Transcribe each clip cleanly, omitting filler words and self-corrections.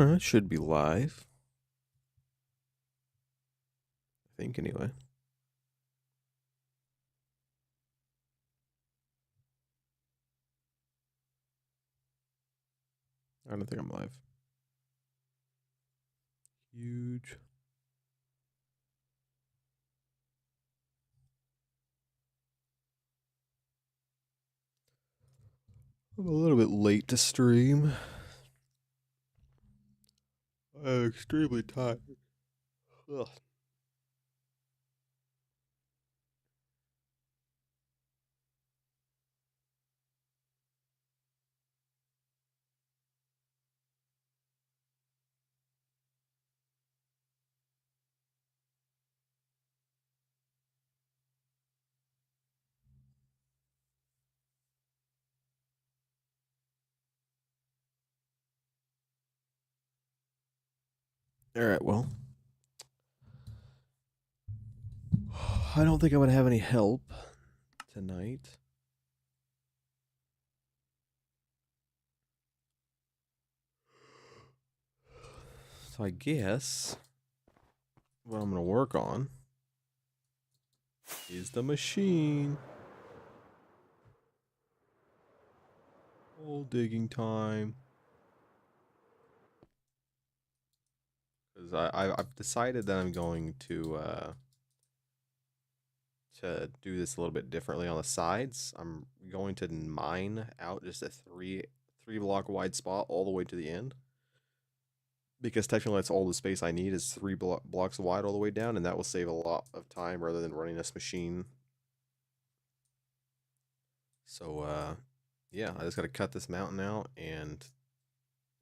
It should be live. I think anyway. I don't think I'm live. Huge. I'm a little bit late to stream. I'm extremely tired. Ugh. All right, well. I don't think I'm going to have any help tonight. So I guess what I'm going to work on is the machine. Hole digging time. Because I've decided that I'm going to do this a little bit differently on the sides. I'm going to mine out just a three block wide spot all the way to the end. Because technically that's all the space I need is three blocks wide all the way down, and that will save a lot of time rather than running this machine. So yeah, I just gotta cut this mountain out and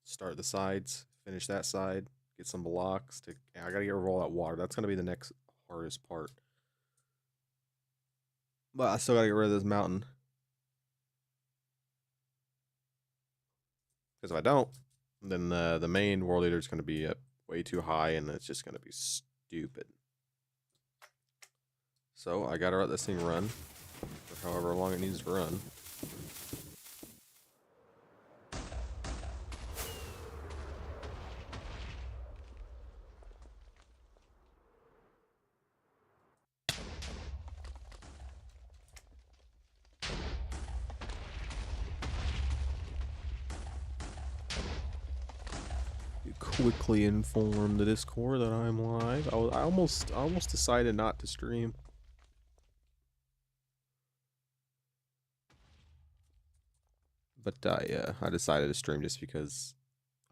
start the sides, finish that side, get some blocks to I gotta get rid of all that water. That's gonna be the next hardest part. But I still gotta get rid of this mountain. Because if I don't, then the main world eater is going to be way too high, and it's just going to be stupid. So I got to let this thing run for however long it needs to run. You quickly inform the Discord that I'm live. I almost decided not to stream. But I decided to stream just because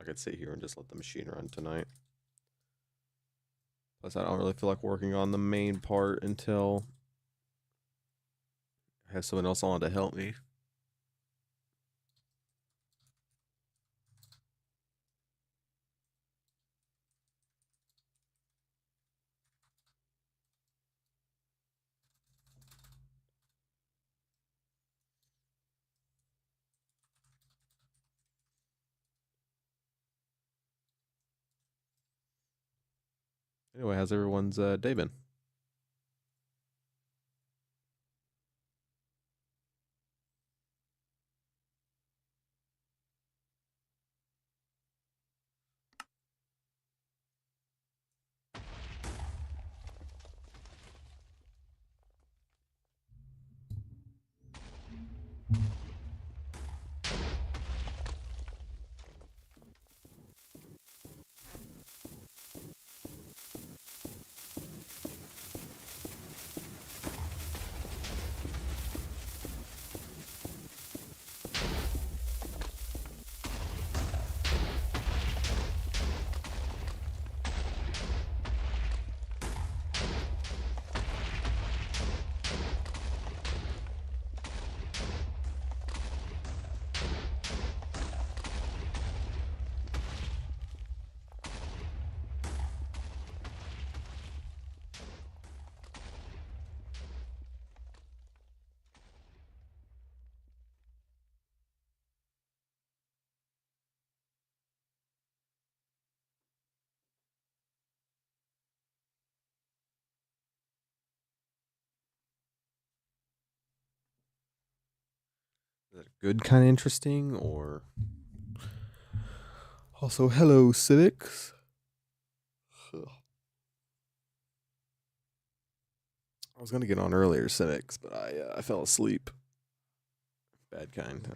I could sit here and just let the machine run tonight. Plus, I don't really feel like working on the main part until I have someone else on to help me. Anyway, how's everyone's day been? Is it good kind of interesting or Also, hello, Civics. Ugh. I was gonna get on earlier, Civics, but I fell asleep. Bad kind.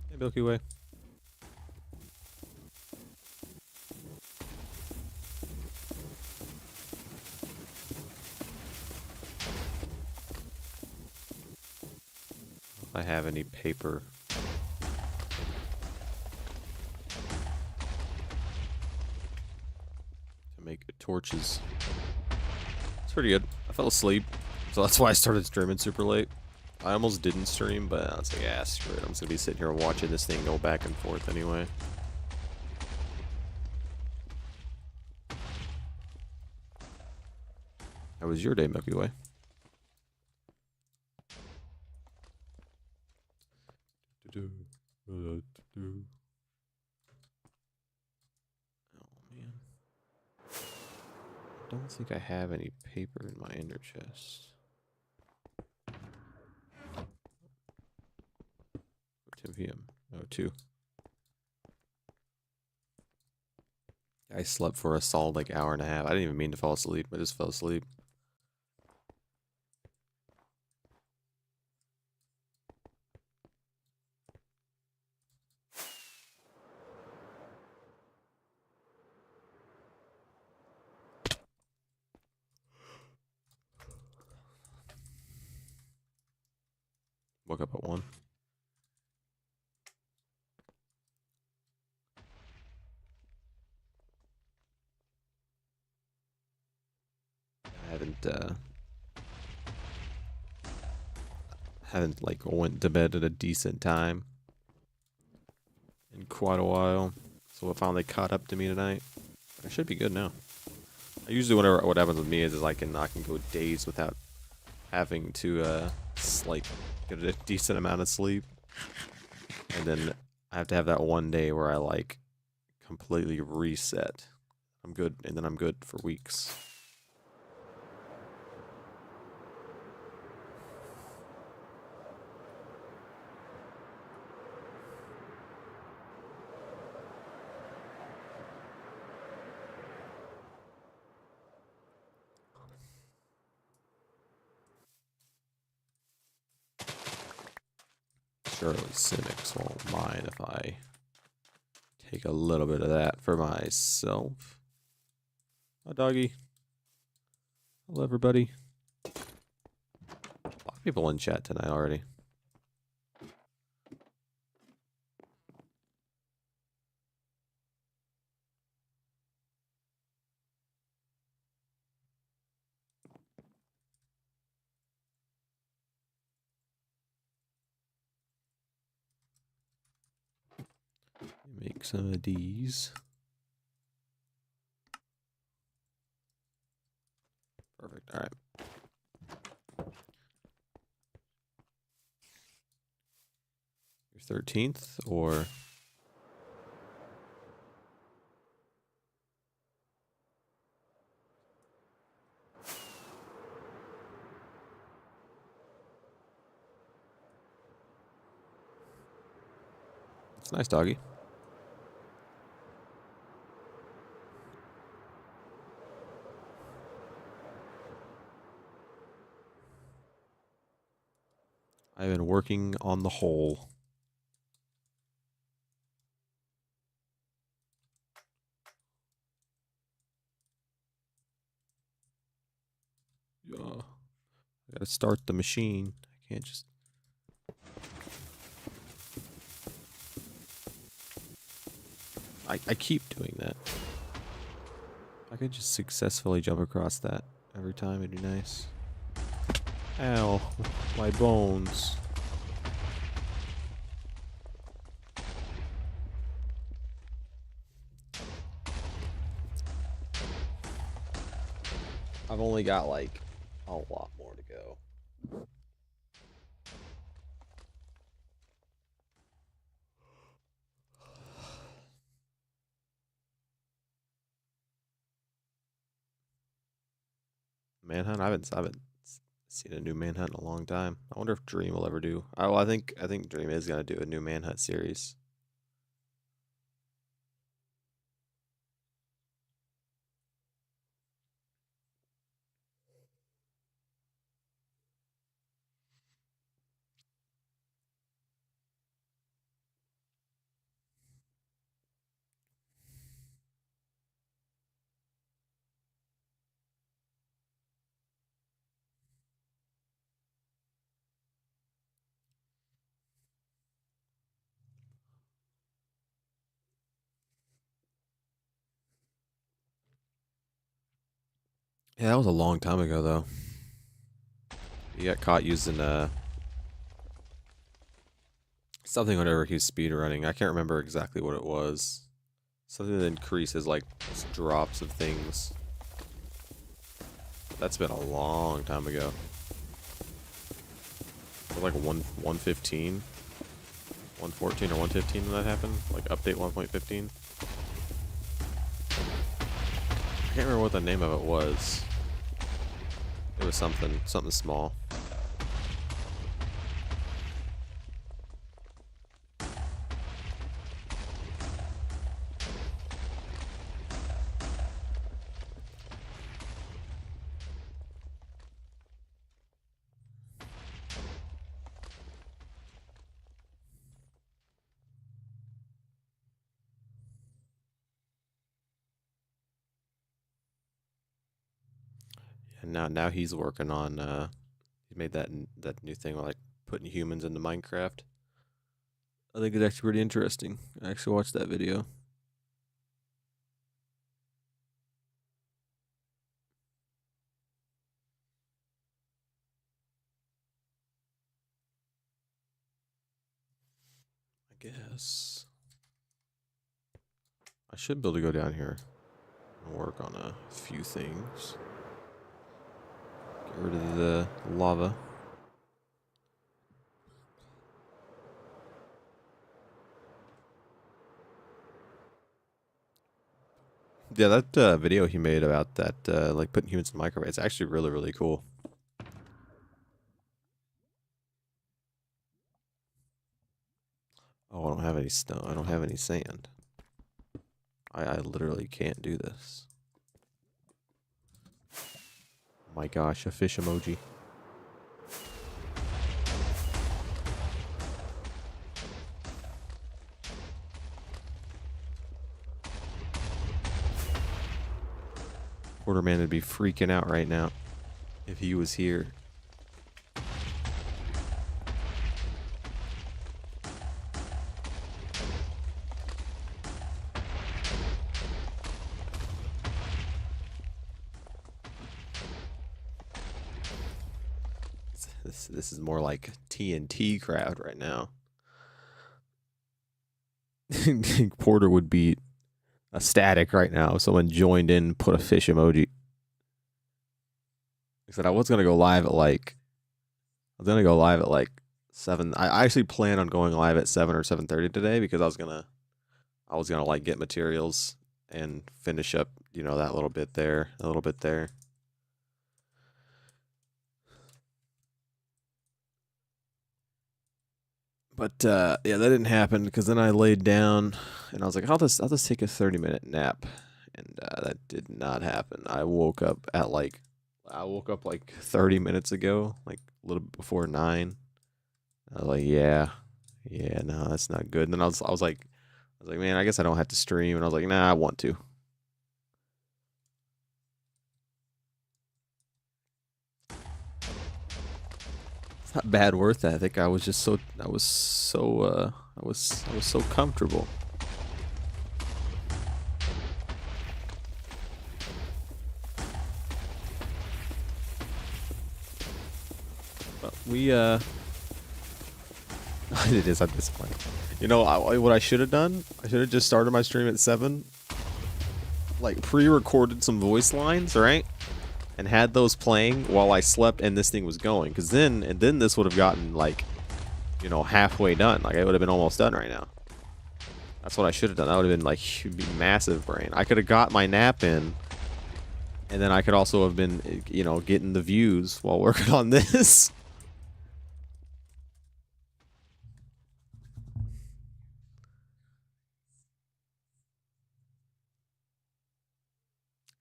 Hey, Milky Way. If I have any paper. To make torches. It's pretty good. I fell asleep, so that's why I started streaming super late. I almost didn't stream, but I was like, yeah, screw it. I'm just gonna be sitting here watching this thing go back and forth anyway. How was your day, Milky Way? Oh man. I don't think I have any paper in my ender chest. 10 p.m. Oh, 2. I slept for a solid like hour and a half. I didn't even mean to fall asleep. I just fell asleep. Woke up at 1. Haven't like went to bed at a decent time in quite a while, so it finally caught up to me tonight. I should be good now. I usually what happens with me is I can go days without having to like get a decent amount of sleep, and then I have to have that one day where I like completely reset. I'm good, and then I'm good for weeks. Surely Cynics won't mind if I take a little bit of that for myself. Hi, doggy. Hello, everybody. A lot of people in chat tonight already. Make some of these. Perfect. All right. Your 13th or it's nice, doggy. I've been working on the hole. Yeah. I gotta start the machine. I can't just. I keep doing that. I could just successfully jump across that every time. It'd be nice. Ow, my bones. I've only got like a lot more to go. Manhunt? I haven't seen a new Manhunt in a long time. I wonder if Dream will ever do. Oh, I think Dream is gonna do a new Manhunt series. Yeah, that was a long time ago though. He got caught using something whenever he was speed running. I can't remember exactly what it was. Something that increases like drops of things. That's been a long time ago. It was like 115, 114 or 115 when that happened. Like update 1.15. I can't remember what the name of it was. It was something small. And now he's working on he made that new thing with, like putting humans into Minecraft. I think it's actually pretty interesting. I actually watched that video. I guess I should be able to go down here and work on a few things. Get rid of the lava. Yeah, that video he made about that, like putting humans in Minecraft, it's actually really, really cool. Oh, I don't have any stone. I don't have any sand. I literally can't do this. My gosh, a fish emoji. Quarterman would be freaking out right now if he was here. This is more like TNT crowd right now. Porter would be ecstatic right now if someone joined in and put a fish emoji. I said I was gonna go live at like 7. I actually plan on going live at 7 or 7:30 today because I was gonna like get materials and finish up, you know, that little bit there, a little bit there. But yeah, that didn't happen because then I laid down and I was like, I'll just take a 30-minute nap, and that did not happen. I woke up like 30 minutes ago, like a little bit before 9. I was like, yeah, no, that's not good. And then I was like, man, I guess I don't have to stream. And I was like, nah, I want to. It's not bad worth ethic. I was so comfortable. But we it is at this point. You know what I should have done? I should have just started my stream at 7, like pre-recorded some voice lines, right? and had those playing while I slept and this thing was going. Because then this would have gotten, like, you know, halfway done. Like, I would have been almost done right now. That's what I should have done. That would have been, like, massive brain. I could have got my nap in, and then I could also have been, you know, getting the views while working on this.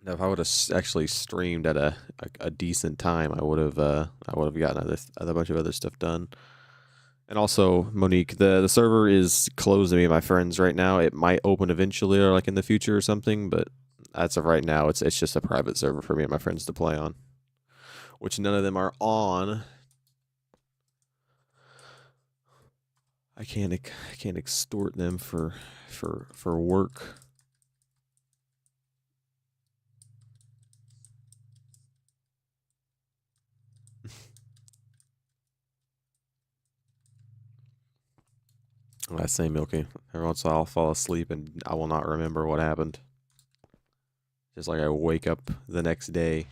Now, if I would have actually streamed at a decent time, I would have gotten a bunch of other stuff done. And also, Monique, the server is closed to me and my friends right now. It might open eventually or like in the future or something, but as of right now, it's just a private server for me and my friends to play on, which none of them are on. I can't extort them for work. I say, Milky. Every once in a while, I'll fall asleep and I will not remember what happened. Just like I wake up the next day.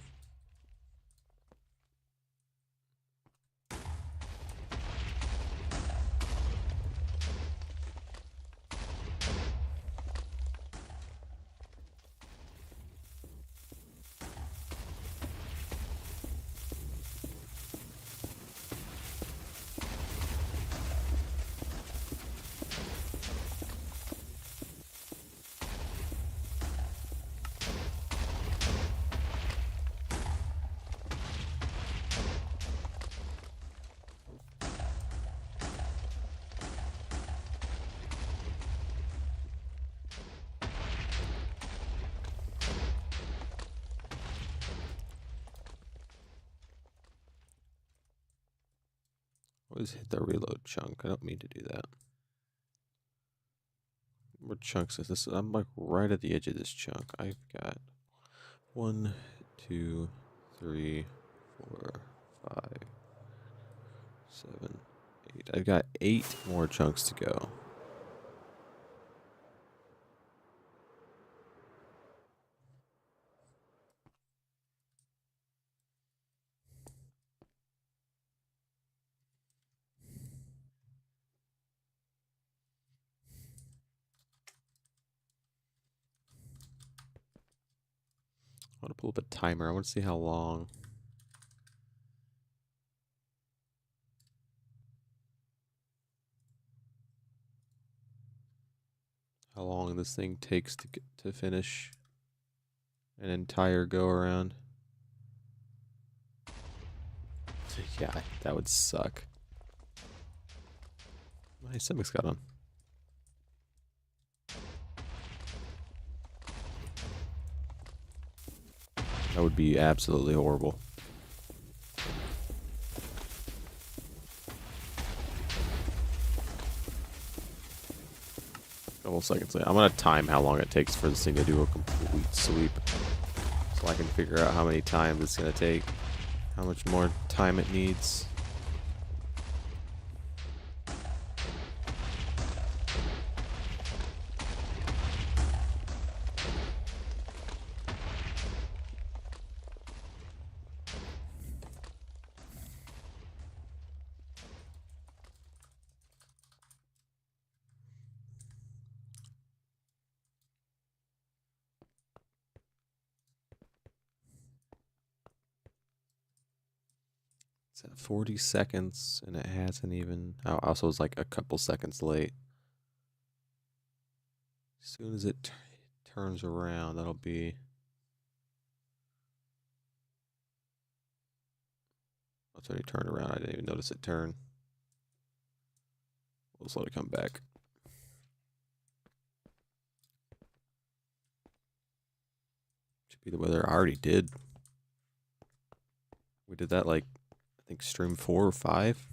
Always hit the reload chunk. I don't mean to do that. What chunks is this? I'm like right at the edge of this chunk. I've got 1, 2, 3, 4, 5, 7, 8. I've got 8 more chunks to go. I want to pull up a timer. I want to see how long. How long this thing takes to finish an entire go around. Yeah, that would suck. My stomach's got on. That would be absolutely horrible. Couple seconds later. I'm gonna time how long it takes for this thing to do a complete sweep, so I can figure out how many times it's gonna take, how much more time it needs. It's at 40 seconds, and it hasn't even... Oh, also, it's like a couple seconds late. As soon as it turns around, that'll be... That's already turned around. I didn't even notice it turn. We'll just let it come back. Should be the weather. I already did. We did that like... I think stream 4 or 5.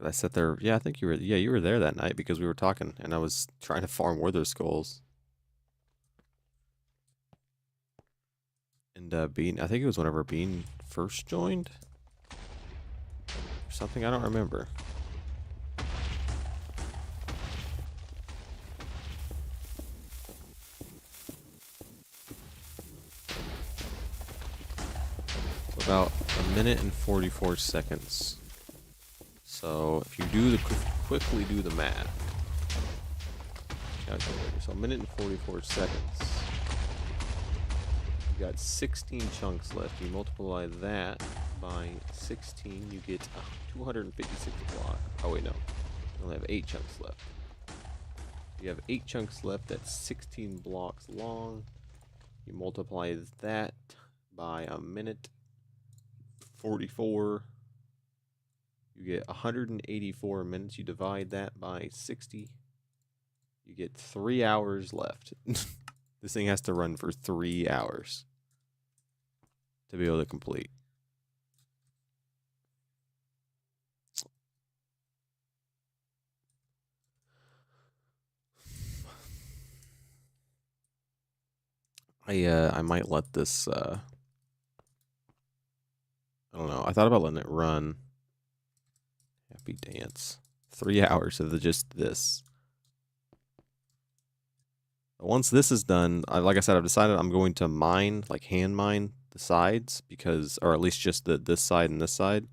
I sat there. Yeah, I think you were. Yeah, you were there that night because we were talking, and I was trying to farm wither skulls. And Bean, I think it was whenever Bean first joined, or something. I don't remember. About 1 minute and 44 seconds. So if you do quickly do the math. Calculator. So 1 minute and 44 seconds. You got 16 chunks left. You multiply that by 16, you get 256 blocks. Oh wait, no. You only have 8 chunks left. You have 8 chunks left that's 16 blocks long. You multiply that by 1 minute 44. You get 184 minutes. You divide that by 60. You get 3 hours left. This thing has to run for 3 hours to be able to complete. I might let this I don't know. I thought about letting it run. Happy dance. 3 hours of just this. Once this is done, like I said, I've decided I'm going to mine, like hand mine the sides, because, or at least just this side and this side,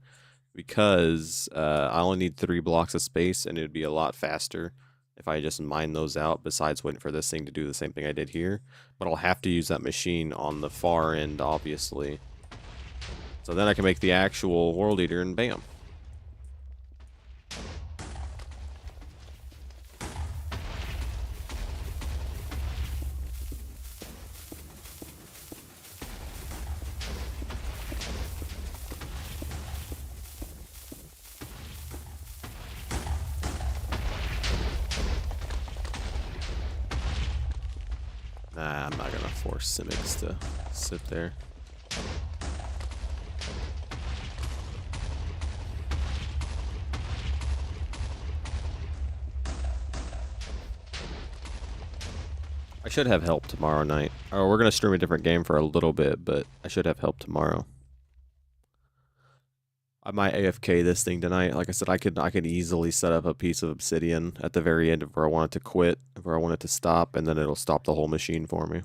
because I only need 3 blocks of space, and it would be a lot faster if I just mine those out, besides waiting for this thing to do the same thing I did here. But I'll have to use that machine on the far end, obviously. So then I can make the actual World Eater, and bam. Nah, I'm not gonna force Simics to sit there. I should have help tomorrow night. Or we're gonna stream a different game for a little bit, but I should have help tomorrow. I might AFK this thing tonight. Like I said, I could easily set up a piece of obsidian at the very end of where I want it to quit, where I want it to stop, and then it'll stop the whole machine for me.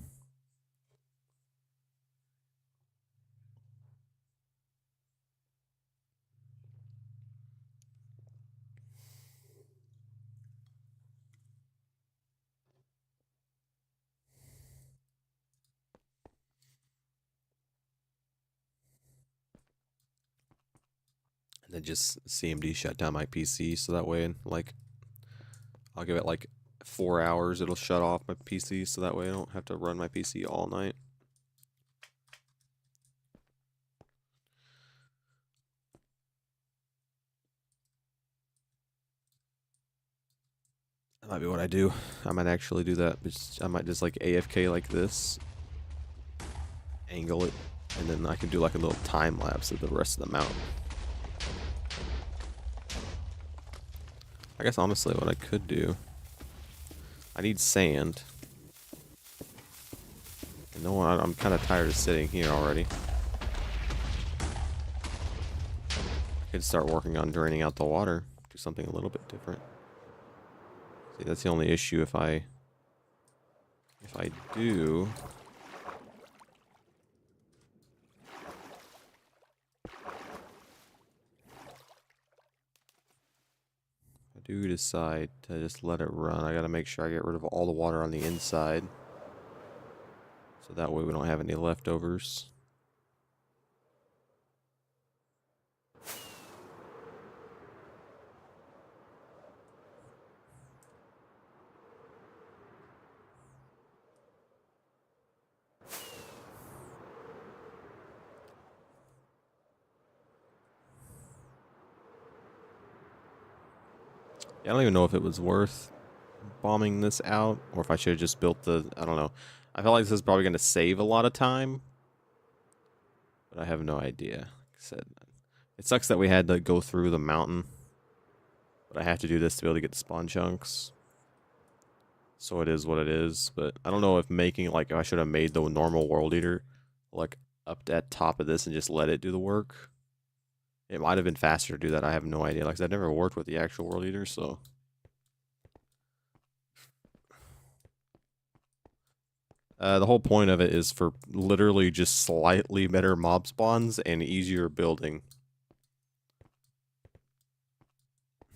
And then just CMD shut down my PC, so that way, like, I'll give it like 4 hours, it'll shut off my PC, so that way I don't have to run my PC all night. That might be what I do. I might actually do that. I might just like AFK like this, angle it, and then I can do like a little time lapse of the rest of the mountain. I guess honestly what I could do, I need sand. You know what, I'm kind of tired of sitting here already. I could start working on draining out the water, do something a little bit different. See, that's the only issue if I do. I do decide to just let it run. I gotta make sure I get rid of all the water on the inside, so that way we don't have any leftovers. Yeah, I don't even know if it was worth bombing this out, or if I should have just built the, I don't know. I feel like this is probably going to save a lot of time, but I have no idea. Like I said, it sucks that we had to go through the mountain, but I have to do this to be able to get the spawn chunks. So it is what it is, but I don't know if making, like, if I should have made the normal World Eater, like, up at top of this and just let it do the work. It might have been faster to do that. I have no idea. Like I said, I've never worked with the actual World Eater, so. The whole point of it is for literally just slightly better mob spawns and easier building.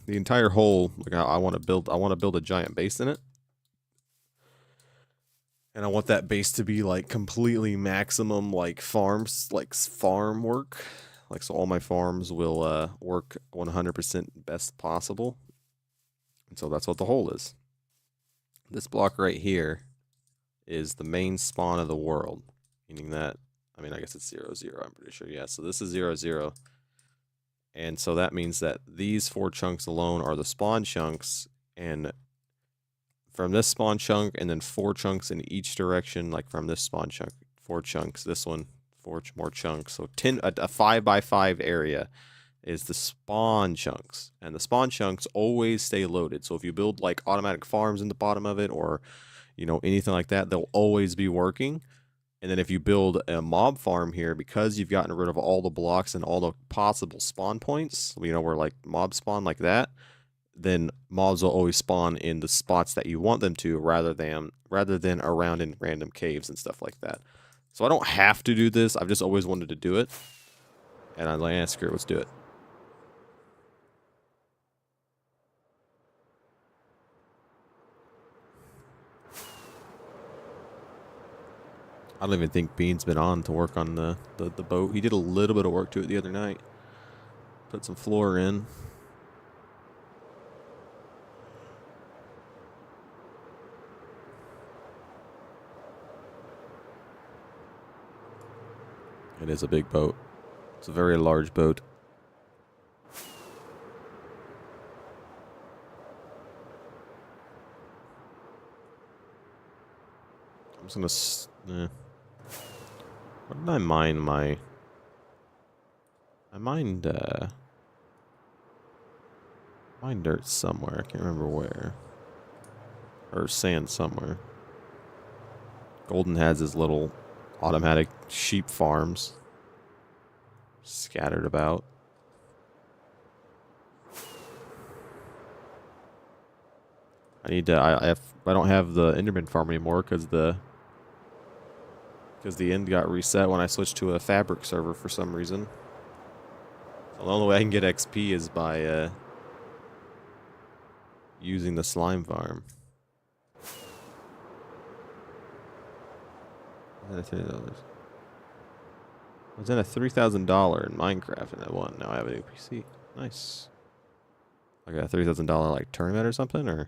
The entire hole, like I want to build a giant base in it. And I want that base to be like completely maximum like farms, like farm work. Like so all my farms will work 100% best possible. And so that's what the hole is. This block right here is the main spawn of the world, meaning that, I mean, I guess it's 0, 0, I'm pretty sure. Yeah, so this is 0, 0. And so that means that these 4 chunks alone are the spawn chunks, and from this spawn chunk, and then 4 chunks in each direction, like from this spawn chunk, 4 chunks, this one, 4 more chunks. So a 5 by 5 area is the spawn chunks, and the spawn chunks always stay loaded. So if you build like automatic farms in the bottom of it, or anything like that, they'll always be working. And then if you build a mob farm here, because you've gotten rid of all the blocks and all the possible spawn points, where like mob spawn like that, then mobs will always spawn in the spots that you want them to, rather than around in random caves and stuff like that. So I don't have to do this. I've just always wanted to do it. And I'm like, screw it, let's do it. I don't even think Bean's been on to work on the boat. He did a little bit of work to it the other night. Put some floor in. It is a big boat. It's a very large boat. I'm just gonna... What did I mine my... I mined dirt somewhere. I can't remember where. Or sand somewhere. Golden has his little automatic sheep farms scattered about. I need to... I don't have the Enderman farm anymore because the end got reset when I switched to a fabric server for some reason. So the only way I can get XP is by using the slime farm. I was in a $3,000 in Minecraft and I won. Now I have a new PC. Nice. Like a $3,000 like tournament or something, or?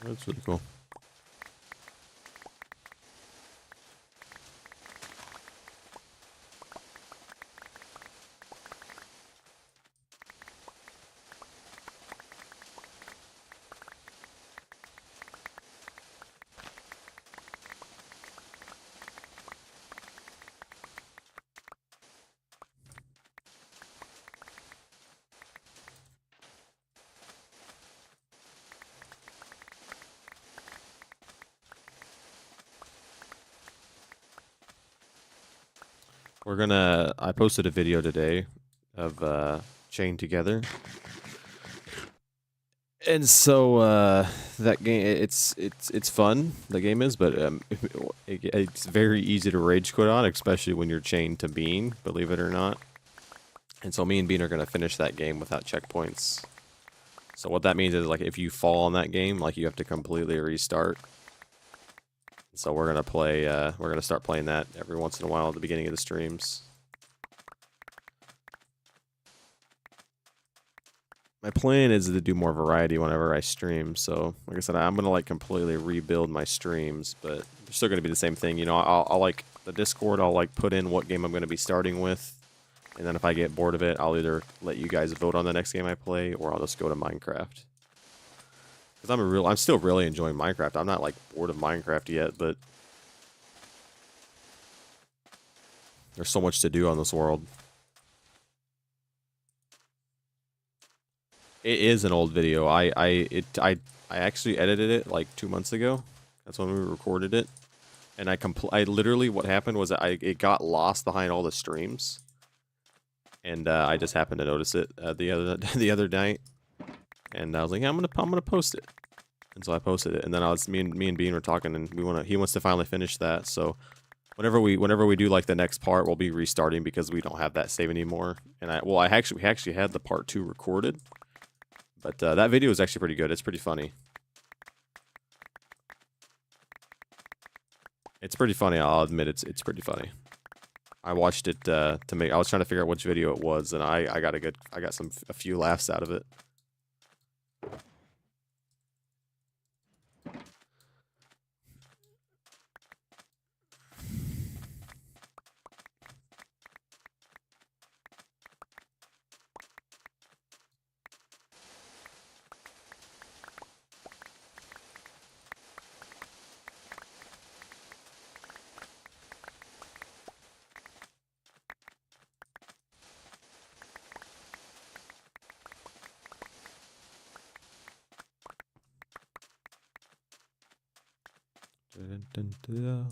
That's really cool. I posted a video today of Chained Together. And so that game, it's fun, the game is, but it's very easy to rage quit on, especially when you're chained to Bean, believe it or not. And so me and Bean are going to finish that game without checkpoints. So what that means is, like, if you fall on that game, like, you have to completely restart. So we're going to start playing that every once in a while at the beginning of the streams. My plan is to do more variety whenever I stream, so like I said, I'm gonna like completely rebuild my streams, but they're still gonna be the same thing. I'll like the Discord, I'll like put in what game I'm gonna be starting with, and then if I get bored of it, I'll either let you guys vote on the next game I play, or I'll just go to Minecraft. Because I'm still really enjoying Minecraft. I'm not like bored of Minecraft yet, but there's so much to do on this world. It is an old video. I actually edited it like 2 months ago. That's when we recorded it. And I literally, what happened was it got lost behind all the streams. And I just happened to notice it the other night. And I was like, yeah, I'm gonna post it. And so I posted it. And then me and Bean were talking, and he wants to finally finish that. So whenever we do like the next part, we'll be restarting because we don't have that save anymore. And we actually had the part 2 recorded. But that video is actually pretty good. It's pretty funny. It's pretty funny. I'll admit it's pretty funny. I watched it I was trying to figure out which video it was, and I got a few laughs out of it. Dun, dun, dun, dun.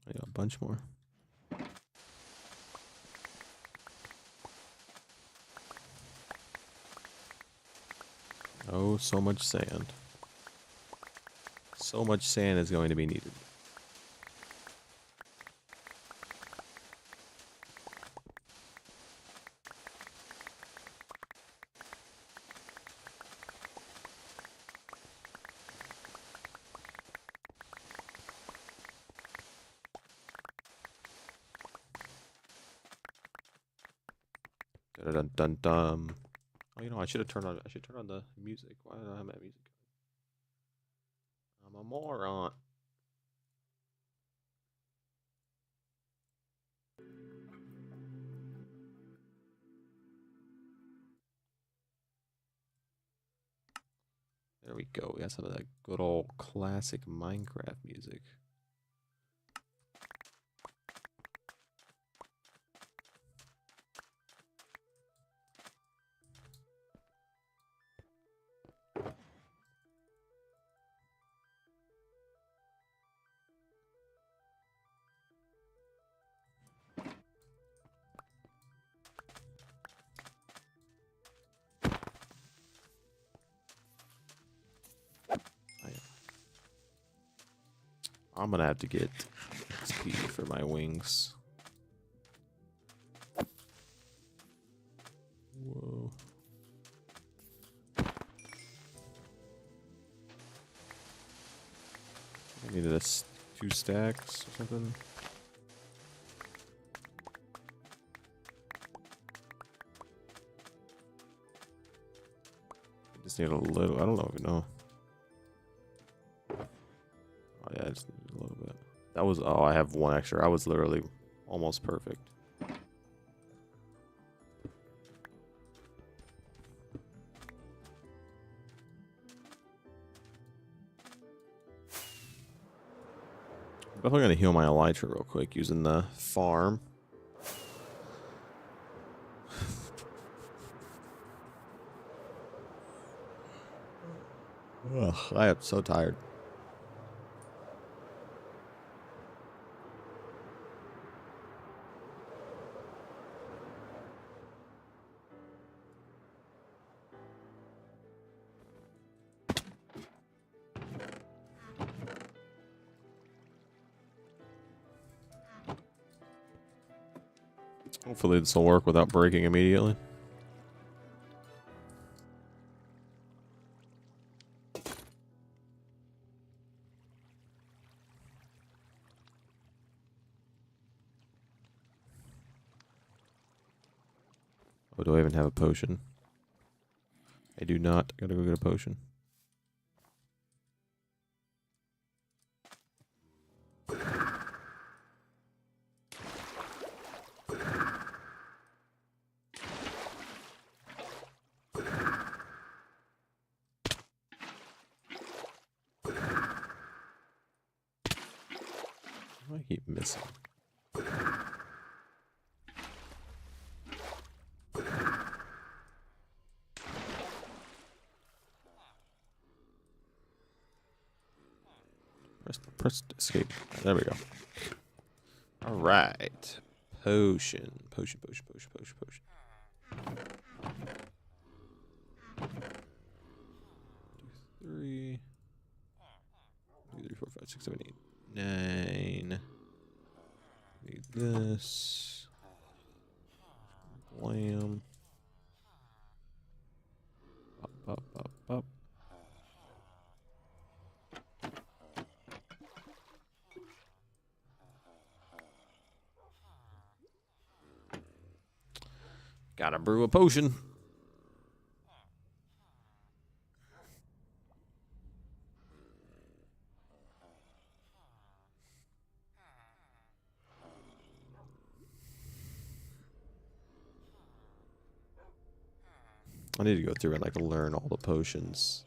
I got a bunch more. Oh, so much sand. So much sand is going to be needed. Dun, dun, dun, dun. Oh, you know, I should turn on the music. Why don't I have that music? I'm a moron. There we go. We got some of that good old classic Minecraft music. I'm gonna have to get XP for my wings. Whoa. I needed 2 stacks or something. I just need a little. I don't know if you know. Oh yeah, I just need a little bit. That was. Oh, I have 1 extra. I was literally almost perfect. I'm definitely gonna heal my elytra real quick using the farm. Ugh, I am so tired. Hopefully this will work without breaking immediately. Oh, do I even have a potion? I do not. Gotta go get a potion. keep missing. Press escape. There we go. All right. Potion. Potion. 3, 4, 5, 6, 7, 8, 9. Need this. Blam. Up. Gotta brew a potion. I need to go through and like learn all the potions.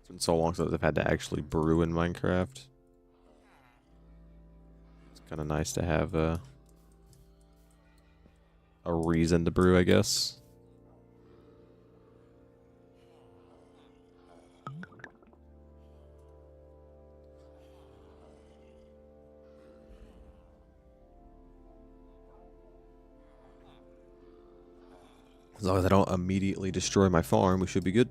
It's been so long since I've had to actually brew in Minecraft. It's kind of nice to have a reason to brew, I guess. As long as I don't immediately destroy my farm, we should be good.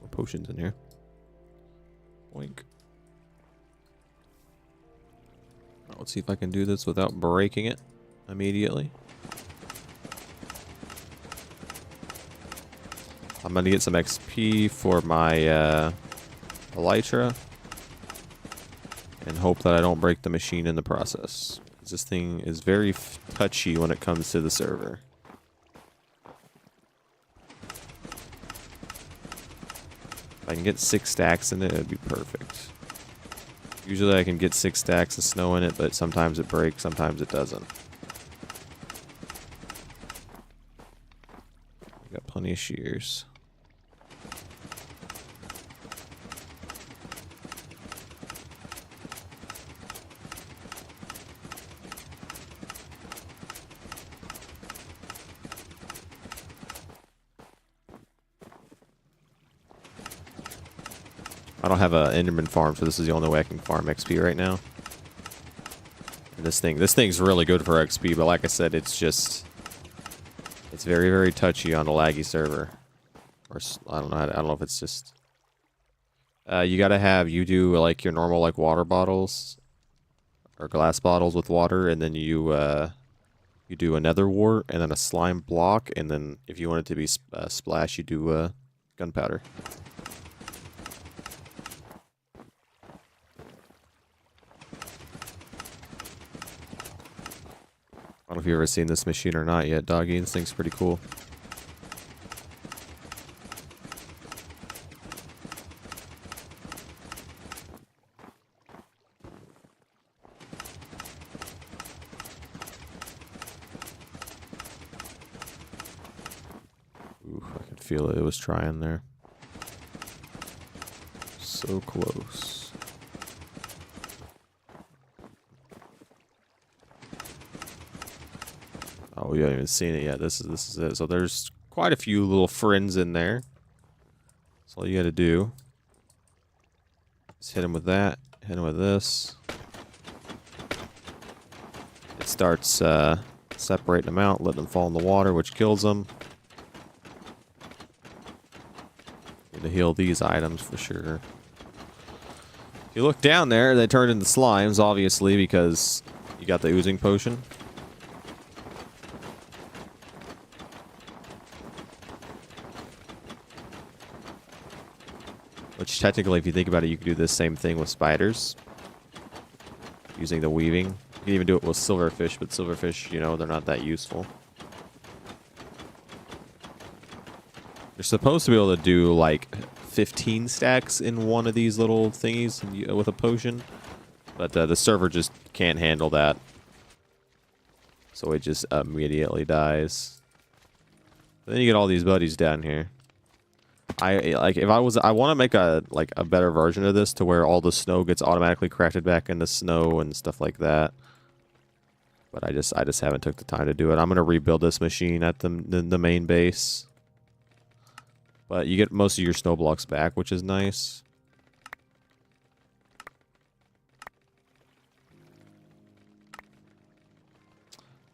Potions in here. Oink. Let's see if I can do this without breaking it immediately. I'm gonna get some XP for my elytra and hope that I don't break the machine in the process. This thing is very touchy when it comes to the server. If I can get 6 stacks in it, it'd be perfect. Usually I can get 6 stacks of snow in it, but sometimes it breaks, sometimes it doesn't. Got plenty of shears. I don't have an Enderman farm, so this is the only way I can farm XP right now. And this thing's really good for XP, but like I said, it's very, very touchy on a laggy server. Or I don't know if it's just you do like your normal like water bottles or glass bottles with water, and then you do a nether wart and then a slime block, and then if you want it to be splash, you do gunpowder. I don't know if you've ever seen this machine or not yet, doggy. This thing's pretty cool. Ooh, I could feel it. It was trying there. So close. Oh, you haven't even seen it yet. This is it. So there's quite a few little friends in there. So all you gotta do is hit him with that, hit him with this. It starts separating them out, letting them fall in the water, which kills them. Need to heal these items for sure. You look down there, they turned into slimes, obviously, because you got the oozing potion. Which technically, if you think about it, you could do the same thing with spiders. Using the weaving. You can even do it with silverfish, but silverfish, you know, they're not that useful. You're supposed to be able to do, like, 15 stacks in one of these little thingies with a potion. But the server just can't handle that. So it just immediately dies. But then you get all these buddies down here. I want to make a better version of this to where all the snow gets automatically crafted back into snow and stuff like that. But I just haven't took the time to do it. I'm gonna rebuild this machine at the main base. But you get most of your snow blocks back, which is nice.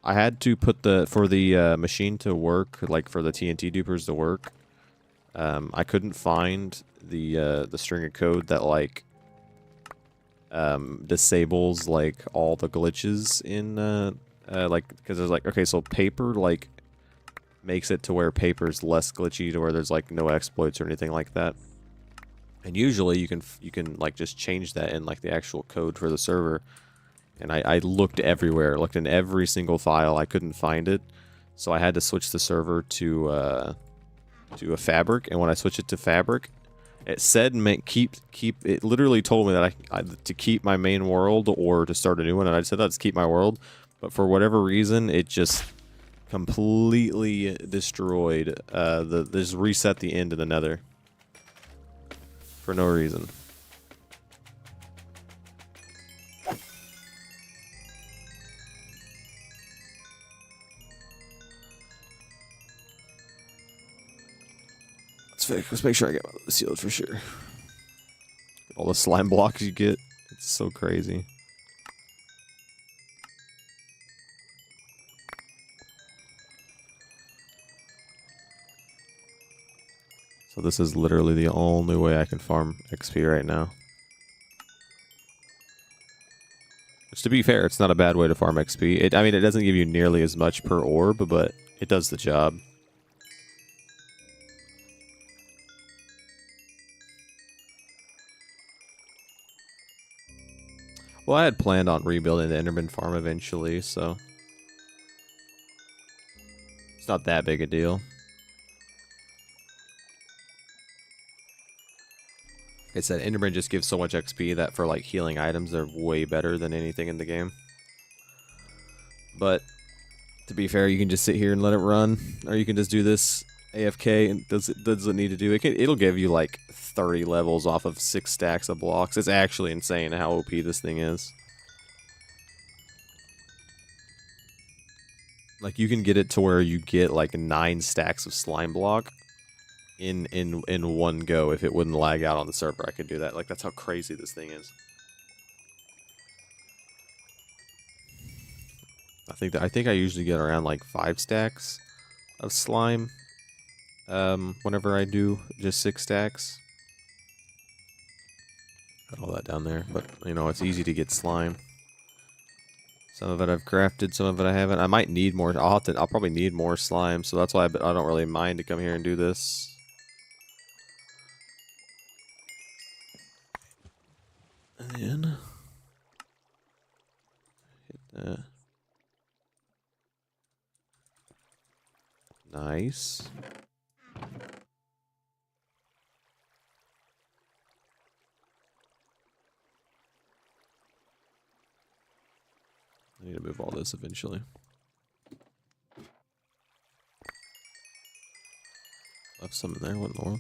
I had to put for the machine to work, like for the TNT dupers to work. I couldn't find the string of code that like disables like all the glitches in like, because there's like, okay, so paper like makes it to where paper's less glitchy, to where there's like no exploits or anything like that. And usually you can like just change that in like the actual code for the server. And I looked everywhere, looked in every single file, I couldn't find it, so I had to switch the server to a fabric. And when I switched it to fabric, it said keep. It literally told me that I to keep my main world or to start a new one, and I said let's keep my world. But for whatever reason, it just completely destroyed just reset the end of the nether for no reason. Let's make sure I get my sealed for sure. All the slime blocks you get, it's so crazy. So this is literally the only way I can farm XP right now. Which, to be fair, it's not a bad way to farm XP. I mean, it doesn't give you nearly as much per orb, but it does the job. Well, I had planned on rebuilding the Enderman farm eventually, so it's not that big a deal. It said Enderman just gives so much XP that for like healing items, they're way better than anything in the game. But to be fair, you can just sit here and let it run, or you can just do this AFK and doesn't need to do it. It'll give you like 30 levels off of 6 stacks of blocks. It's actually insane how OP this thing is. Like, you can get it to where you get like 9 stacks of slime block in one go. If it wouldn't lag out on the server, I could do that. Like, that's how crazy this thing is. I think I usually get around like 5 stacks of slime whenever I do just 6 stacks. Got all that down there, but you know, it's easy to get slime. Some of it I've crafted, some of it I haven't. I might need more. I'll probably need more slime, so that's why I don't really mind to come here and do this. And then hit that. Nice. I need to move all this eventually. Left some in there, what in the world?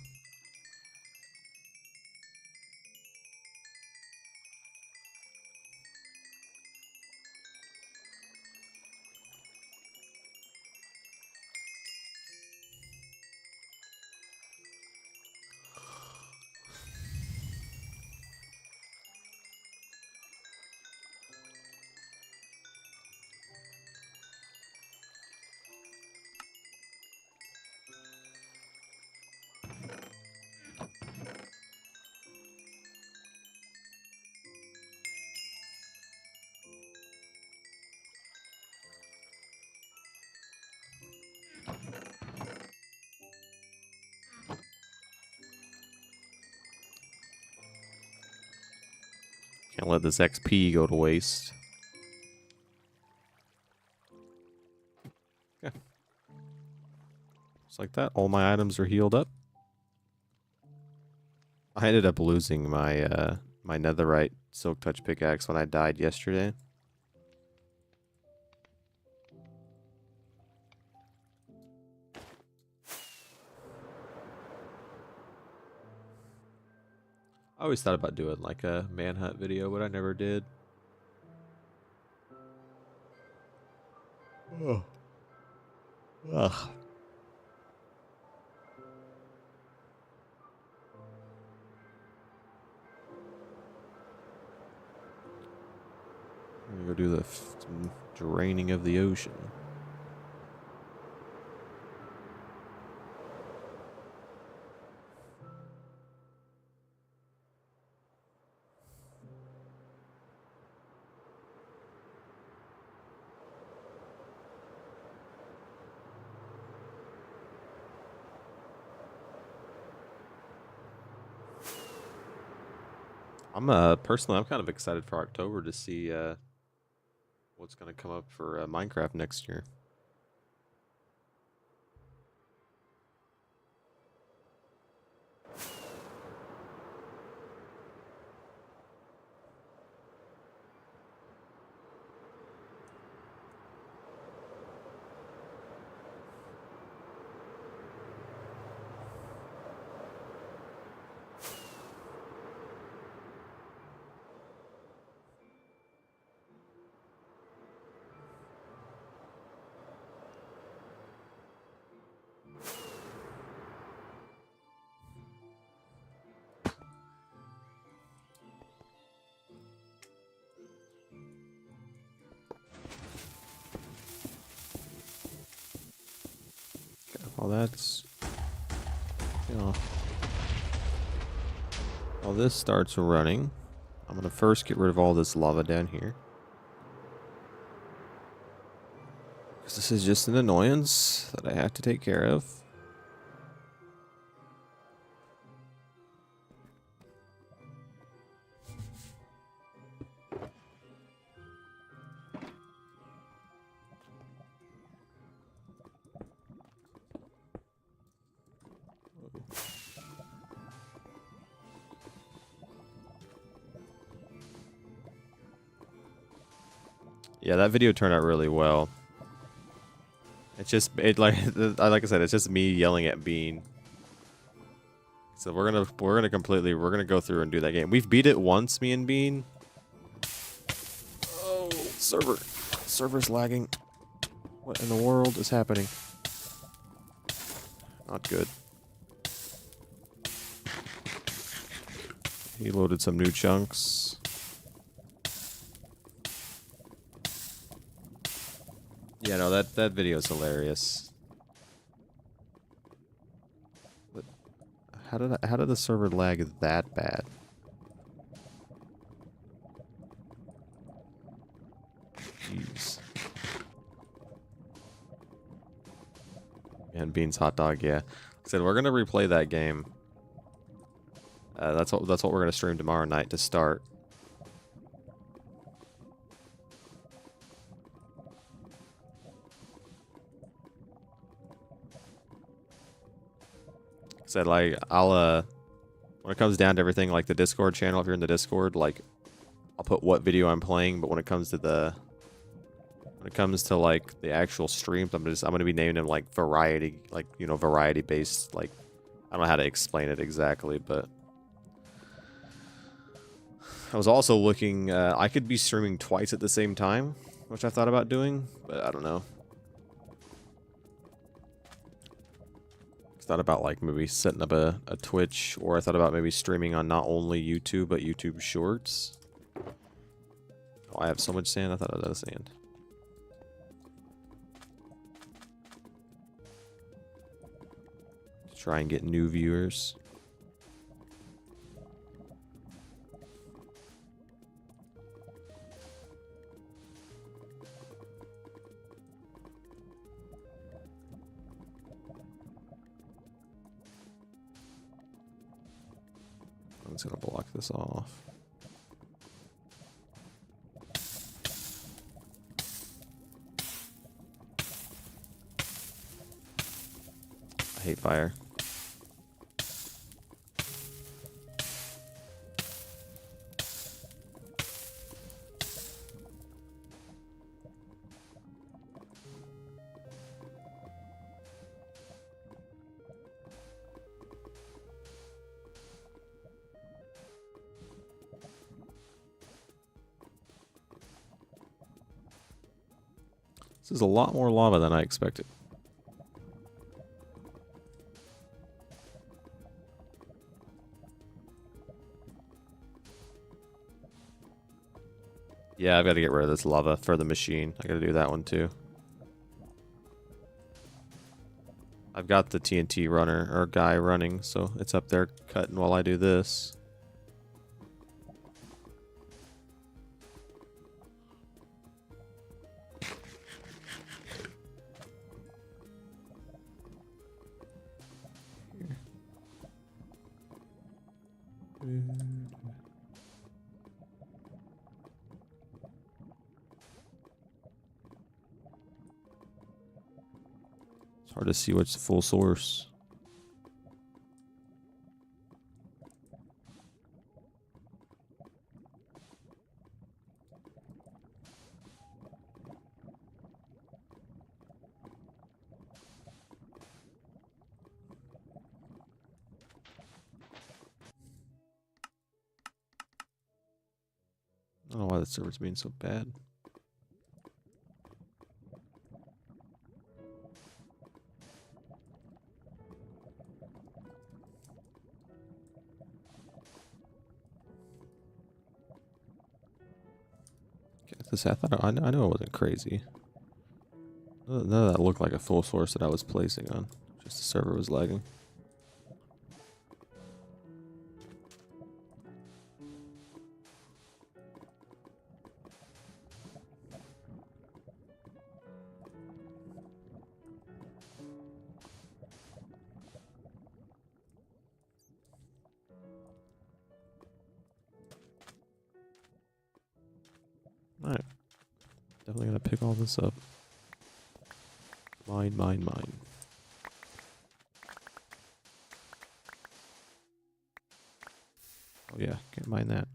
Can't let this XP go to waste. Okay. Just like that, all my items are healed up. I ended up losing my my netherite silk touch pickaxe when I died yesterday. I always thought about doing like a manhunt video, but I never did. Oh. Ugh. I'm gonna go do the draining of the ocean. I'm personally, I'm kind of excited for October to see what's gonna come up for Minecraft next year. Well, that's, you know, while this starts running, I'm gonna first get rid of all this lava down here. Because this is just an annoyance that I have to take care of. Yeah, that video turned out really well. It's just like I said, it's just me yelling at Bean. So we're gonna go through and do that game. We've beat it once, me and Bean. Oh, server's lagging. What in the world is happening? Not good. He loaded some new chunks. Yeah, no, that video is hilarious. But how did the server lag that bad? Jeez. And Bean's hot dog, yeah. Like I said, we're gonna replay that game. That's what we're gonna stream tomorrow night to start. Said like I'll when it comes down to everything, like the Discord channel, if you're in the Discord, like I'll put what video I'm playing, but when it comes to like the actual streams, I'm gonna be naming them like variety, like, you know, variety based, like I don't know how to explain it exactly, but I was also looking, I could be streaming twice at the same time, which I thought about doing, but I don't know. Thought about like maybe setting up a Twitch, or I thought about maybe streaming on not only YouTube but YouTube Shorts. Oh, I have so much sand. I thought I was out of sand. To try and get new viewers. I'm just gonna block this off. I hate fire. This is a lot more lava than I expected. Yeah, I've got to get rid of this lava for the machine. I got to do that one too. I've got the TNT runner or guy running, so it's up there cutting while I do this. It's hard to see what's the full source. I don't know why the server's being so bad. I know it wasn't crazy. None of that looked like a full source that I was placing on. Just the server was lagging. Alright. Definitely gonna pick all this up. Mine, mine, mine. Oh yeah, can't mine that.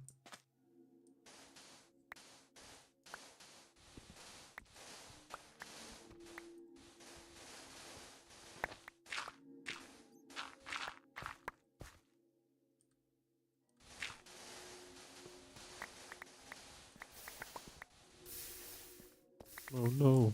Oh no.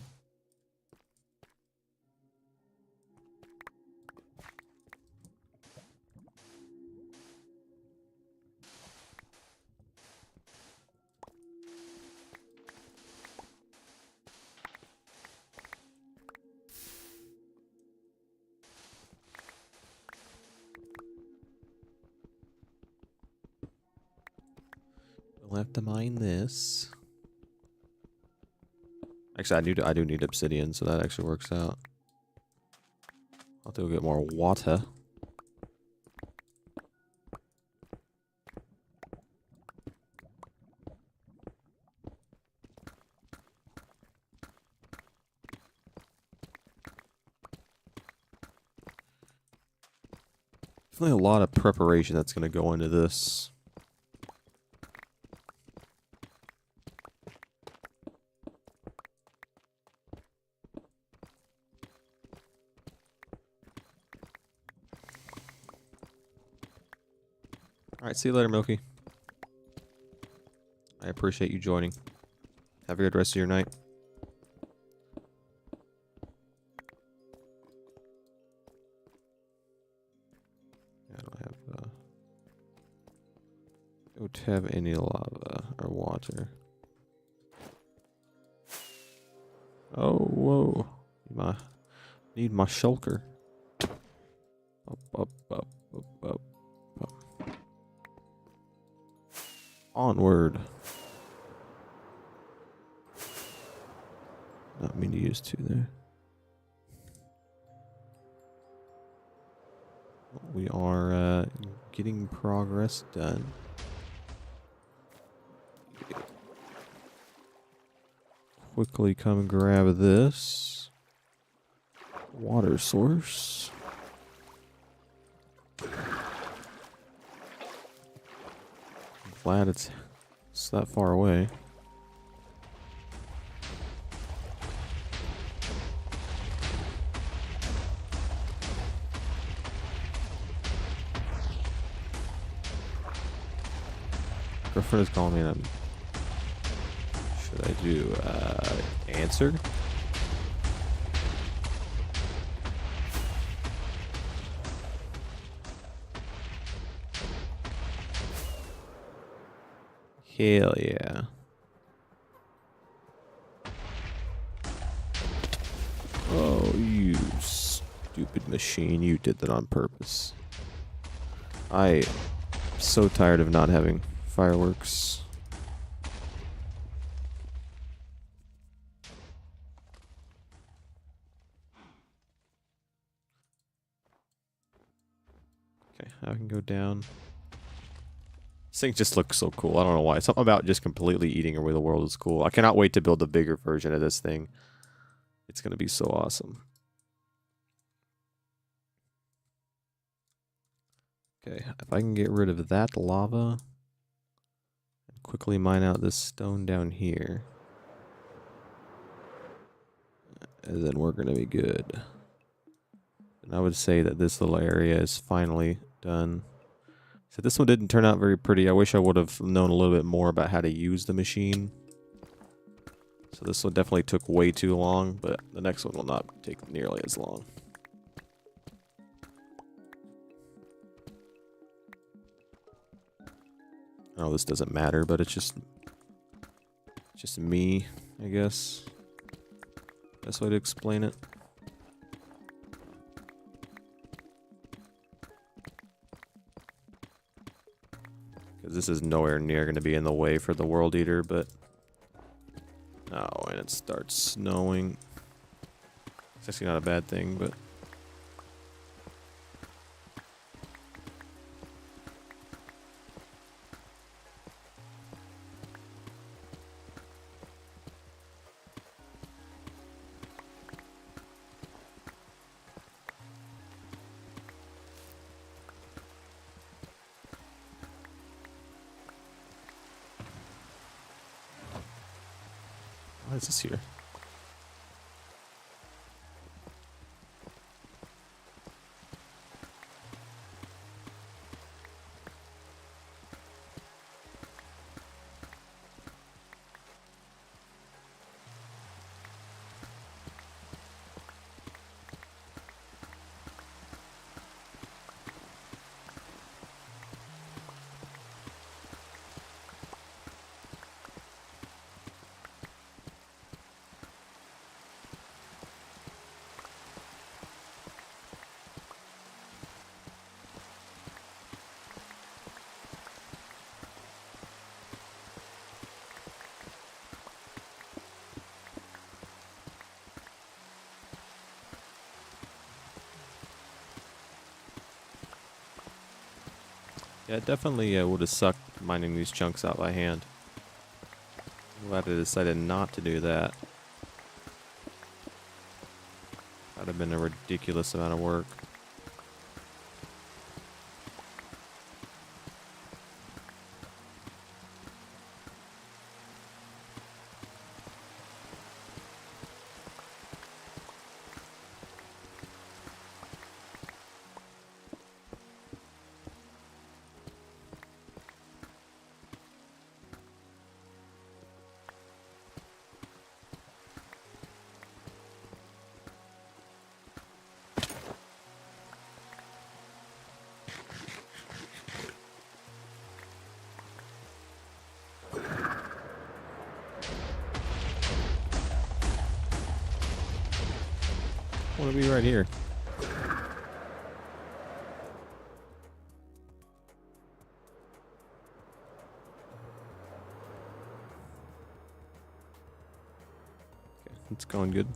We'll have to mine this. Actually, I do need obsidian, so that actually works out. I'll have to go get more water. Definitely a lot of preparation that's going to go into this. Alright, see you later, Milky. I appreciate you joining. Have a good rest of your night. I don't have any lava or water. Oh, whoa. Need my shulker. Up. Onward. Not mean to use two there. We are getting progress done. Quickly come and grab this water source. Glad it's that far away. Girlfriend is calling me and should I do answer? Hell yeah. Oh, you stupid machine. You did that on purpose. I'm so tired of not having fireworks. Okay, I can go down. This thing just looks so cool. I don't know why. Something about just completely eating away the world is cool. I cannot wait to build a bigger version of this thing. It's going to be so awesome. Okay, if I can get rid of that lava and quickly mine out this stone down here, and then we're going to be good. And I would say that this little area is finally done. So this one didn't turn out very pretty. I wish I would have known a little bit more about how to use the machine. So this one definitely took way too long, but the next one will not take nearly as long. Oh, this doesn't matter, but it's just me, I guess. Best way to explain it. Because this is nowhere near going to be in the way for the World Eater, but... Oh, and it starts snowing. It's actually not a bad thing, but... Why is this here? Yeah, it definitely would have sucked mining these chunks out by hand. I'm glad I decided not to do that. That would have been a ridiculous amount of work. I want to be right here. Okay, it's going good.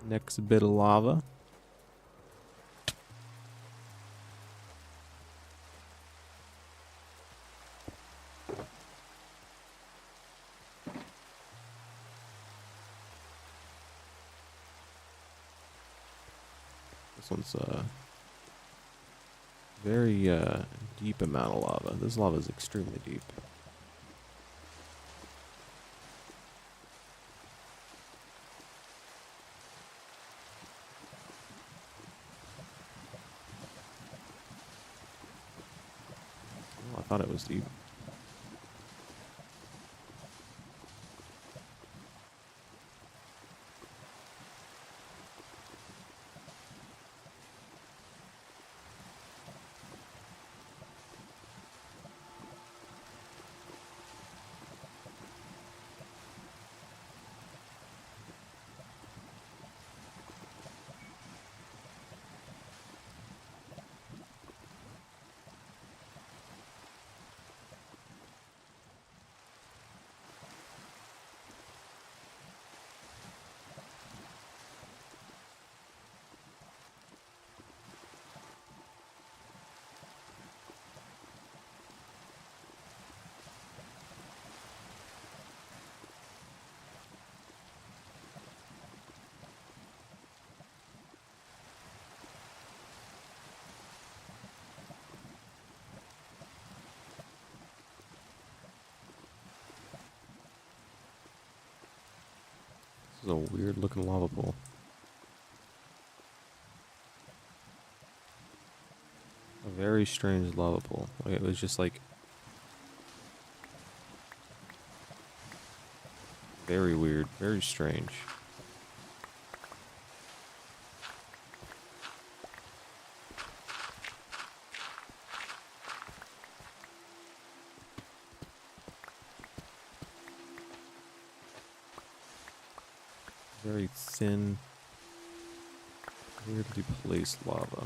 Next bit of lava. This one's very deep amount of lava. This lava is extremely deep. Oh, I thought it was deep. This is a weird looking lava pool. A very strange lava pool. Like, it was just like very weird, very strange. Very thin, weirdly placed lava.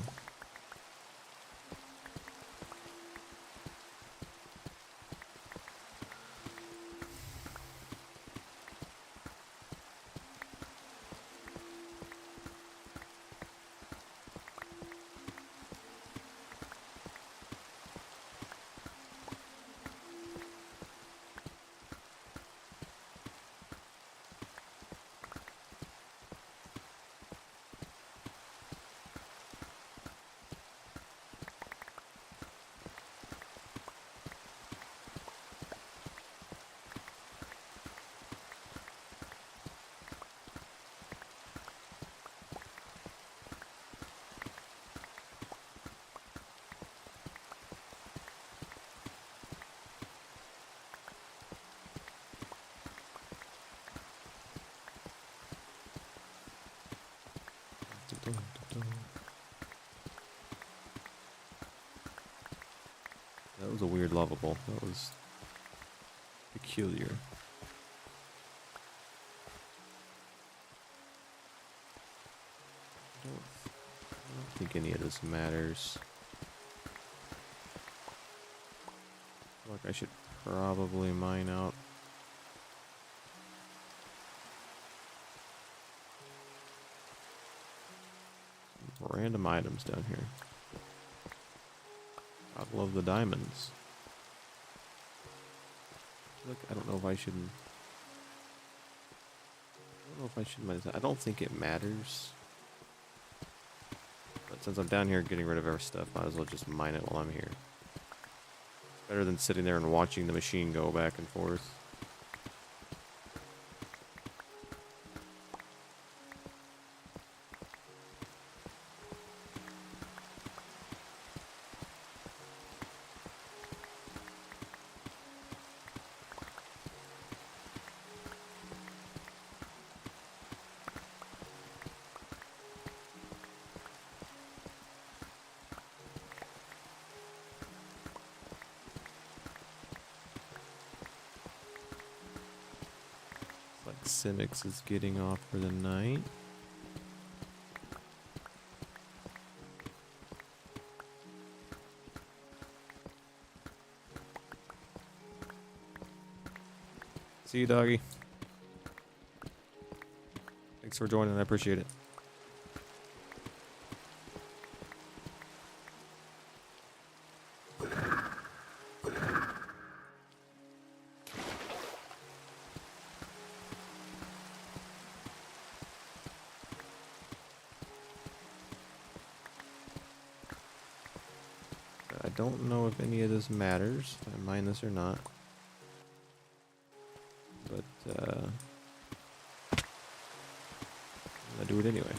That was a weird lava bowl. That was peculiar. I don't think any of this matters. I feel like I should probably mine out. Some random items down here. I love the diamonds. Look, I don't know if I should. I don't know if I should mine this. I don't think it matters. But since I'm down here getting rid of our stuff, might as well just mine it while I'm here. Better than sitting there and watching the machine go back and forth. Simix is getting off for the night. See you, doggy. Thanks for joining. I appreciate it. don't know if any of this matters, if I mine this or not. But, I'm gonna do it anyway.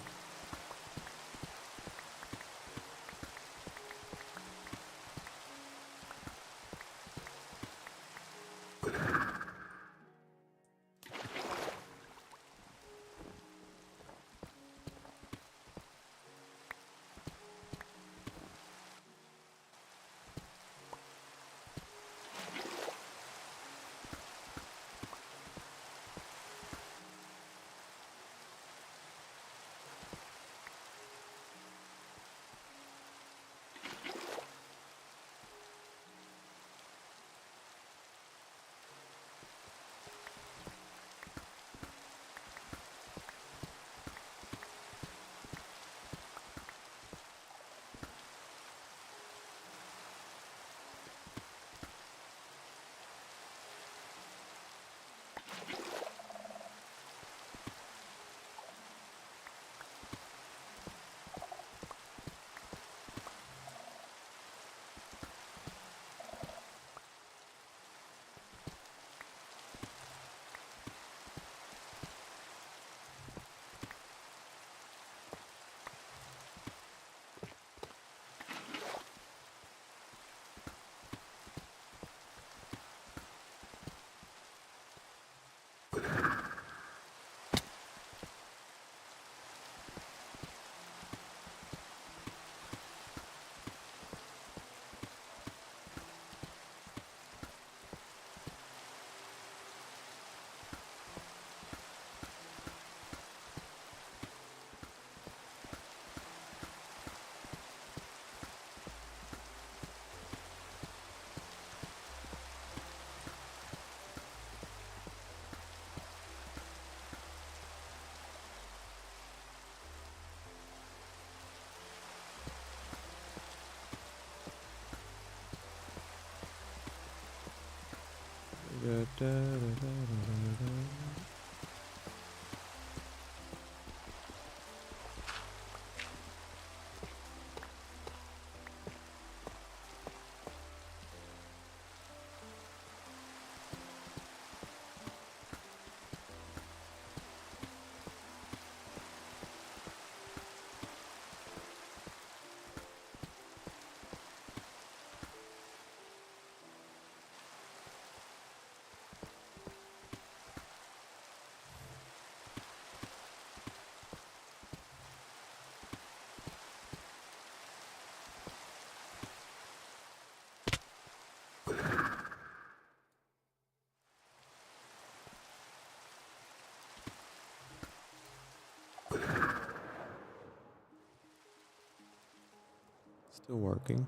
Still working.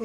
I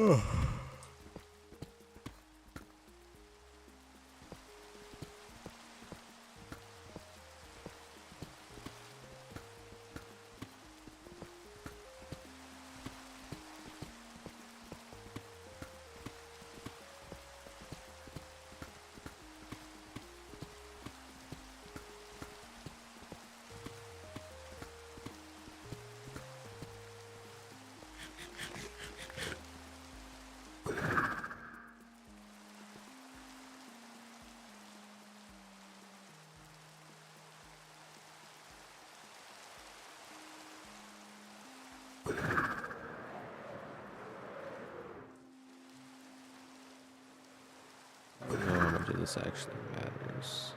don't know how much of this actually matters.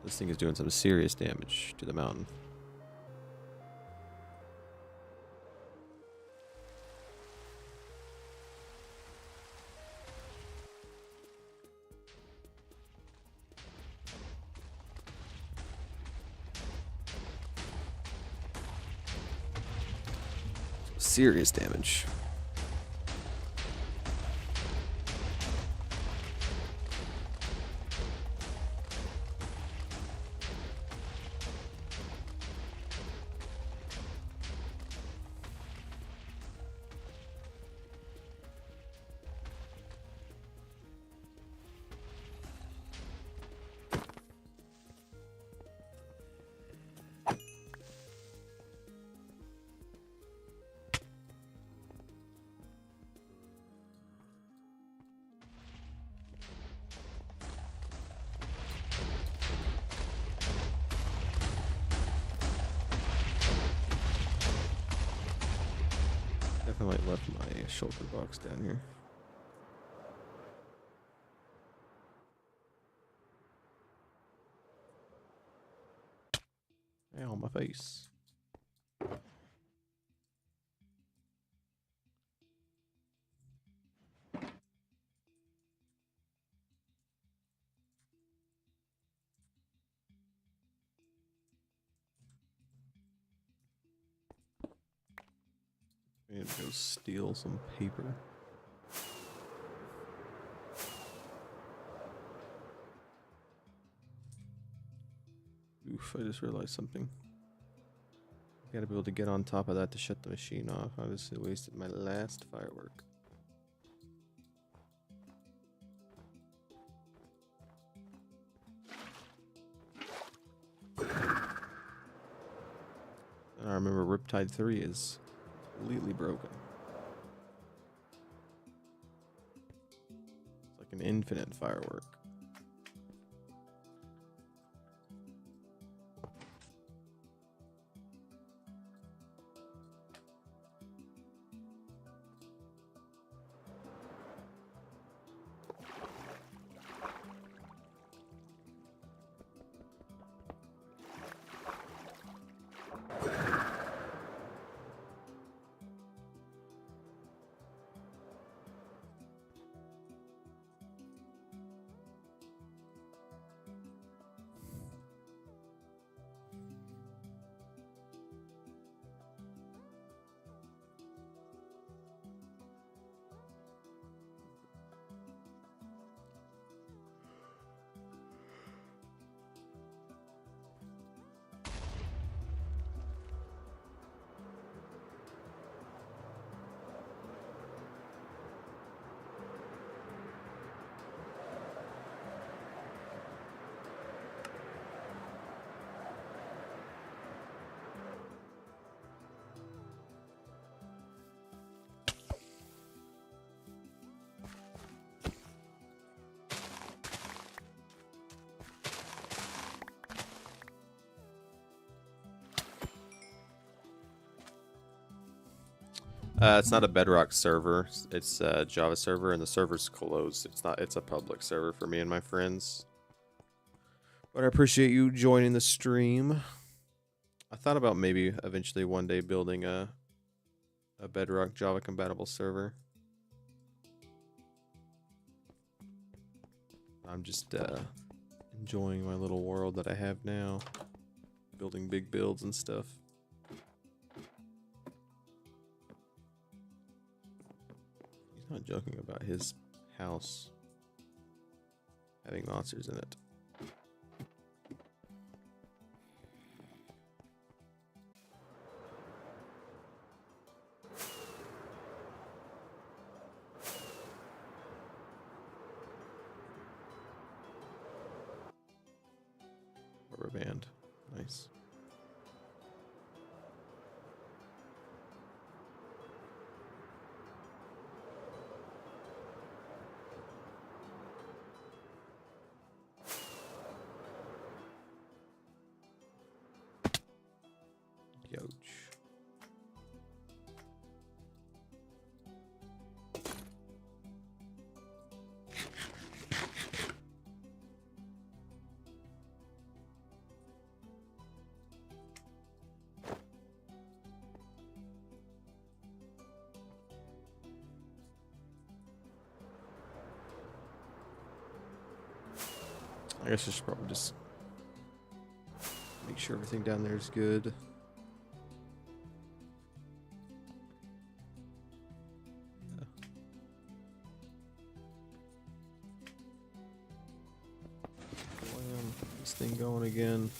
This thing is doing some serious damage to the mountain. Serious damage. Definitely left my shulker box down here. Ow, my face. And go steal some paper. Oof, I just realized something. I gotta be able to get on top of that to shut the machine off. I just wasted my last firework. And I remember Riptide 3 is completely broken. It's like an infinite firework. It's not a Bedrock server. It's a Java server, and the server's closed. It's not. It's a public server for me and my friends. But I appreciate you joining the stream. I thought about maybe eventually one day building a Bedrock Java compatible server. I'm just enjoying my little world that I have now, building big builds and stuff. He's not joking about his house having monsters in it. Rubber band. Nice. Yoch. I guess I should probably just make sure everything down there is good. Yeah. This thing going again.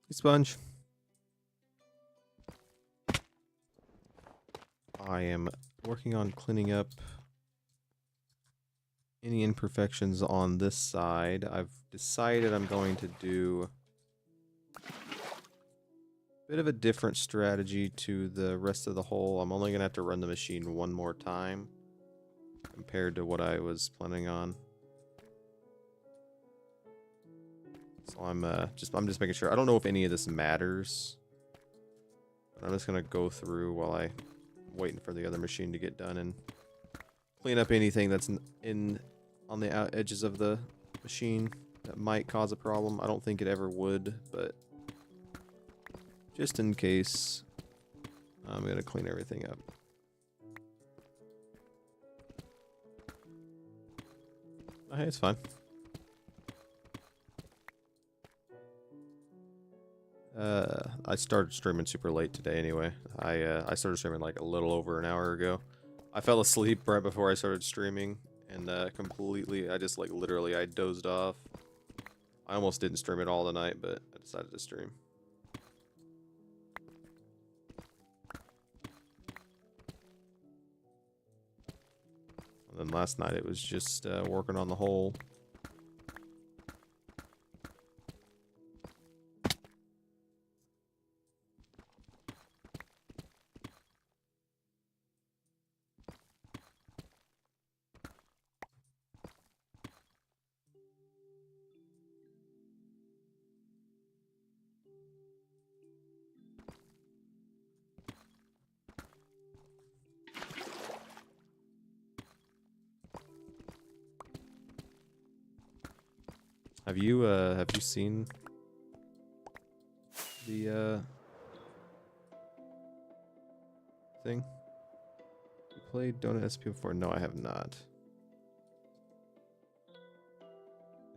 Hey, Sponge. I am working on cleaning up any imperfections on this side. I've decided I'm going to do a bit of a different strategy to the rest of the hole. I'm only going to have to run the machine one more time compared to what I was planning on. So I'm just making sure. I don't know if any of this matters. But I'm just going to go through while I'm waiting for the other machine to get done and clean up anything that's on the edges of the machine that might cause a problem. I don't think it ever would, but just in case, I'm going to clean everything up. Hey, it's fine. I started streaming super late today anyway. I started streaming like a little over an hour ago. I fell asleep right before I started streaming and completely, I just like literally I dozed off. I almost didn't stream it all tonight, but I decided to stream. And then last night it was just working on the hole. Have you seen the thing? You played Donut SP before? No, I have not.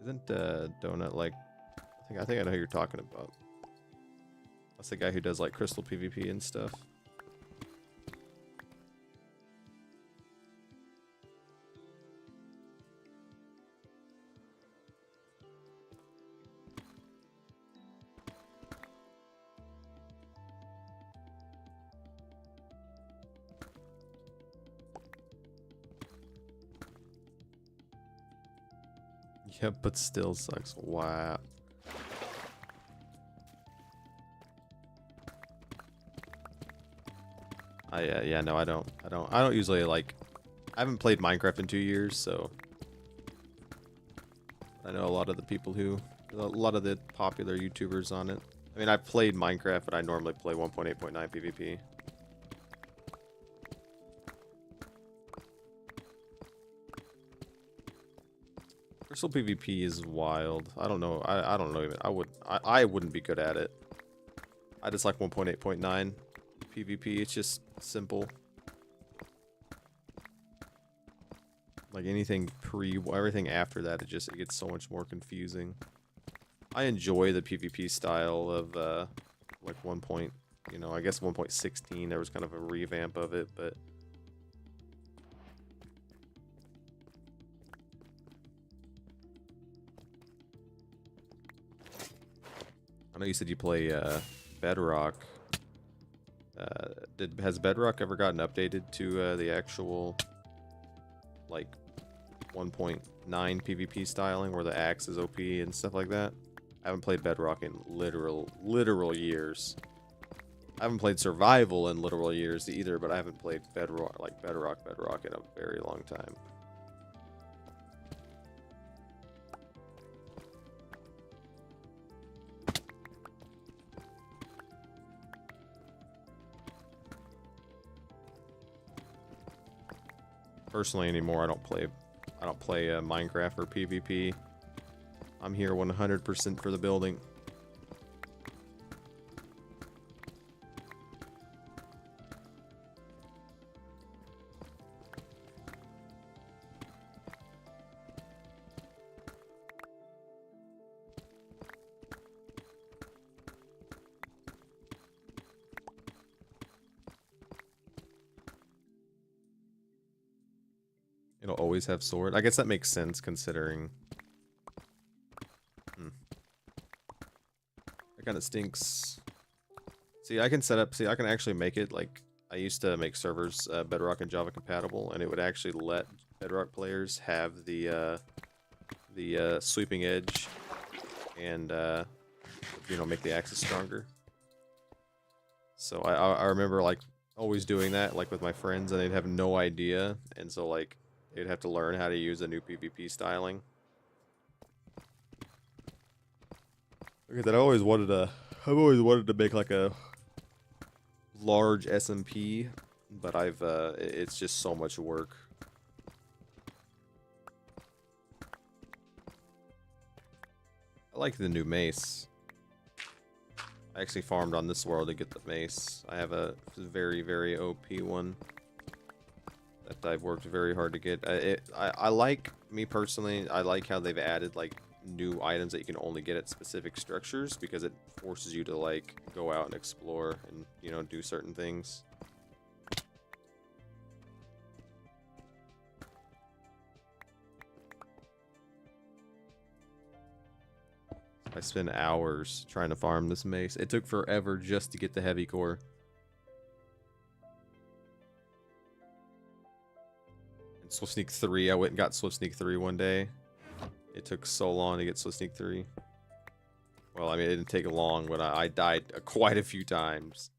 Isn't Donut like I think I know who you're talking about. That's the guy who does like crystal PvP and stuff. Yeah, but still sucks. Wow. Yeah, no, I don't usually like. I haven't played Minecraft in 2 years, so I know a lot of the people a lot of the popular YouTubers on it. I mean, I've played Minecraft, but I normally play 1.8.9 PvP. Crystal PvP is wild. I don't know. I don't know even. I wouldn't be good at it. I just like 1.8.9 PvP. It's just simple. Like anything everything after that, it gets so much more confusing. I enjoy the PvP style of like I guess 1.16. There was kind of a revamp of it, but I know you said you play Bedrock. Has Bedrock ever gotten updated to the actual like 1.9 PvP styling where the axe is OP and stuff like that? haven't played Bedrock in literal years. I haven't played Survival in literal years either, but I haven't played Bedrock in a very long time. Personally anymore, I don't play Minecraft or PvP. I'm here 100% for the building. It'll always have sword. I guess that makes sense considering. That kind of stinks. See, I can set up. See, I can actually make it like I used to make servers Bedrock and Java compatible, and it would actually let Bedrock players have the sweeping edge, and you know, make the axis stronger. So I remember like always doing that like with my friends, and they'd have no idea, and so like they'd have to learn how to use a new PvP styling. Because I've always wanted to make like a large SMP, but it's just so much work. I like the new mace. I actually farmed on this world to get the mace. I have a very, very OP one that I've worked very hard to get. I like, me personally, I like how they've added like new items that you can only get at specific structures, because it forces you to like go out and explore and, you know, do certain things. I spent hours trying to farm this mace. It took forever just to get the heavy core. And Swift Sneak 3, I went and got Swift Sneak 3 one day. It took so long to get Swift Sneak 3. Well, I mean, it didn't take long, but I died quite a few times.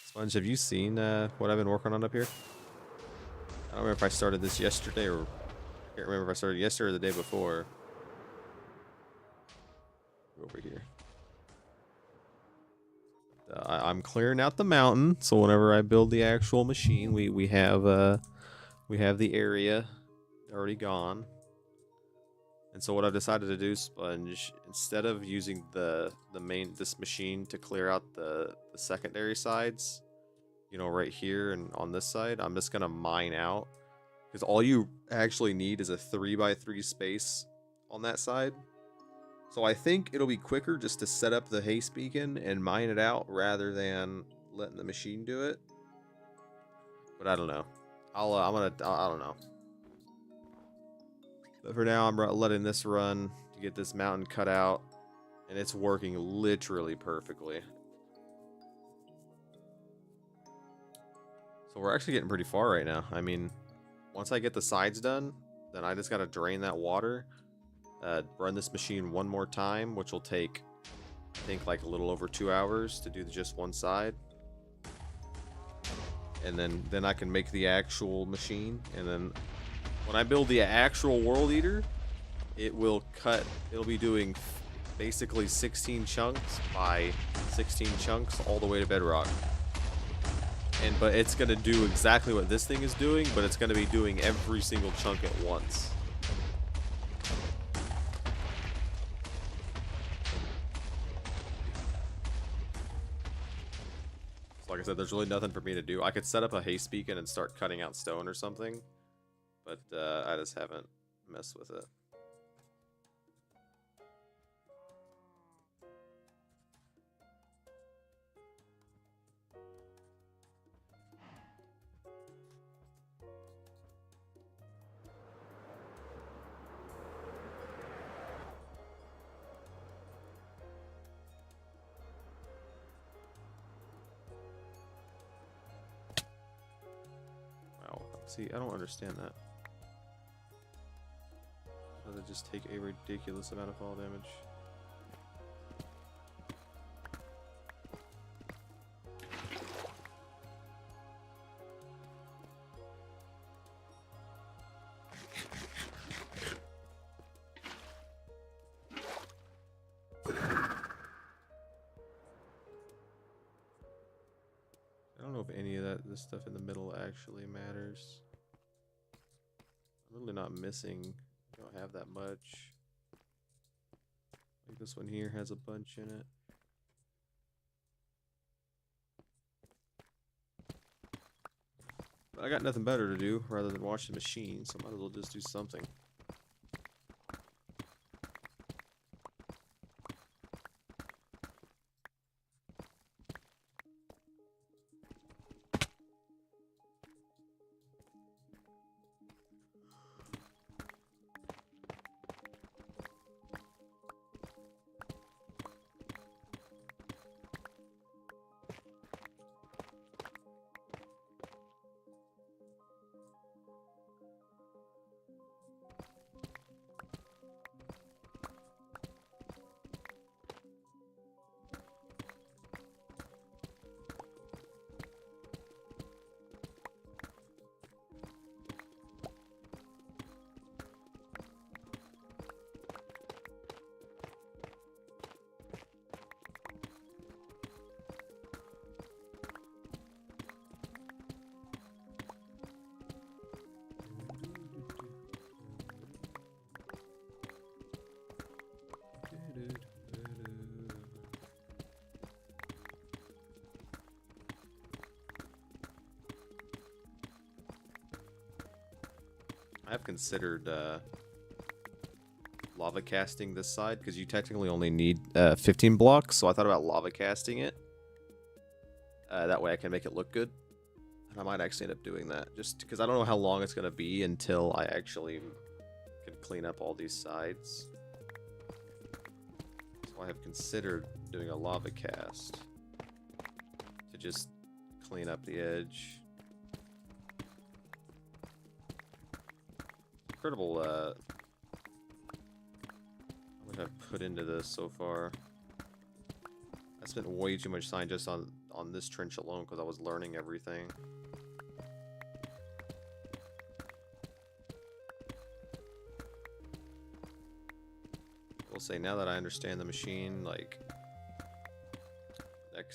Sponge, have you seen what I've been working on up here? I don't remember if I started this yesterday, or I can't remember if I started yesterday or the day before. Over here. I'm clearing out the mountain, so whenever I build the actual machine, we have the area already gone. And so what I've decided to do, Sponge, instead of using this machine to clear out the secondary sides, you know, right here and on this side, I'm just gonna mine out, because all you actually need is a 3x3 space on that side. So I think it'll be quicker just to set up the haste beacon and mine it out rather than letting the machine do it. But I don't know. I don't know. But for now, I'm letting this run to get this mountain cut out, and it's working literally perfectly. So we're actually getting pretty far right now. I mean, once I get the sides done, then I just gotta drain that water, run this machine one more time, which will take, I think, like a little over 2 hours to do just one side. And then I can make the actual machine, and then when I build the actual World Eater, it'll be doing basically 16 chunks by 16 chunks all the way to Bedrock. But it's gonna do exactly what this thing is doing, but it's gonna be doing every single chunk at once. So like I said, there's really nothing for me to do. I could set up a haste beacon and start cutting out stone or something, but I just haven't messed with it. Wow. See, I don't understand that. to just take a ridiculous amount of fall damage. I don't know if any of this stuff in the middle actually matters. I'm really not missing. I don't have that much. Like this one here has a bunch in it. But I got nothing better to do rather than watch the machine, so I might as well just do something. I've considered lava casting this side because you technically only need 15 blocks, so I thought about lava casting it. That way I can make it look good. And I might actually end up doing that just because I don't know how long it's going to be until I actually can clean up all these sides. So I have considered doing a lava cast to just clean up the edge. Incredible how much I've put into this so far. I spent way too much time just on this trench alone because I was learning everything. I will say now that I understand the machine, like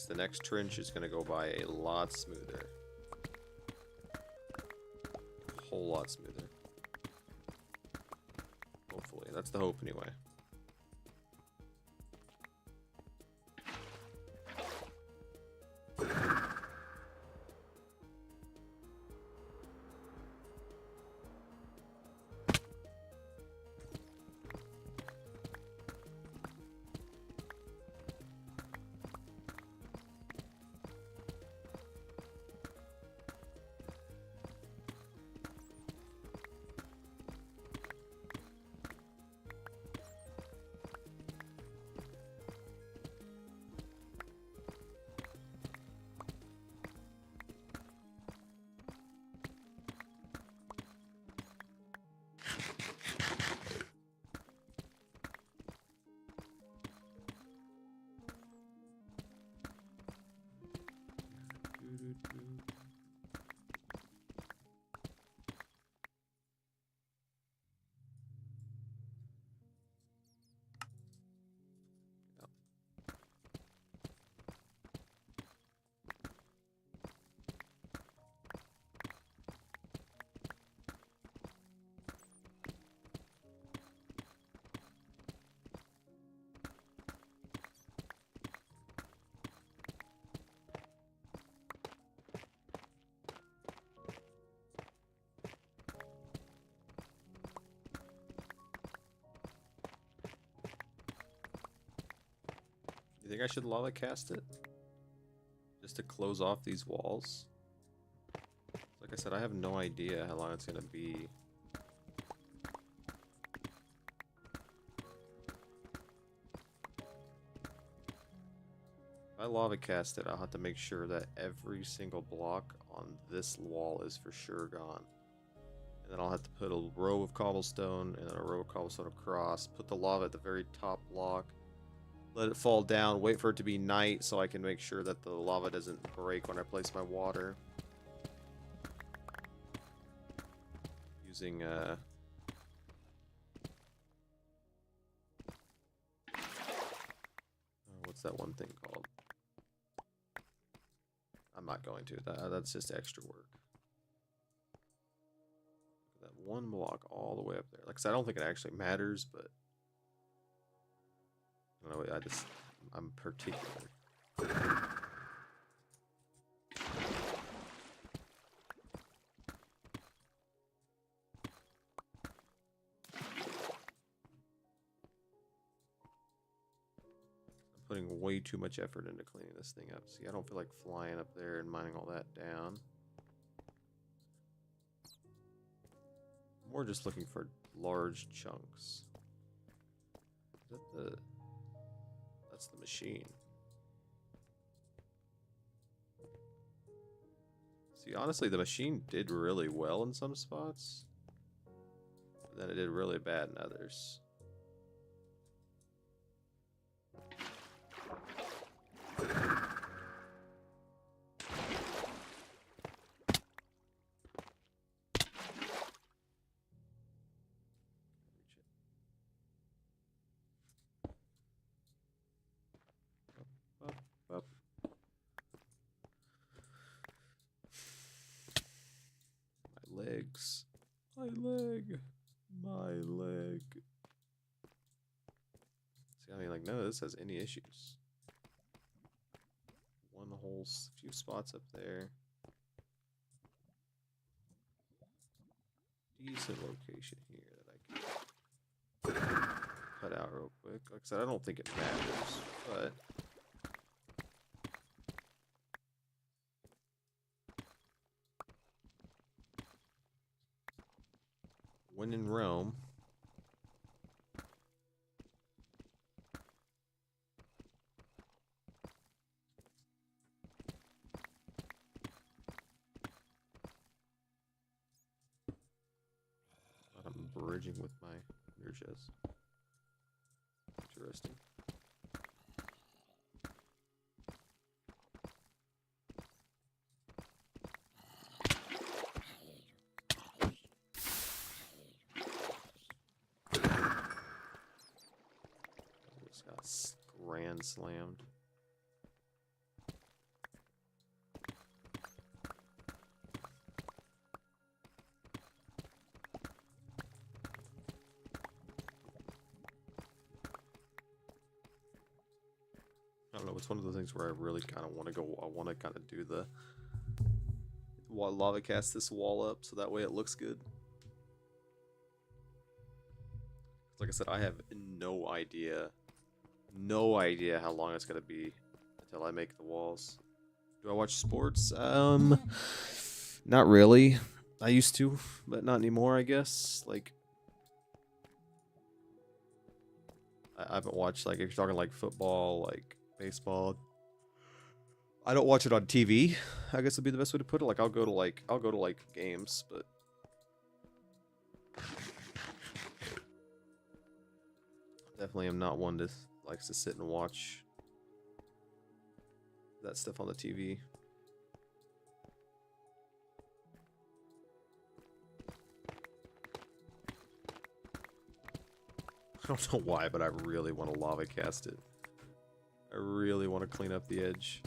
the next trench is gonna go by a lot smoother. A whole lot smoother. Hopefully. That's the hope anyway. You think I should lava cast it? Just to close off these walls? Like I said, I have no idea how long it's gonna be. If I lava cast it, I'll have to make sure that every single block on this wall is for sure gone. And then I'll have to put a row of cobblestone and then a row of cobblestone across. Put the lava at the very top block. Let it fall down. Wait for it to be night so I can make sure that the lava doesn't break when I place my water. Using what's that one thing called? I'm not going to. That's just extra work. That one block all the way up there. Like I said, I don't think it actually matters, but I don't know. I'm particular. Putting way too much effort into cleaning this thing up. See, I don't feel like flying up there and mining all that down. More just looking for large chunks. Is that that's the machine. See, honestly, the machine did really well in some spots. But then it did really bad in others. Up. My legs. My leg. My leg. See, I mean, like, none of this has any issues. One whole few spots up there. Decent location here that I can cut out real quick. Like I said, I don't think it matters, but when in Rome, I'm bridging with my nurses. Interesting. Just got grand slammed. I don't know, it's one of those things where I really kind of want to go, I want to kind of do the lava cast this wall up so that way it looks good. Like I said, I have no idea how long it's going to be until I make the walls. Do I watch sports? Not really. I used to, but not anymore, I guess. Like, I haven't watched, like, if you're talking like football, like baseball, I don't watch it on TV. I guess would be the best way to put it. Like, I'll go to like games, but definitely am not one that likes to sit and watch that stuff on the TV. I don't know why, but I really want to lava cast it. I really want to clean up the edge.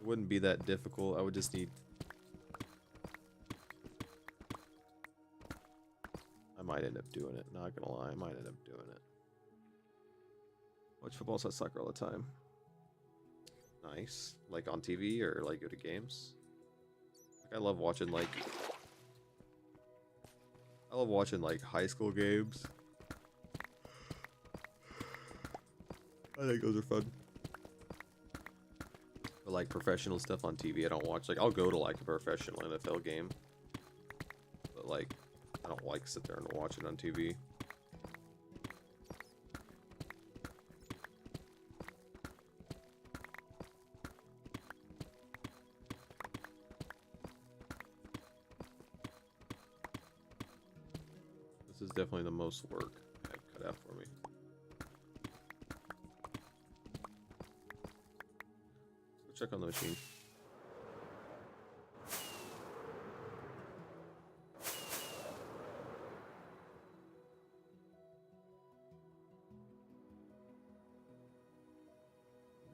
It wouldn't be that difficult. I would just need... I might end up doing it. Not gonna lie, I might end up doing it. Watch football, soccer all the time. Nice. Like on TV or like go to games. Like I love watching like high school games. I think those are fun. But like professional stuff on TV I don't watch. Like I'll go to like a professional NFL game. But like I don't like sit there and watch it on TV. is definitely the most work I have cut out for me. Let's go check on the machine.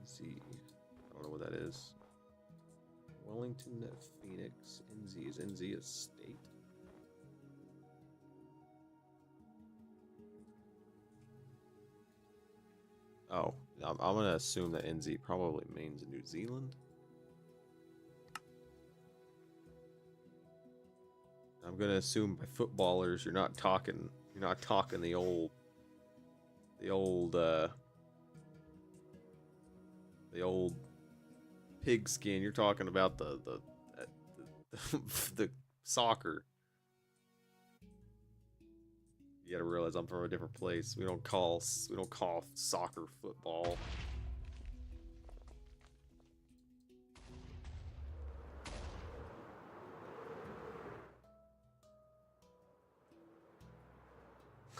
NZ. I don't know what that is. Wellington, Phoenix, NZ. Is NZ a state? Oh, I'm gonna assume that NZ probably means New Zealand. I'm gonna assume by footballers you're not talking the old the old pigskin. You're talking about the soccer. You gotta realize I'm from a different place. We don't call soccer football.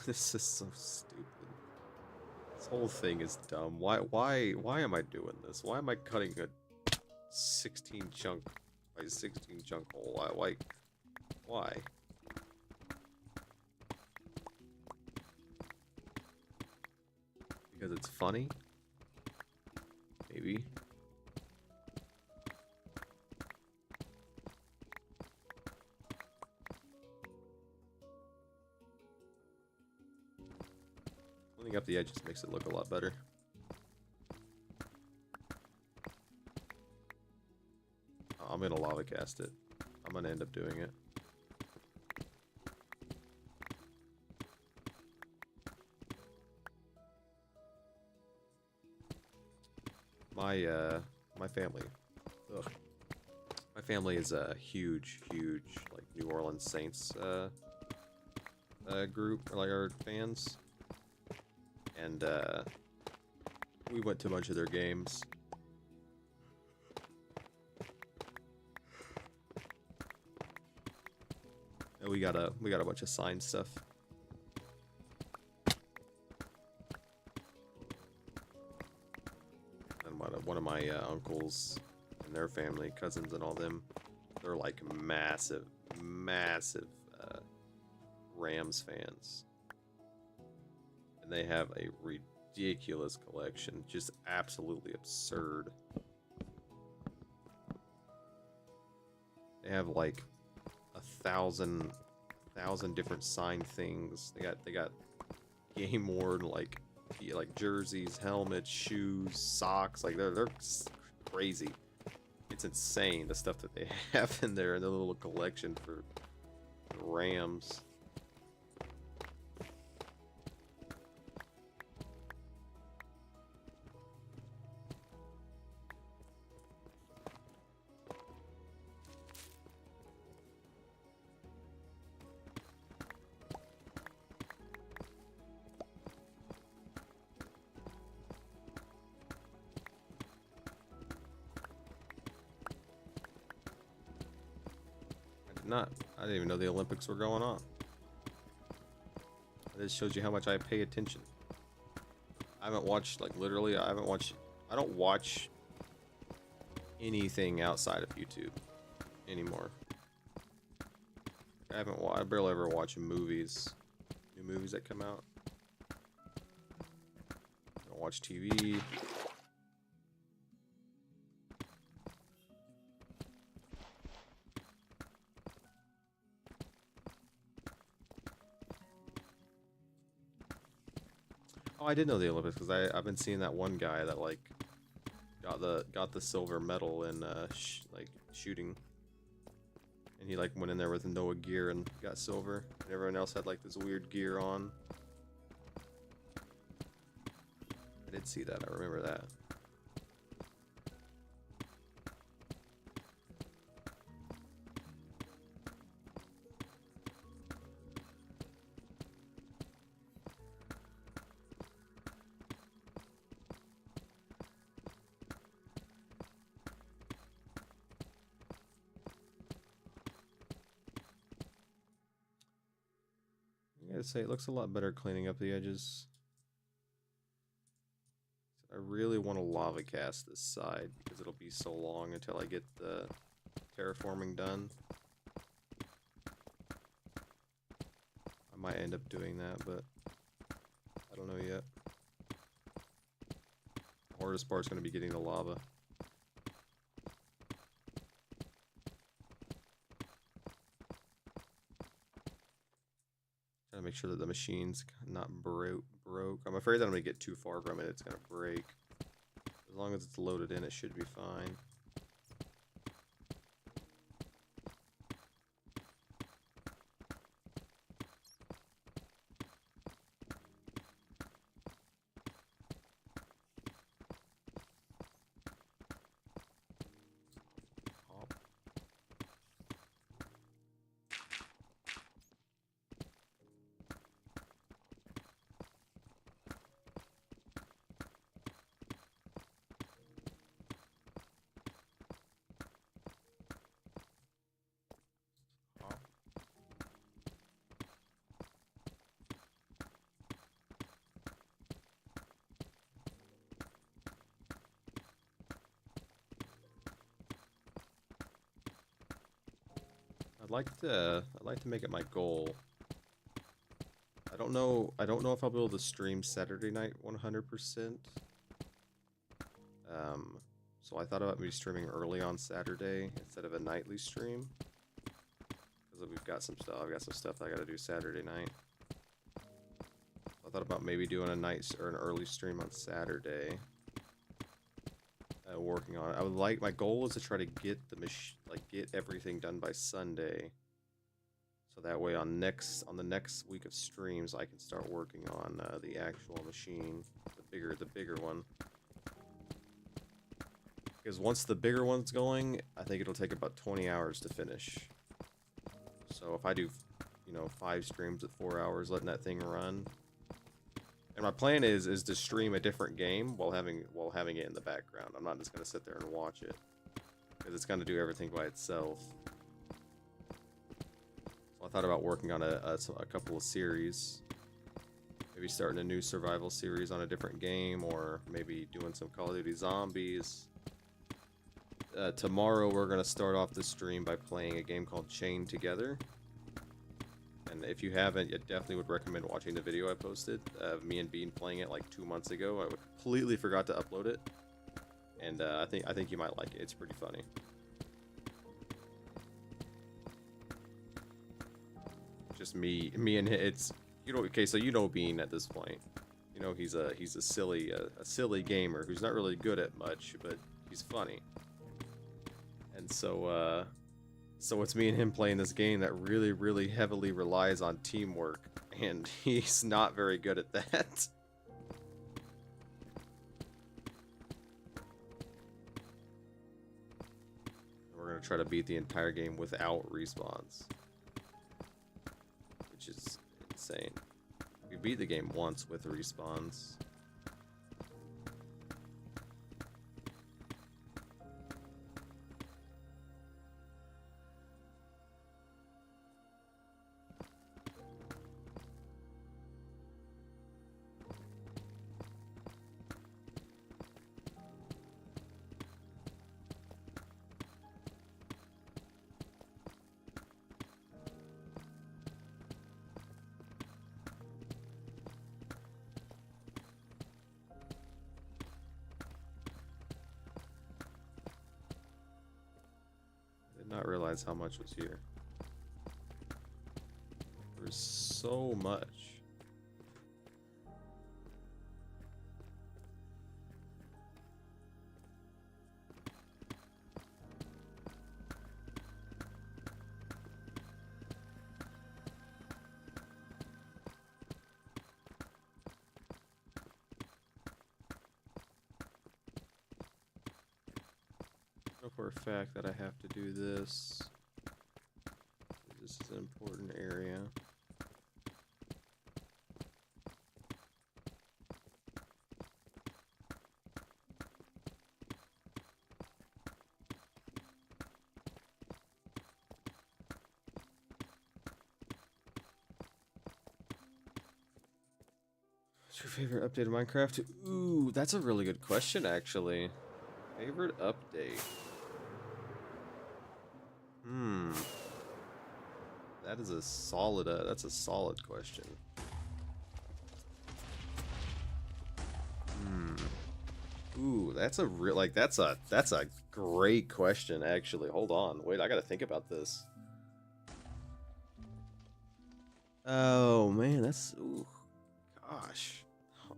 This is so stupid. This whole thing is dumb. Why am I doing this? Why am I cutting a 16 chunk by 16 chunk hole? Why? Because it's funny? Maybe. Cleaning up the edge just makes it look a lot better. I'm gonna lava cast it. I'm gonna end up doing it. My family. Ugh. My family is a huge like New Orleans Saints group, or like our fans. And we went to a bunch of their games. And we got a bunch of signed stuff. And one of my uncles and their family, cousins and all them, they're like massive Rams fans. And they have a ridiculous collection, just absolutely absurd. They have like 1,000 different signed things. They got game worn like jerseys, helmets, shoes, socks. Like they're crazy. It's insane the stuff that they have in there in their little collection for the Rams. I didn't even know the Olympics were going on. This shows you how much I pay attention. I haven't watched, like, literally, I don't watch anything outside of YouTube anymore. I barely ever watch movies. New movies that come out. I don't watch TV. Oh, I did know the Olympics because I've been seeing that one guy that like got the silver medal in like shooting, and he like went in there with no gear and got silver, and everyone else had like this weird gear on. I did see that. I remember that. gotta say, it looks a lot better cleaning up the edges. I really want to lava cast this side because it'll be so long until I get the terraforming done. I might end up doing that, but I don't know yet. The hardest part's going to be getting the lava. Trying to make sure that the machine's not broke. I'm afraid that I'm going to get too far from it. It's going to break. As long as it's loaded in, it should be fine. I'd like to make it my goal. I don't know if I'll be able to stream Saturday night 100%. So I thought about maybe streaming early on Saturday instead of a nightly stream. Because we've got some stuff. I've got some stuff I gotta do Saturday night. I thought about maybe doing a night or an early stream on Saturday. Working on it. I would like, my goal is to try to get the get everything done by Sunday. So that way on the next week of streams I can start working on the actual machine, the bigger one. Because once the bigger one's going, I think it'll take about 20 hours to finish. So if I do, you know, 5 streams at 4 hours, letting that thing run. And my plan is to stream a different game while having it in the background. I'm not just gonna sit there and watch it, because it's gonna do everything by itself. So I thought about working on a couple of series, maybe starting a new survival series on a different game, or maybe doing some Call of Duty Zombies. Tomorrow we're gonna start off the stream by playing a game called Chain Together. And if you haven't, I definitely would recommend watching the video I posted of me and Bean playing it like 2 months ago. I completely forgot to upload it, and I think you might like it. It's pretty funny. Just me and it's, you know, okay, so you know Bean at this point. You know he's a silly gamer who's not really good at much, but he's funny. And so so it's me and him playing this game that really, really heavily relies on teamwork, and he's not very good at that. We're gonna try to beat the entire game without respawns, which is insane. We beat the game once with respawns. Not realize how much was here. There's so much. For a fact that I have to do this. This is an important area. What's your favorite update of Minecraft? Ooh, that's a really good question, actually. Favorite update? Hmm. That is a solid, that's a solid question. Hmm. Ooh, that's a real, like, that's a great question, actually. Hold on. Wait, I gotta think about this. Oh, man, that's, ooh, gosh.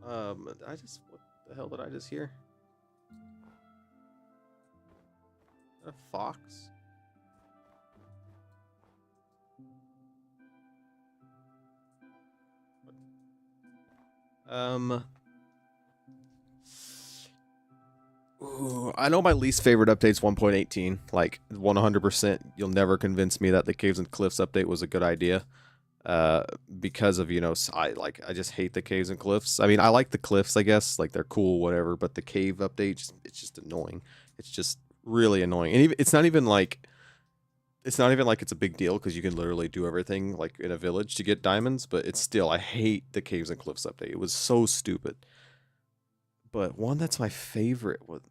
What the hell did I just hear? A fox? Um, Ooh, I know my least favorite update's 1.18. Like 100%, you'll never convince me that the Caves and Cliffs update was a good idea. Because of I just hate the caves and cliffs. I mean, I like the cliffs, I guess, like they're cool, whatever. But the cave update, it's just annoying. It's just really annoying, and even, it's not even like it's a big deal because you can literally do everything like in a village to get diamonds. But it's still, I hate the caves and cliffs update. It was so stupid. But one that's my favorite was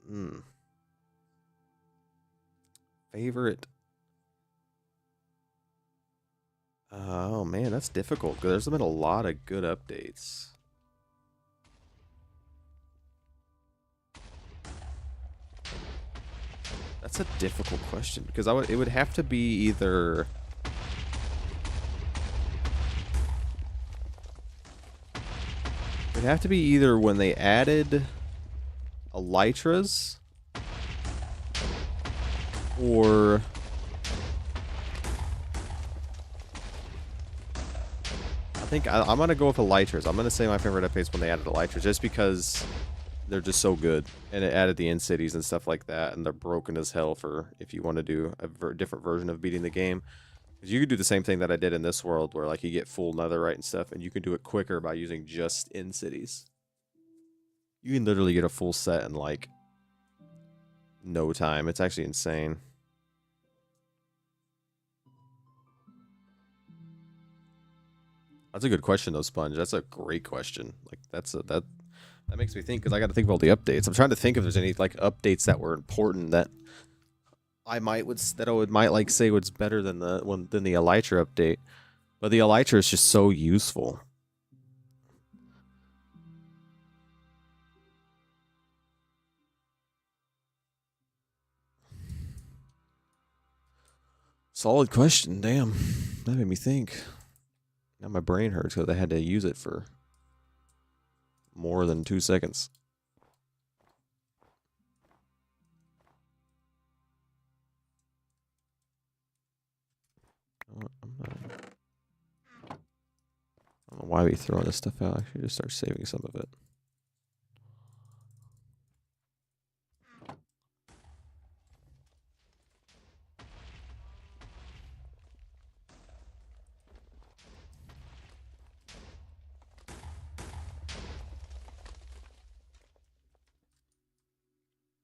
favorite. Oh man, that's difficult because there's been a lot of good updates. That's a difficult question because it would have to be either when they added elytras or I'm gonna go with elytras. I'm gonna say my favorite updates when they added elytras just because they're just so good, and it added the end cities and stuff like that, and they're broken as hell for if you want to do a different version of beating the game. Because you could do the same thing that I did in this world, where like you get full netherite and stuff, and you can do it quicker by using just end cities. You can literally get a full set in like no time. It's actually insane. That's a good question, though, Sponge. That's a great question. Like that makes me think because I got to think of all the updates. I'm trying to think if there's any like updates that were important that I might like say what's better than the Elytra update. But the Elytra is just so useful. Solid question. Damn, that made me think. Now my brain hurts because I had to use it for more than 2 seconds. I don't know why we throw this stuff out. I should just start saving some of it.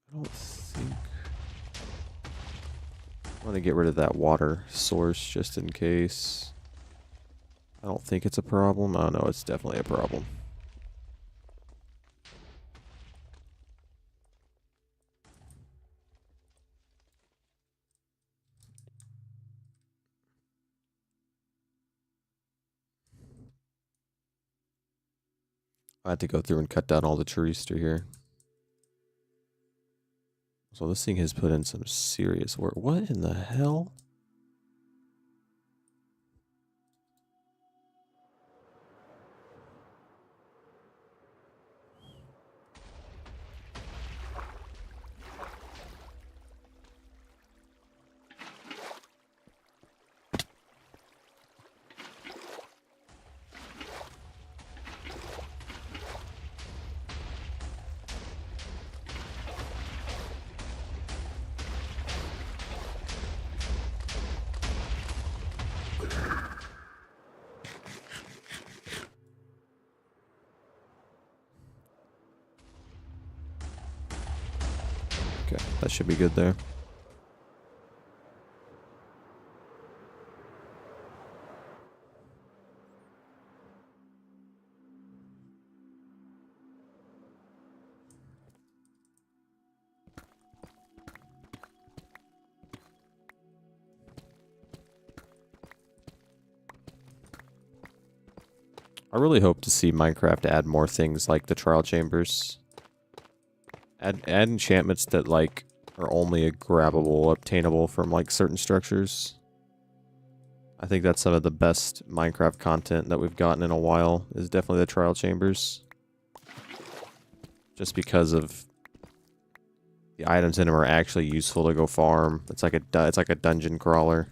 I don't think I want to get rid of that water source just in case. I don't think it's a problem. Oh no, it's definitely a problem. I had to go through and cut down all the trees through here. So this thing has put in some serious work. What in the hell? Okay, that should be good there. I really hope to see Minecraft add more things like the trial chambers. Add enchantments that like are only grabbable, obtainable from like certain structures. I think that's some of the best Minecraft content that we've gotten in a while, is definitely the trial chambers. Just because of the items in them are actually useful to go farm. It's like a dungeon crawler.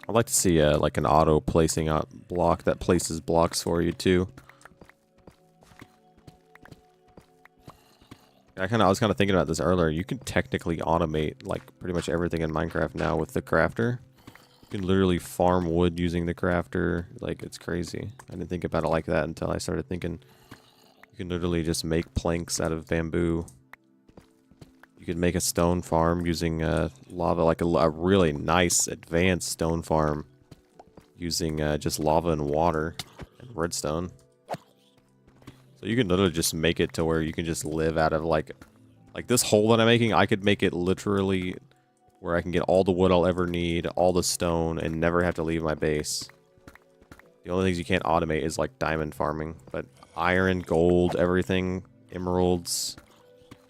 I'd like to see like an auto placing out block that places blocks for you too. I was kind of thinking about this earlier. You can technically automate like pretty much everything in Minecraft now with the crafter. You can literally farm wood using the crafter. Like, it's crazy. I didn't think about it like that until I started thinking you can literally just make planks out of bamboo. You could make a stone farm using lava, like a really nice advanced stone farm using just lava and water and redstone. So you can literally just make it to where you can just live out of like this hole that I'm making. I could make it literally where I can get all the wood I'll ever need, all the stone, and never have to leave my base. The only things you can't automate is like diamond farming, but iron, gold, everything, emeralds,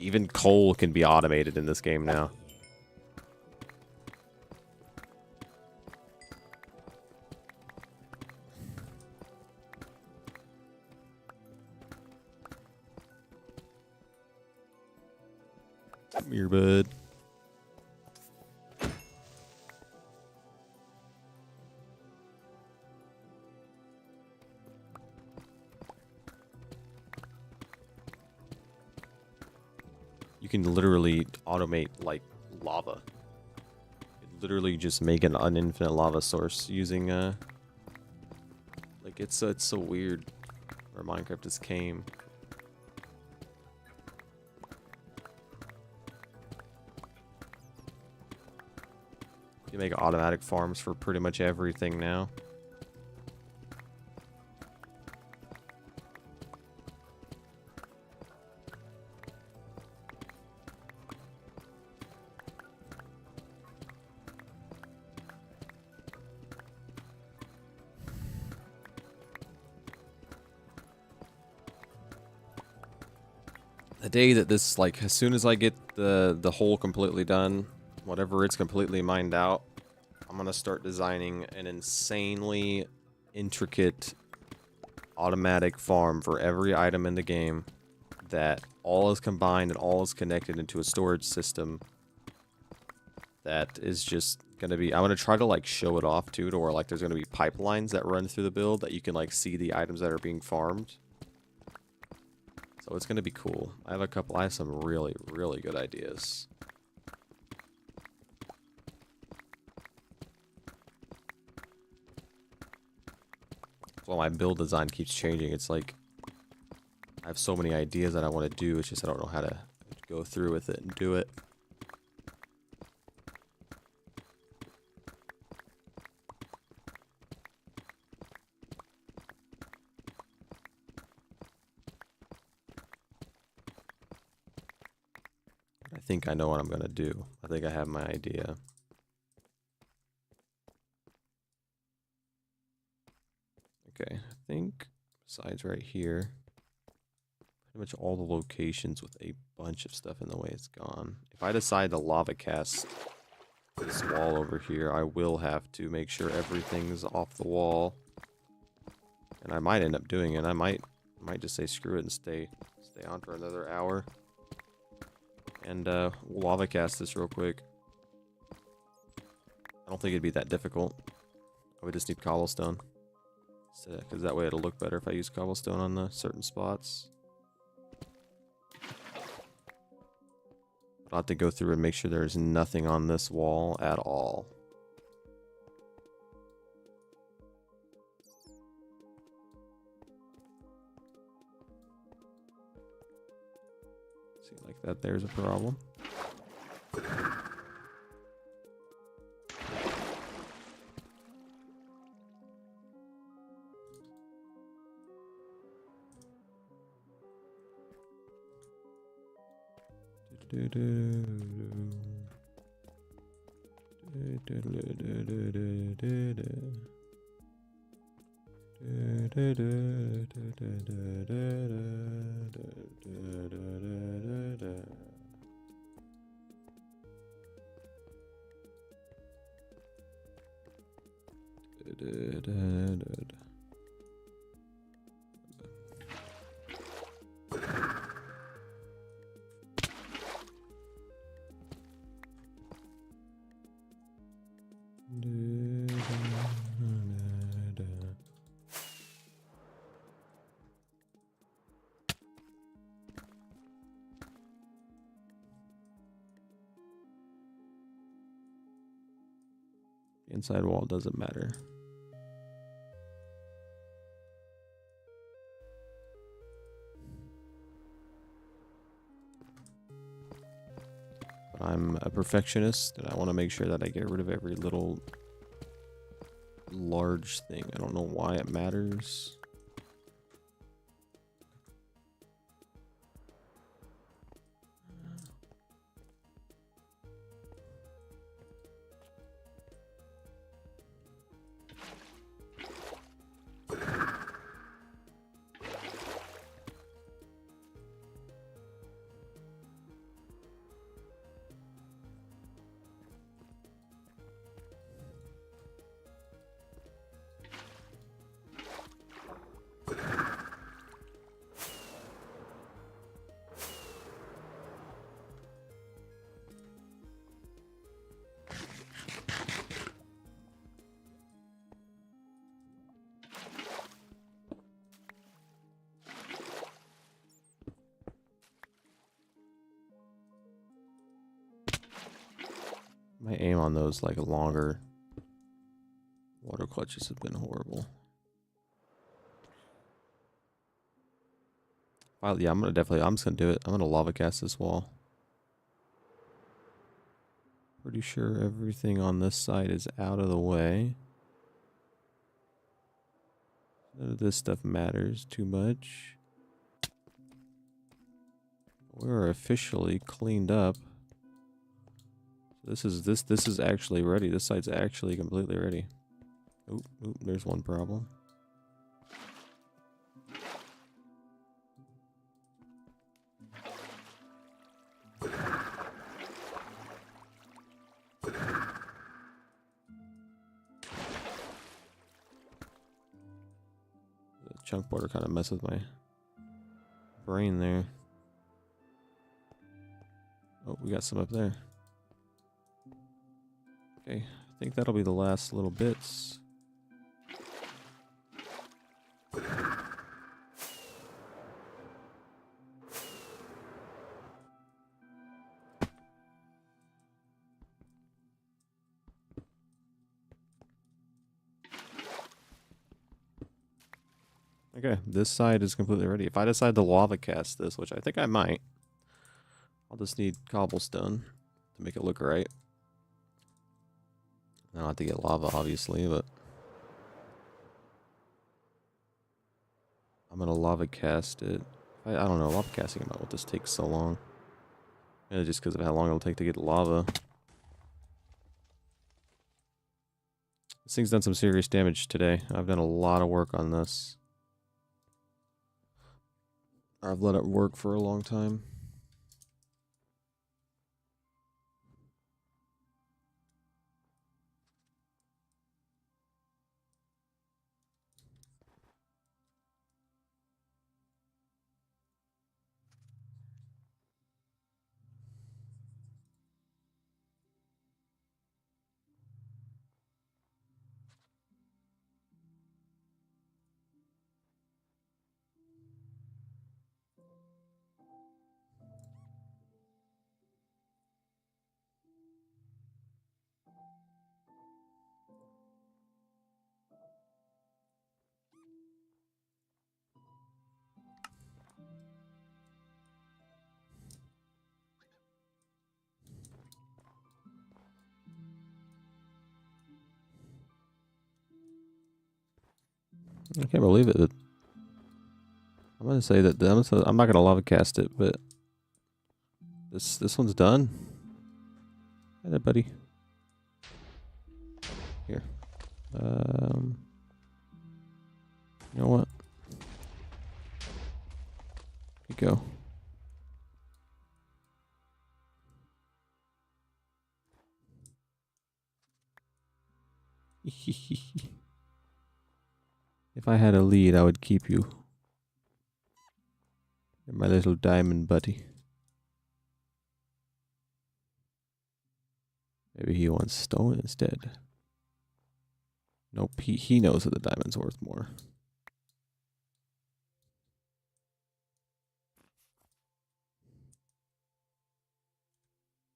even coal can be automated in this game now. Come here, bud. You can literally automate, like, lava. Literally just make an infinite lava source using, like, it's so weird where Minecraft just came. You make automatic farms for pretty much everything now. The day that this, like, as soon as I get the hole completely done, whatever it's completely mined out, I'm gonna start designing an insanely intricate automatic farm for every item in the game that all is combined and all is connected into a storage system that is just gonna be, I'm gonna try to like show it off too, to where like there's gonna be pipelines that run through the build that you can like see the items that are being farmed. So it's gonna be cool. I have some really, really good ideas. Well, my build design keeps changing. It's like I have so many ideas that I want to do. It's just I don't know how to go through with it and do it. I think I know what I'm going to do. I think I have my idea. Okay, I think besides right here, pretty much all the locations with a bunch of stuff in the way it's gone. If I decide to lava cast this wall over here, I will have to make sure everything's off the wall. And I might end up doing it. I might just say screw it and stay on for another hour. And we'll lava cast this real quick. I don't think it'd be that difficult. I would just need cobblestone. Because that way it'll look better if I use cobblestone on the certain spots. I'll have to go through and make sure there's nothing on this wall at all. that there's a problem. Inside wall doesn't matter. I'm a perfectionist and I want to make sure that I get rid of every little large thing. I don't know why it matters. My aim on those like longer water clutches have been horrible. Well, yeah, I'm just gonna do it. I'm gonna lava cast this wall. Pretty sure everything on this side is out of the way. None of this stuff matters too much. We're officially cleaned up. This is actually ready. This side's actually completely ready. Oop, there's one problem. The chunk border kind of messed with my brain there. Oh, we got some up there. Okay, I think that'll be the last little bits. Okay, this side is completely ready. If I decide to lava cast this, which I think I might, I'll just need cobblestone to make it look right. I don't have to get lava, obviously, but I'm gonna lava cast it. I don't know, lava casting about what this takes so long. Yeah, just because of how long it'll take to get lava. This thing's done some serious damage today. I've done a lot of work on this. I've let it work for a long time. I can't believe it. I'm gonna say that I'm not gonna lava cast it, but this one's done. Hey there, buddy. Here. You know what? Here you go. If I had a lead, I would keep you. You're my little diamond buddy. Maybe he wants stone instead. Nope, he knows that the diamond's worth more.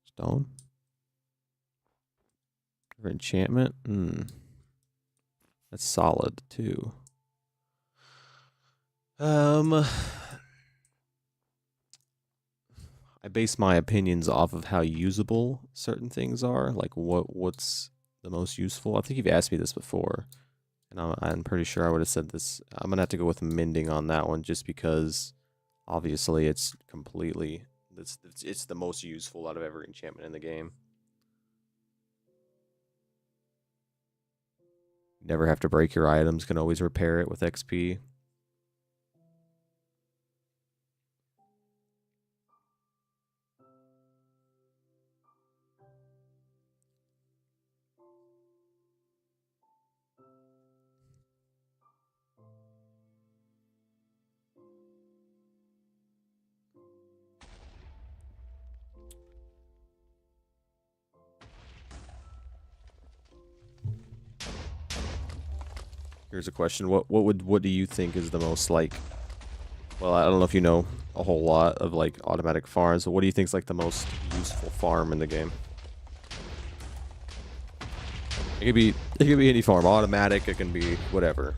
Stone? For enchantment? That's solid too. I base my opinions off of how usable certain things are. Like what's the most useful. I think you've asked me this before, and I'm pretty sure I would have said this. I'm gonna have to go with mending on that one, just because obviously it's completely it's the most useful out of every enchantment in the game. Never have to break your items. Can always repair it with XP. Here's a question. What do you think is the most, like, well, I don't know if you know a whole lot of like automatic farms, but what do you think is like the most useful farm in the game? It could be any farm. Automatic, it can be whatever.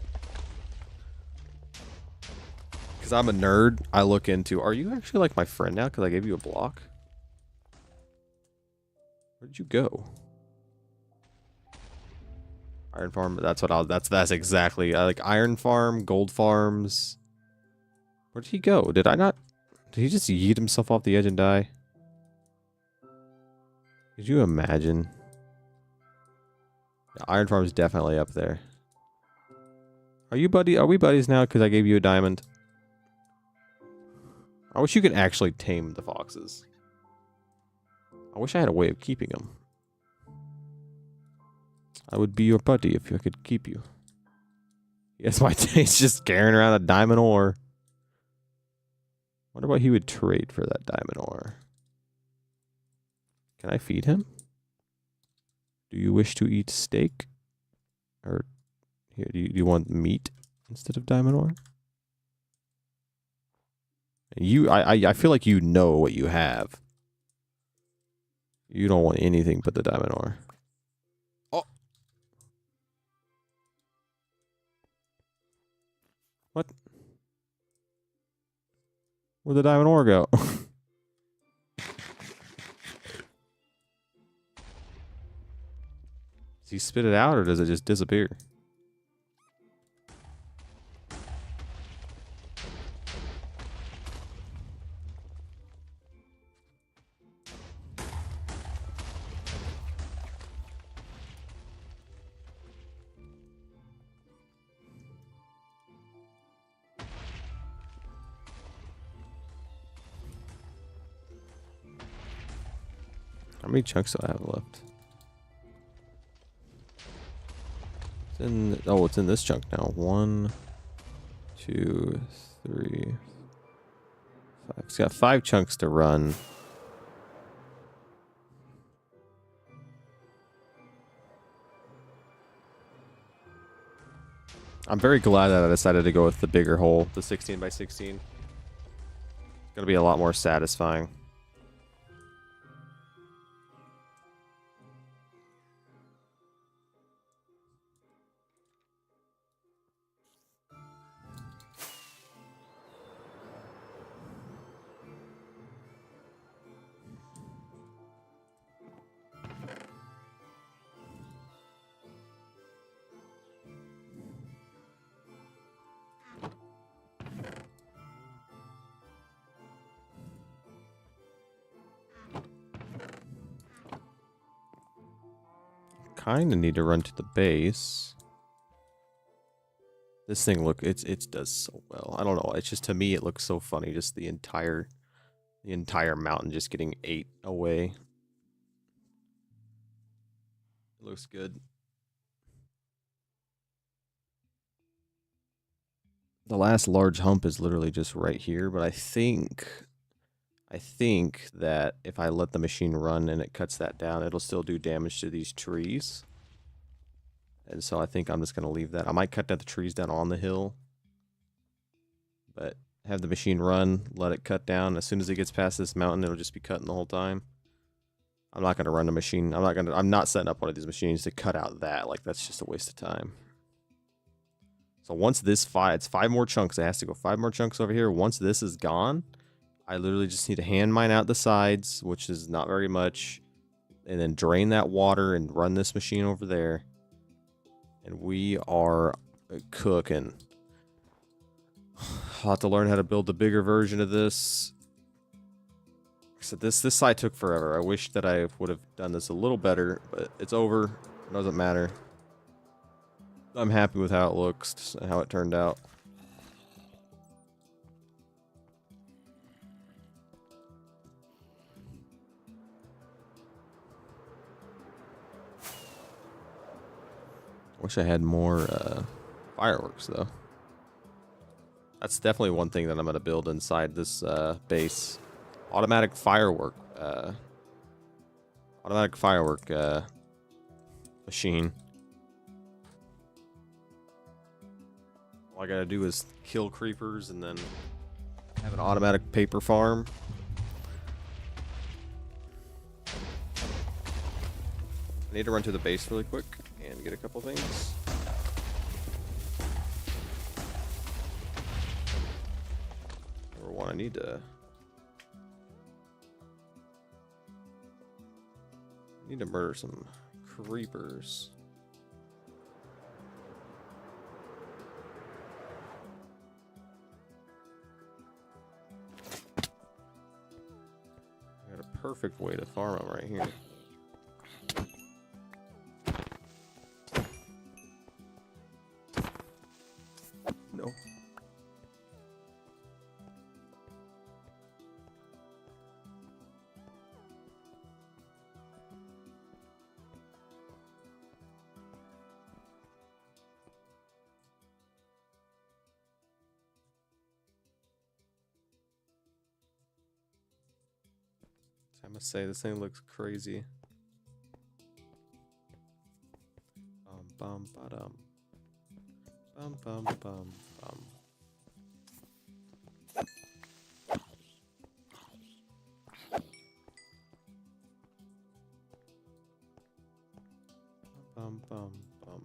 Cuz I'm a nerd, I look into, are you actually like my friend now cuz I gave you a block? Where did you go? Iron farm, that's exactly. I like iron farm, gold farms. Where did he go? Did he just yeet himself off the edge and die? Could you imagine? Yeah, iron farm is definitely up there. Are we buddies now because I gave you a diamond? I wish you could actually tame the foxes. I wish I had a way of keeping them. I would be your buddy if I could keep you. Yes, my tate's just carrying around a diamond ore. Wonder what he would trade for that diamond ore. Can I feed him? Do you wish to eat steak? Or here, do you want meat instead of diamond ore? I feel like you know what you have. You don't want anything but the diamond ore. Oh. What? Where'd the diamond ore go? Does he spit it out or does it just disappear? How many chunks do I have left? It's in this chunk now. 1, 2, 3, 5. It's got 5 chunks to run. I'm very glad that I decided to go with the bigger hole, the 16 by 16. It's gonna be a lot more satisfying. kind of need to run to the base. This thing it does so well. I don't know. It's just, to me, it looks so funny. Just the entire mountain just getting ate away. It looks good. The last large hump is literally just right here, but I think that if I let the machine run and it cuts that down, it'll still do damage to these trees. And so I think I'm just going to leave that. I might cut down the trees down on the hill, but have the machine run, let it cut down. As soon as it gets past this mountain, it'll just be cutting the whole time. I'm not going to run the machine. I'm not setting up one of these machines to cut out that. Like, that's just a waste of time. So once this it's 5 more chunks. It has to go 5 more chunks over here. Once this is gone, I literally just need to hand mine out the sides, which is not very much, and then drain that water and run this machine over there. And we are cooking. I'll have to learn how to build the bigger version of this. So this side took forever. I wish that I would have done this a little better, but it's over. It doesn't matter. I'm happy with how it looks and how it turned out. Wish I had more fireworks, though. That's definitely one thing that I'm going to build inside this base. Automatic firework machine. All I gotta do is kill creepers and then have an automatic paper farm. I need to run to the base really quick and get a couple things. Number one, I need to murder some creepers. I got a perfect way to farm them right here. No. I must say, this thing looks crazy. Bum ba-dum. Bum bum bum bum. Bum bum bum.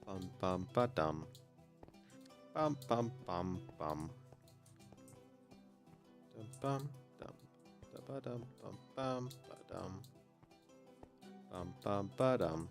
Bum bum ba dum. Bum bum bum bum. Dum bum dum. Da ba dum bum bum ba dum. Bum bum ba dum.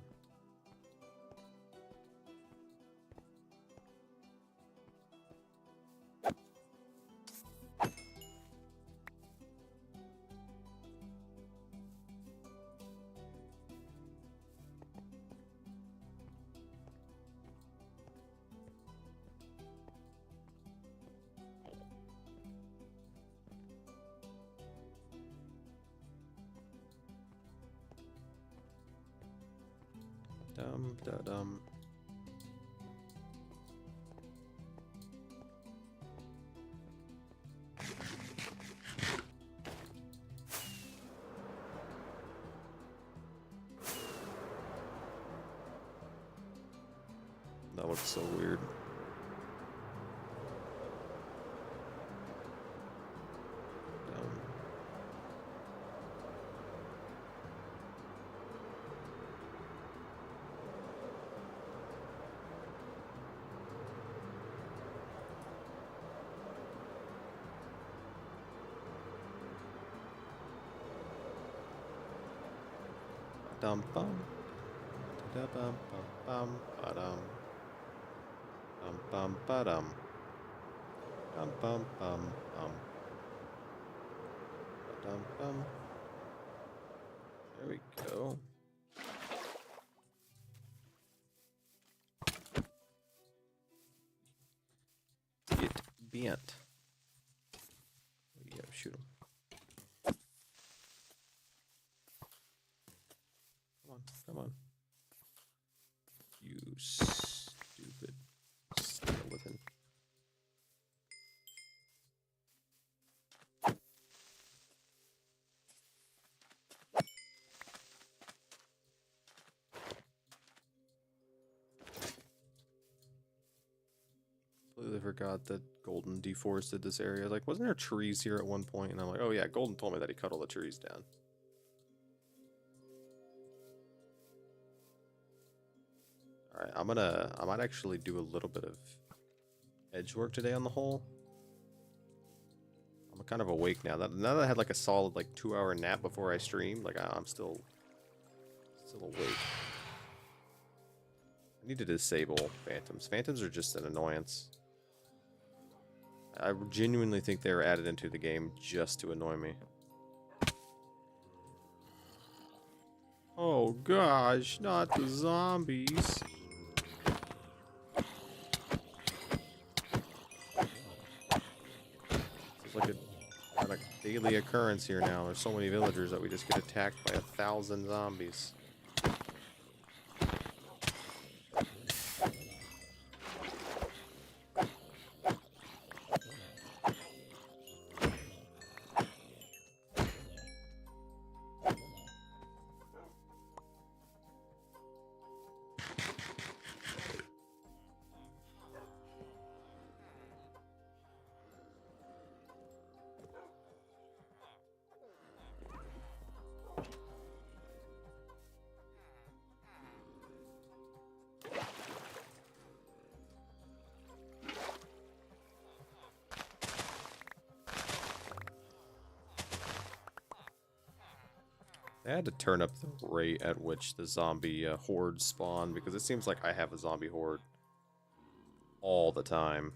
Dum da dum. That looks so weird. Dum. Dum bum. Da bum bum bum ba-dum. Bum bum ba-dum. Bum bum bum bum. Ba-dum bum. There we go. Get bent. Yeah, shoot him. Come on, come on. You stupid skeleton. Completely forgot that Golden deforested this area. Like, wasn't there trees here at one point? And I'm like, oh yeah, Golden told me that he cut all the trees down. Alright, I might actually do a little bit of edge work today on the hole. I'm kind of awake now. Now that I had like a solid like 2-hour nap before I streamed, like I'm still awake. I need to disable phantoms. Phantoms are just an annoyance. I genuinely think they were added into the game just to annoy me. Oh gosh, not the zombies. It's like a daily occurrence here now. There's so many villagers that we just get attacked by 1,000 zombies. I had to turn up the rate at which the zombie hordes spawn because it seems like I have a zombie horde all the time.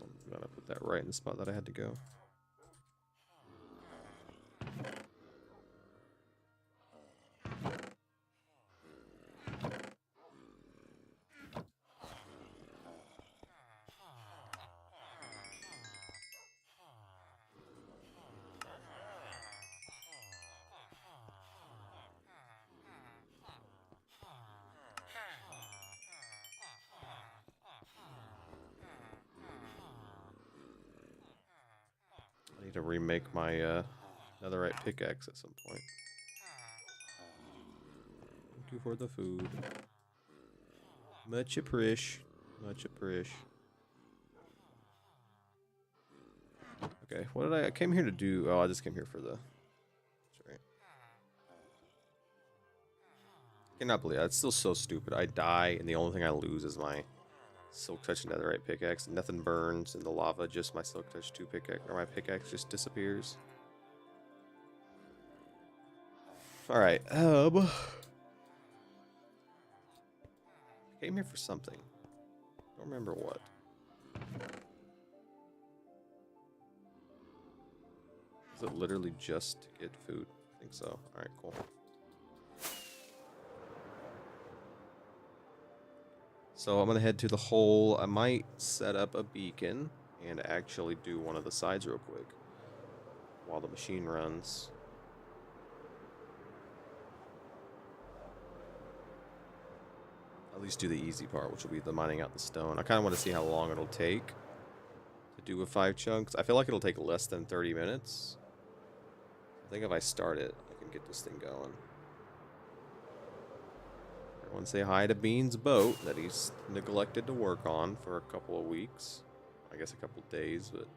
I'm gonna put that right in the spot that I had to go. I need to remake my netherite pickaxe at some point. Thank you for the food. Much appreciate. Much appreciate. Okay, what did I came here to do? Oh, I just came here for the. That's right. I cannot believe that. It's still so stupid. I die, and the only thing I lose is my Silk Touch netherite pickaxe. Nothing burns in the lava, just my Silk Touch 2 pickaxe, or my pickaxe just disappears. Alright, came here for something. Don't remember what. Is it literally just to get food? I think so. Alright, cool. So I'm gonna head to the hole. I might set up a beacon and actually do one of the sides real quick while the machine runs. At least do the easy part, which will be the mining out the stone. I kind of want to see how long it'll take to do with 5 chunks. I feel like it'll take less than 30 minutes. I think if I start it, I can get this thing going. Everyone say hi to Bean's boat that he's neglected to work on for a couple of weeks. I guess a couple of days, but...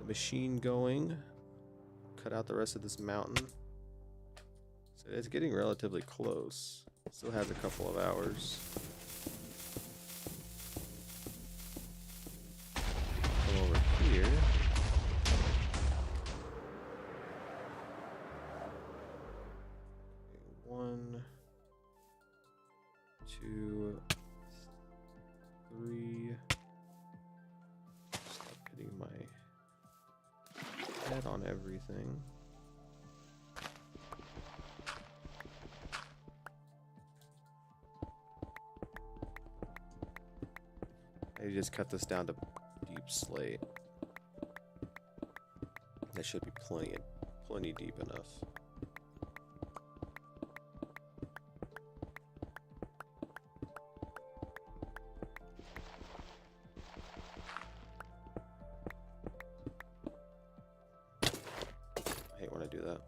the machine going. Cut out the rest of this mountain. So it's getting relatively close. Still has a couple of hours. Come over here. One, two, three. Stop hitting my head on everything. I just cut this down to deep slate. That should be plenty deep enough. I hate when I do that.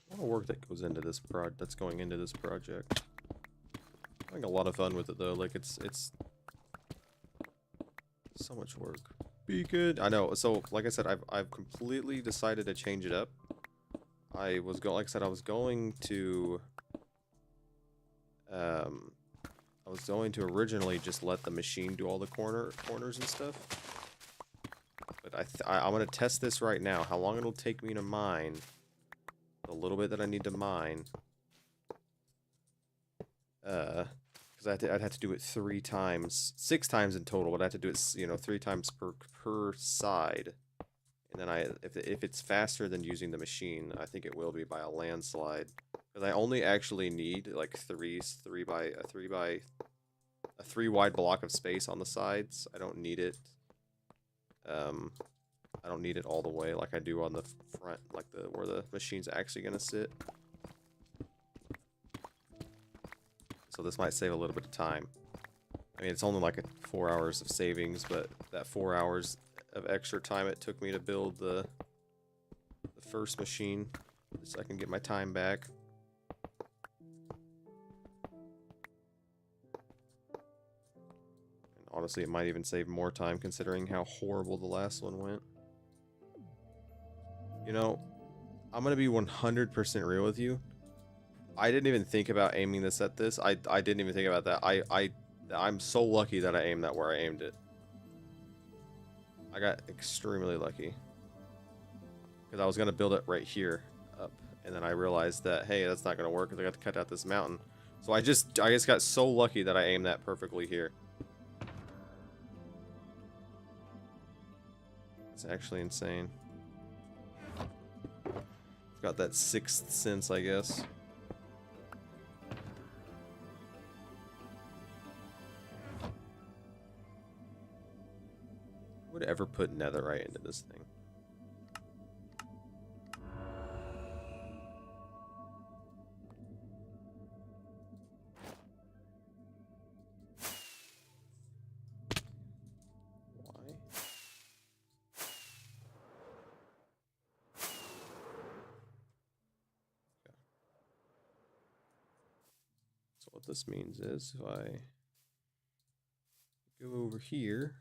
A lot of work that goes into this that's going into this project. Having a lot of fun with it though. Like it's so much work. Be good. I know. So like I said, I've completely decided to change it up. I was going to originally just let the machine do all the corners and stuff. But I'm gonna test this right now. How long it'll take me to mine the little bit that I need to mine. Because I'd have to do it 3 times, 6 times in total, but I have to do it, you know, 3 times per side. And then if it's faster than using the machine, I think it will be by a landslide. Because I only actually need like 3 wide block of space on the sides. I don't need it. I don't need it all the way like I do on the front, like where the machine's actually gonna sit. So this might save a little bit of time. I mean, it's only like 4 hours of savings, but that 4 hours of extra time it took me to build the first machine, so I can get my time back. And honestly, it might even save more time considering how horrible the last one went. You know, I'm gonna be 100% real with you. I didn't even think about aiming this at this. I didn't even think about that. I'm so lucky that I aimed that where I aimed it. I got extremely lucky. Because I was gonna build it right here up and then I realized that, hey, that's not gonna work because I got to cut out this mountain. So I just got so lucky that I aimed that perfectly here. It's actually insane. Got that sixth sense, I guess. Who would ever put netherite into this thing? Why? Okay. So what this means is if I go over here,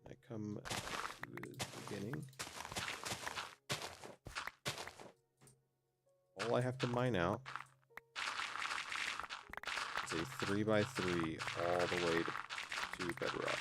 I come to the beginning, all I have to mine out is a 3x3 all the way to bedrock.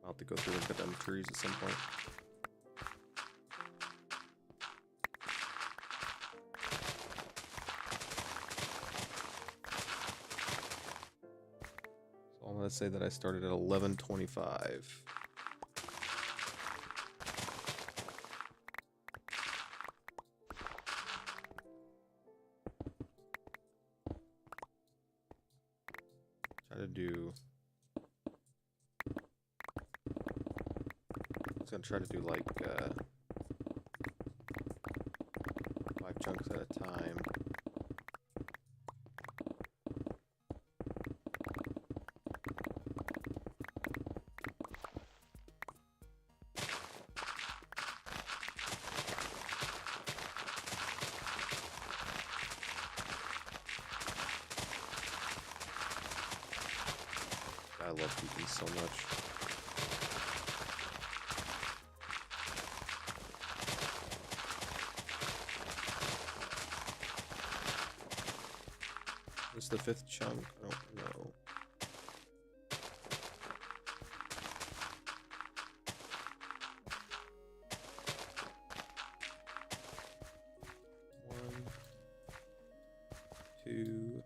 I'll have to go through and cut down trees at some point. So I'm gonna say that I started at 11:25. Try to do. I was gonna try to do like 5 chunks at a time. I love beacons so much. What's the 5th chunk? I don't know. One, 2,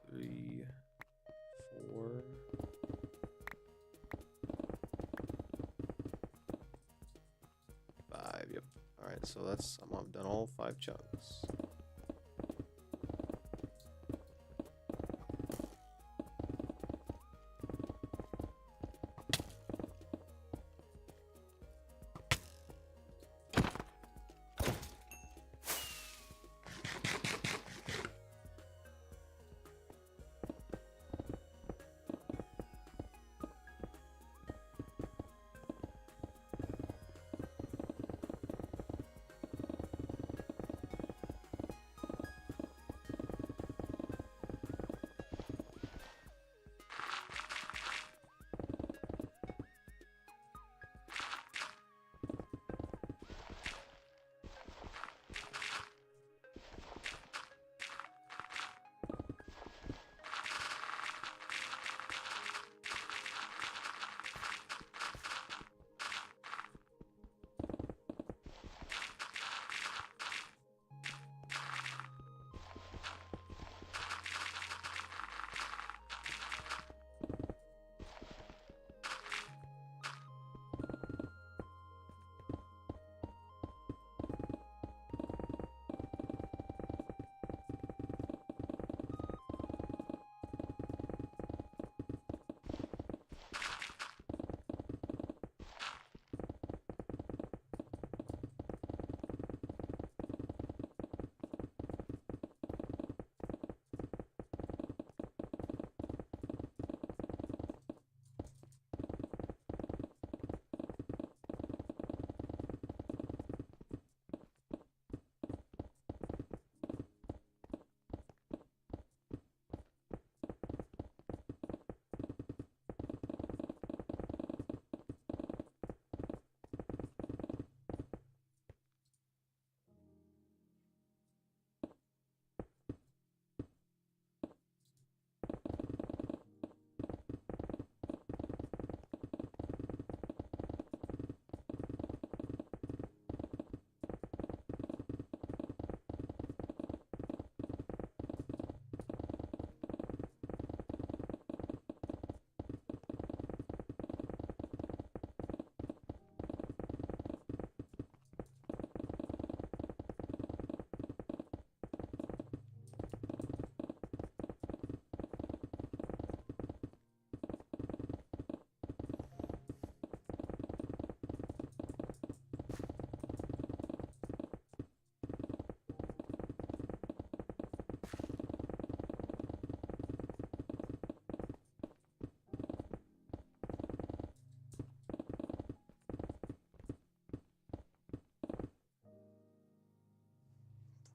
3, 4. 5. Yep. All right. So that's I've done all 5 chunks.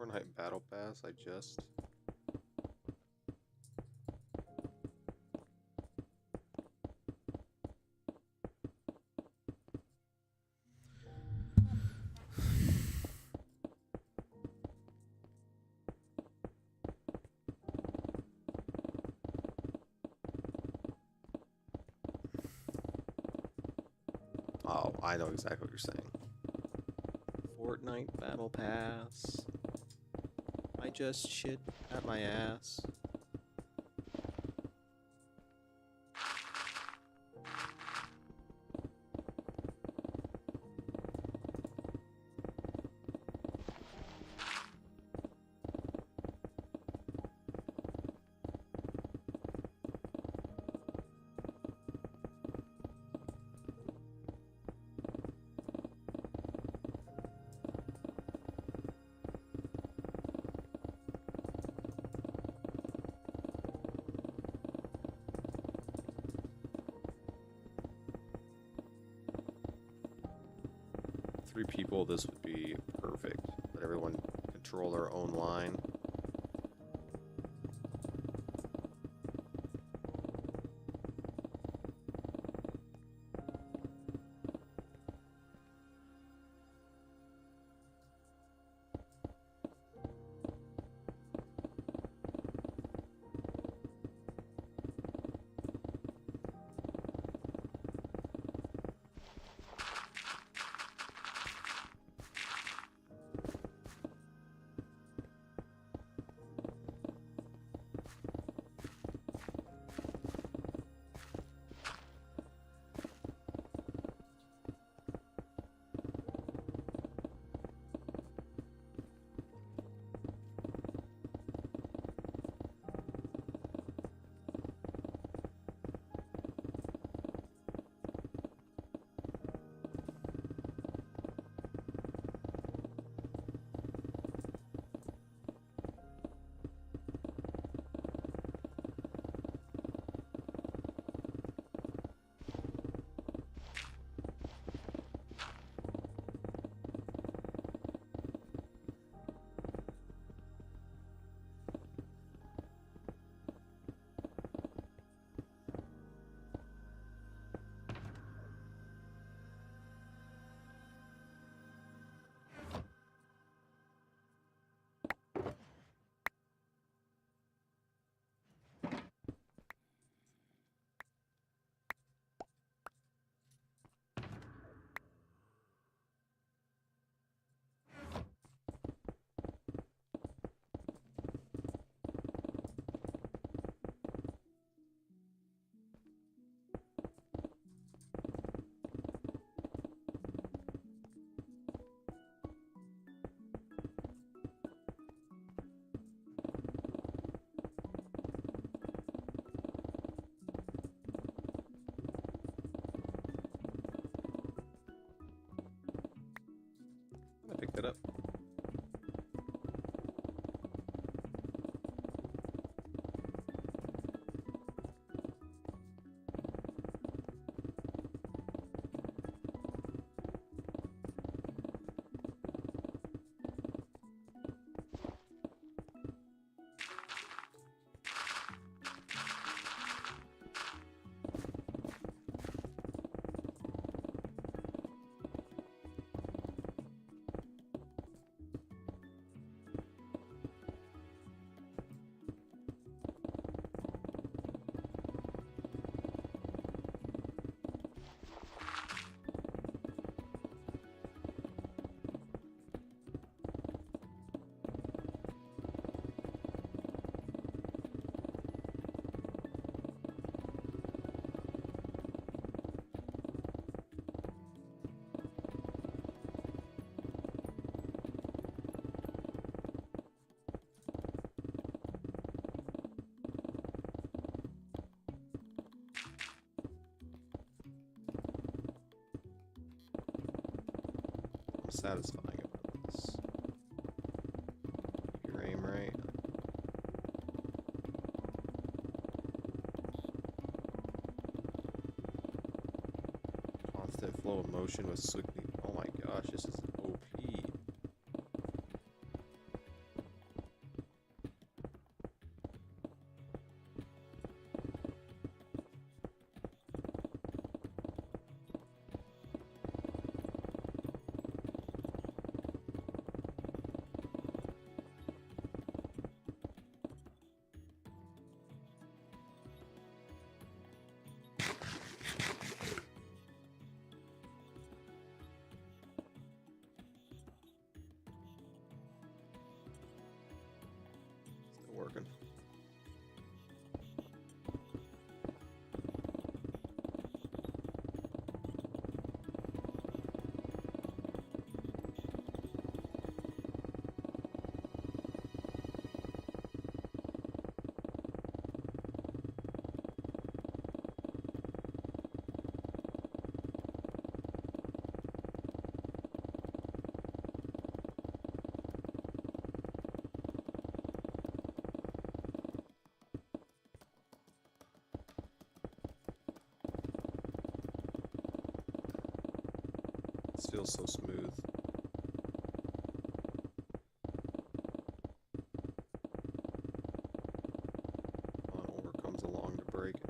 Fortnite Battle Pass, I just... Oh, I know exactly what you're saying. Fortnite Battle Pass. I just shit at my ass. Three people, this would be perfect. Let everyone control their own line. I picked it up. Satisfying about this. Keep your aim right. Constant flow of motion with swiftly. Oh my gosh, this is OP. This feels so smooth. Ore comes along to break it.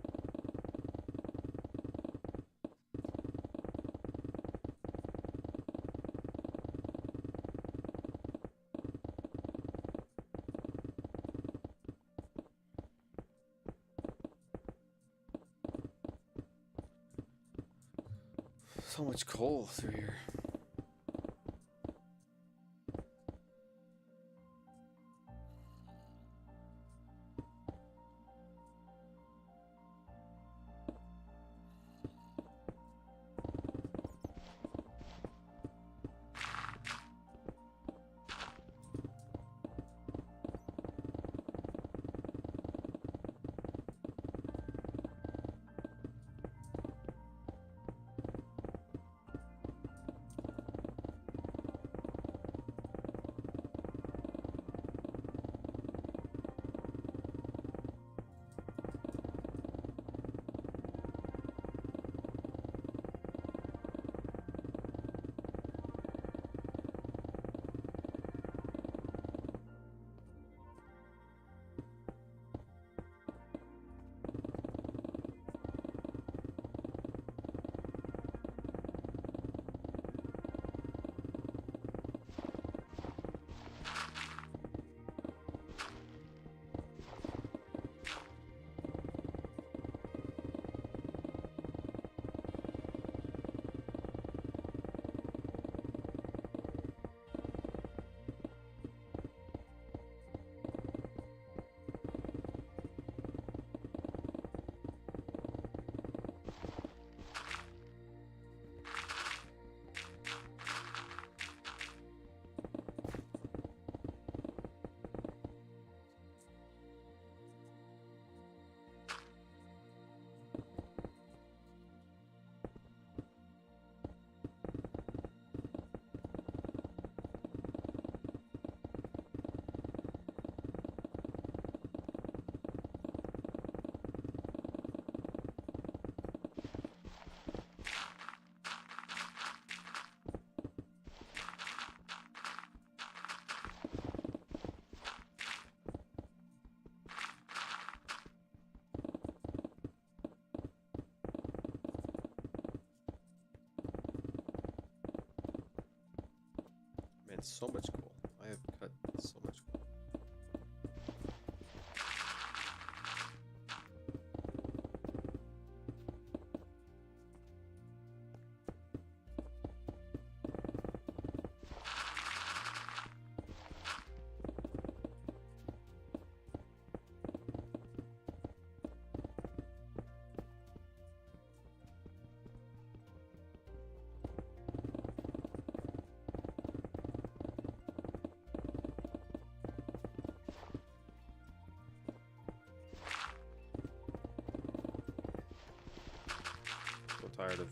So much coal through here. Man, so much coal. I have cut so much coal. So tired of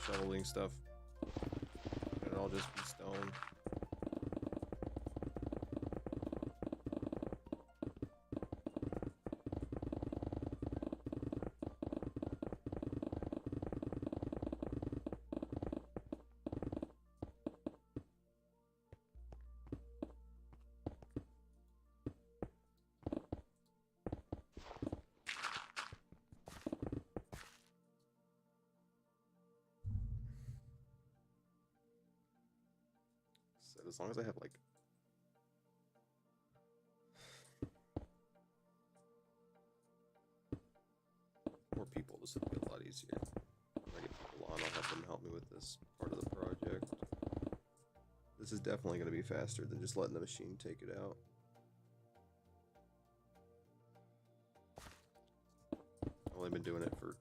shoveling stuff. It'll all just be stone. So as long as I have like more people, this would be a lot easier. If I get people on, I'll have them help me with this part of the project. This is definitely going to be faster than just letting the machine take it out. I've only been doing it for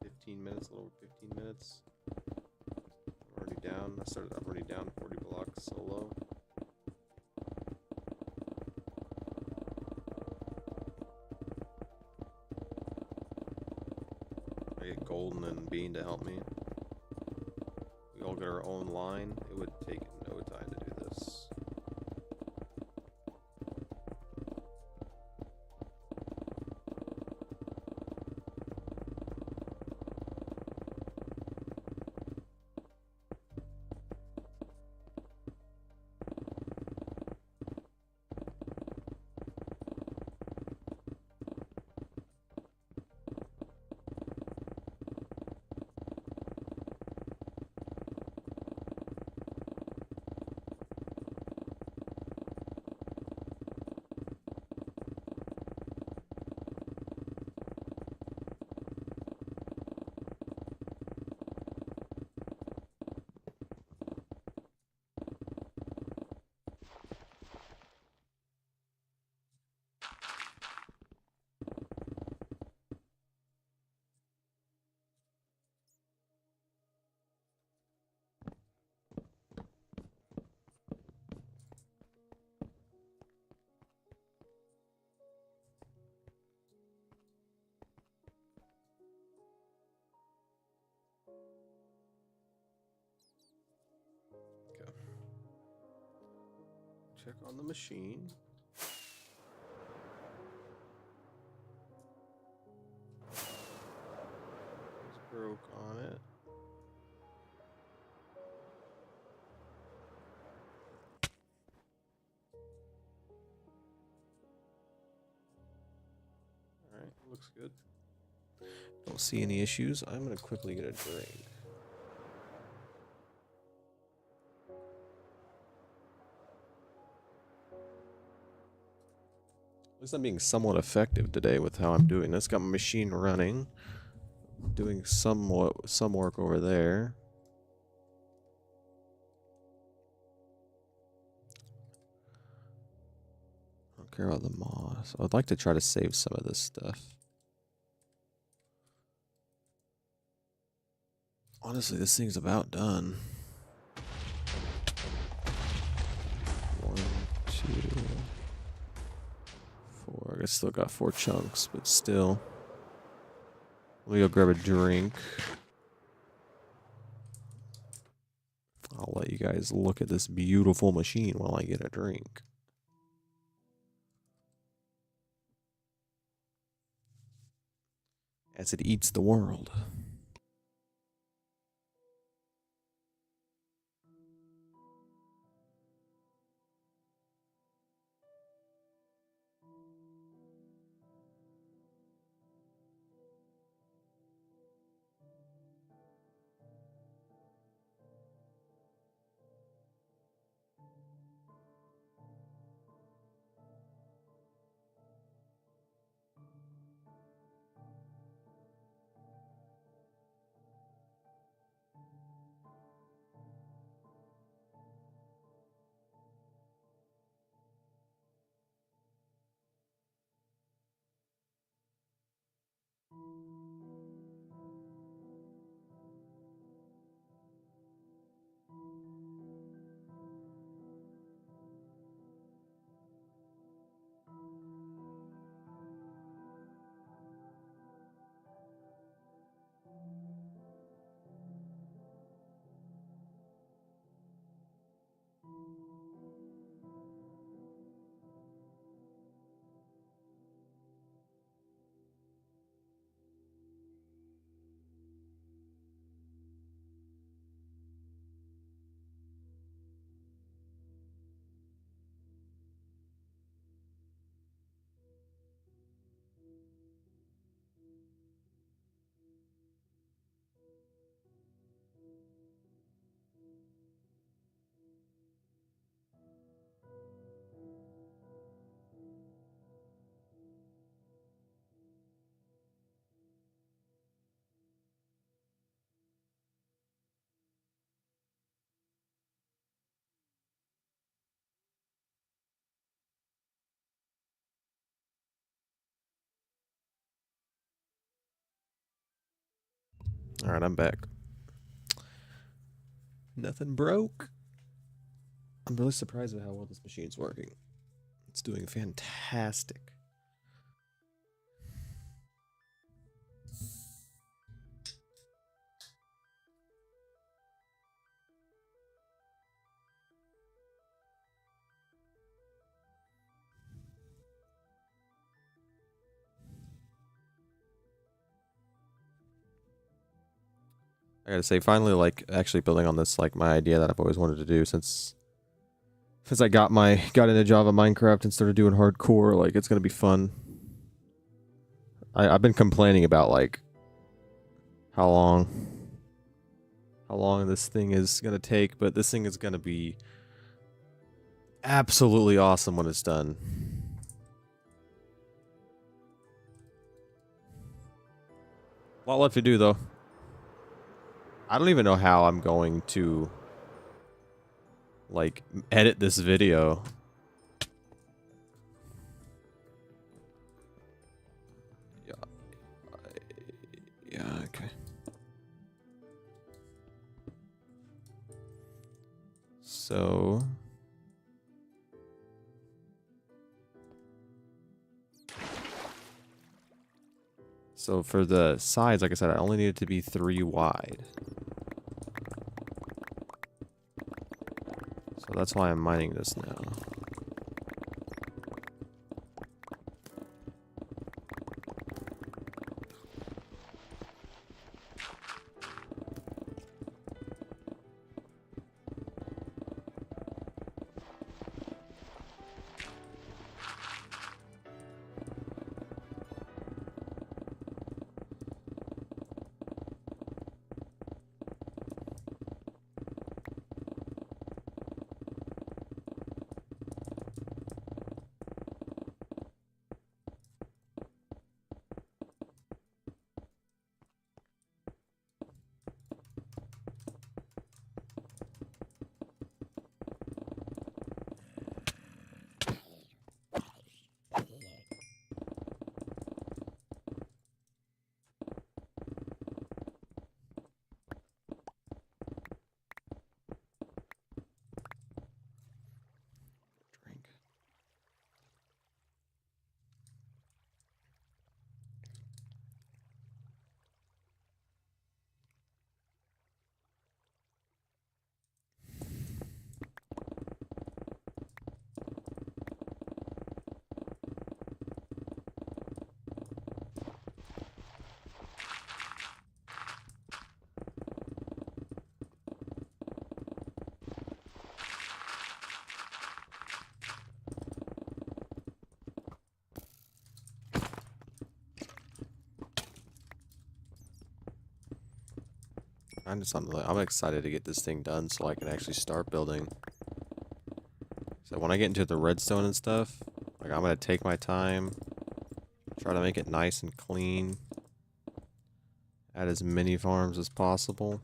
15 minutes, a little over 15 minutes. I'm already down. I'm already down 40 blocks solo. I get Golden and Bean to help me. We all get our own line. It would take no time to do this. check on the machine. It's broke on it. Alright, looks good. Don't see any issues. I'm gonna quickly get a drink. At least I'm being somewhat effective today with how I'm doing this. Got my machine running. Doing some work over there. I don't care about the moss. I'd like to try to save some of this stuff. Honestly, this thing's about done. 1, 2, 4. I still got 4 chunks, but still. Let me go grab a drink. I'll let you guys look at this beautiful machine while I get a drink. As it eats the world. Alright, I'm back. Nothing broke. I'm really surprised at how well this machine's working. It's doing fantastic. I gotta say, finally, like, actually building on this, like, my idea that I've always wanted to do since I got into Java Minecraft and started doing hardcore, like, it's gonna be fun. I've been complaining about, like, how long this thing is gonna take, but this thing is gonna be absolutely awesome when it's done. A lot left to do, though. I don't even know how I'm going to, like, edit this video. Yeah, okay. So... So for the sides, like I said, I only need it to be 3 wide. So that's why I'm mining this now. I'm excited to get this thing done so I can actually start building. So when I get into the redstone and stuff, like I'm gonna take my time, try to make it nice and clean, add as many farms as possible.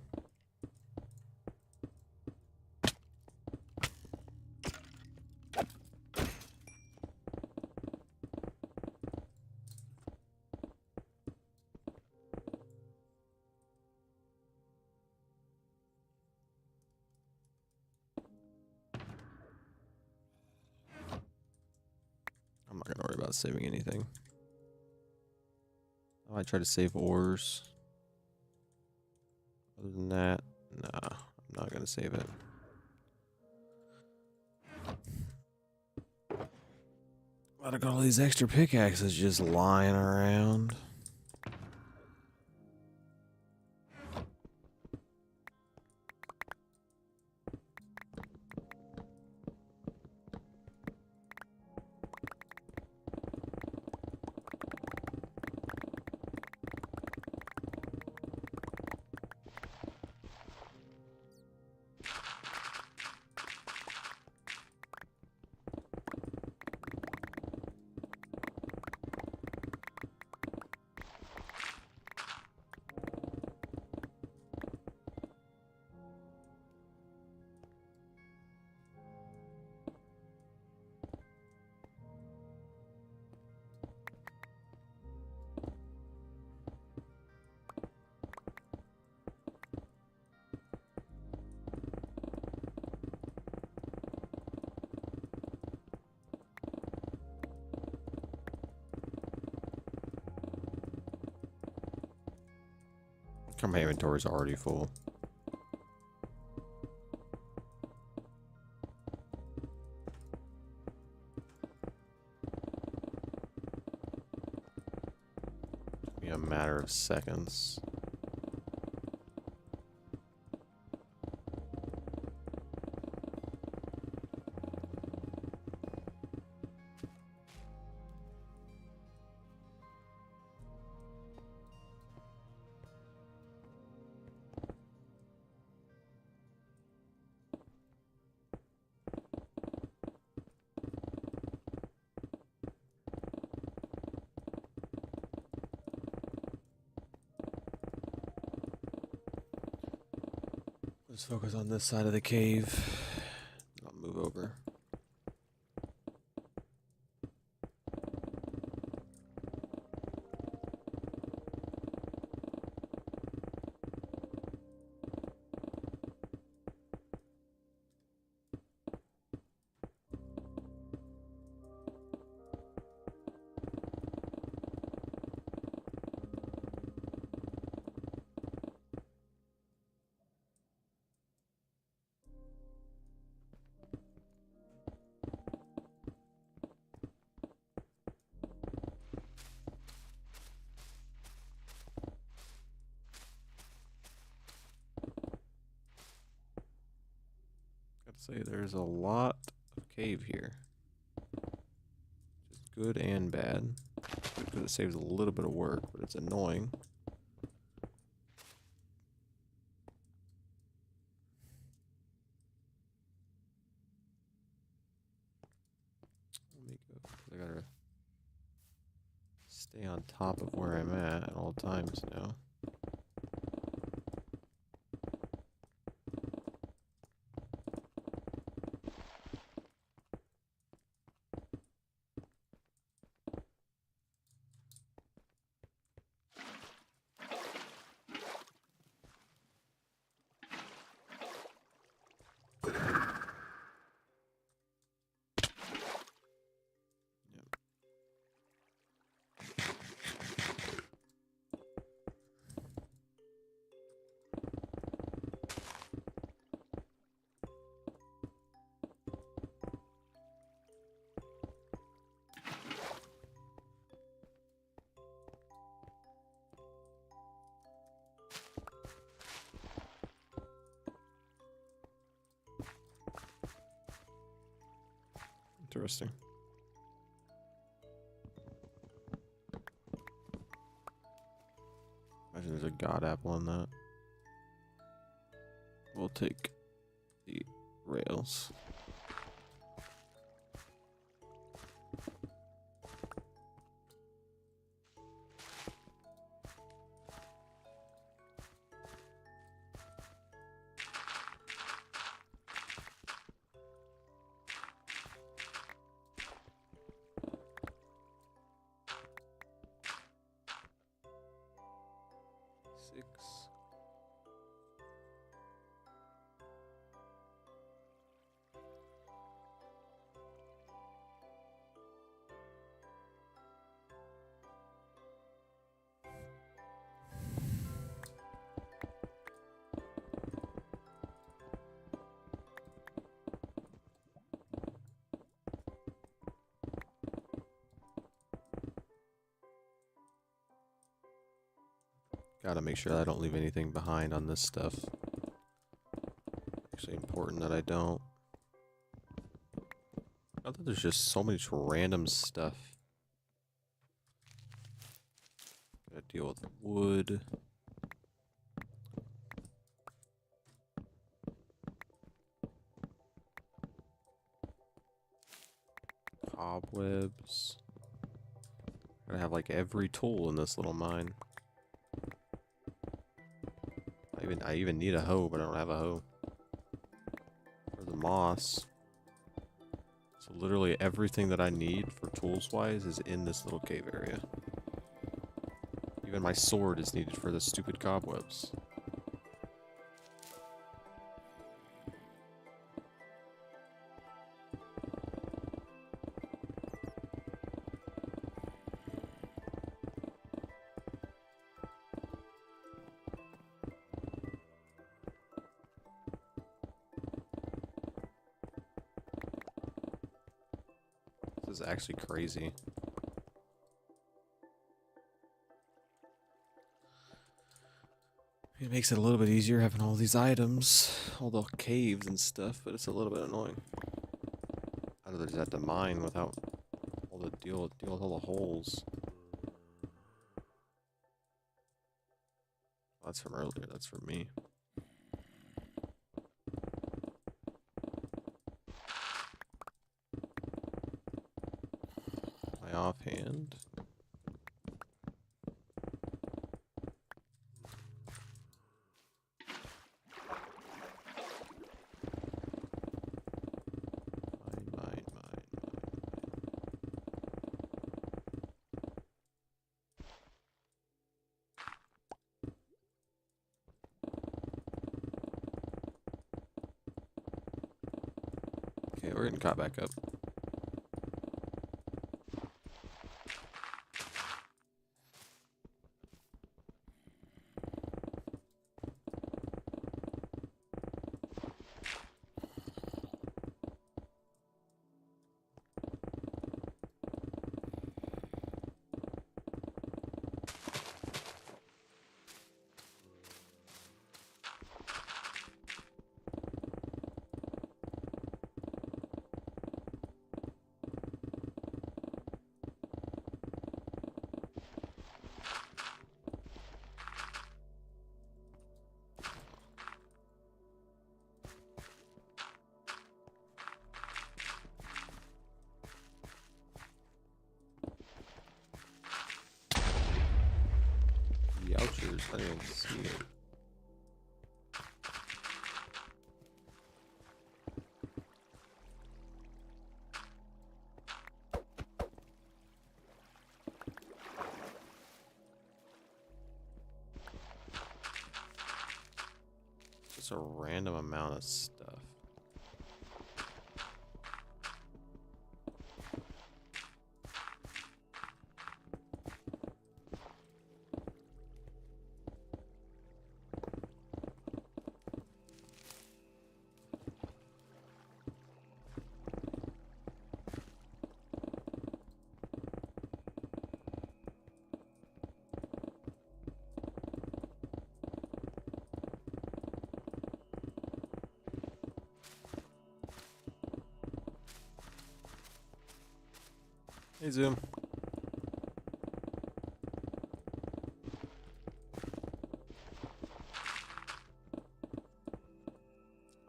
I'm not gonna worry about saving anything. I might try to save ores. Other than that, nah, I'm not gonna save it. I got all these extra pickaxes just lying around. My inventory's already full. Took me a matter of seconds. Let's focus on this side of the cave. I'll move over. Gotta say, there's a lot of cave here. Just good and bad. Good because it saves a little bit of work, but it's annoying. Let me go. I gotta stay on top of where I'm at all times now. Interesting. Imagine there's a god apple in that. We'll take the rails. Gotta make sure I don't leave anything behind on this stuff. Actually important that I don't. I thought there's just so much random stuff. Gotta deal with wood. Cobwebs. Gotta have like every tool in this little mine. I even need a hoe, but I don't have a hoe. For the moss. So literally everything that I need for tools wise is in this little cave area. Even my sword is needed for the stupid cobwebs. This is actually crazy. It makes it a little bit easier having all these items, all the caves and stuff, but it's a little bit annoying. How do they just have to mine without all the deal with all the holes? Oh, that's from earlier. That's from me. My offhand. Mine. Okay, we're getting caught back up. Youchers, I didn't even see it. Just a random amount of stuff. Hey, Zoom.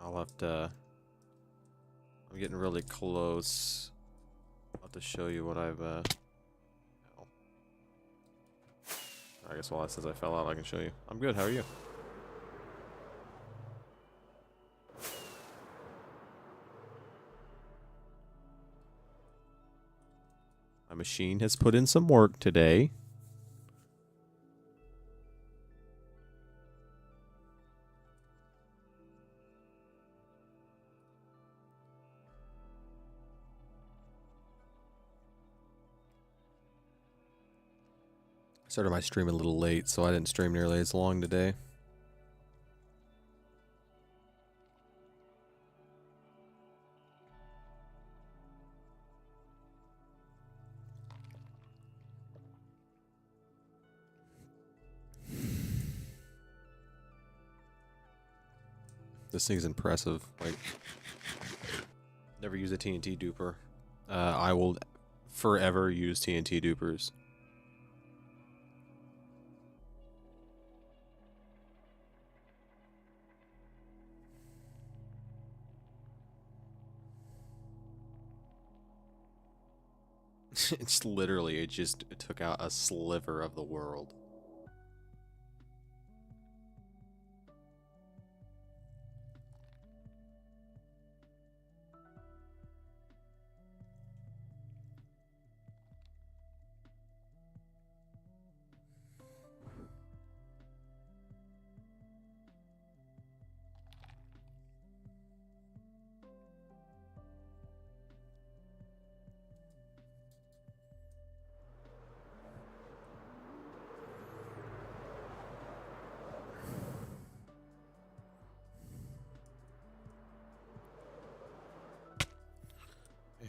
I'll have to. I'm getting really close. I'll have to show you what I've. Oh. I guess while it says I fell out, I can show you. I'm good. How are you? My machine has put in some work today. Started my stream a little late, so I didn't stream nearly as long today. This thing's impressive. Like, never use a TNT duper. I will forever use TNT dupers. It's literally, it took out a sliver of the world.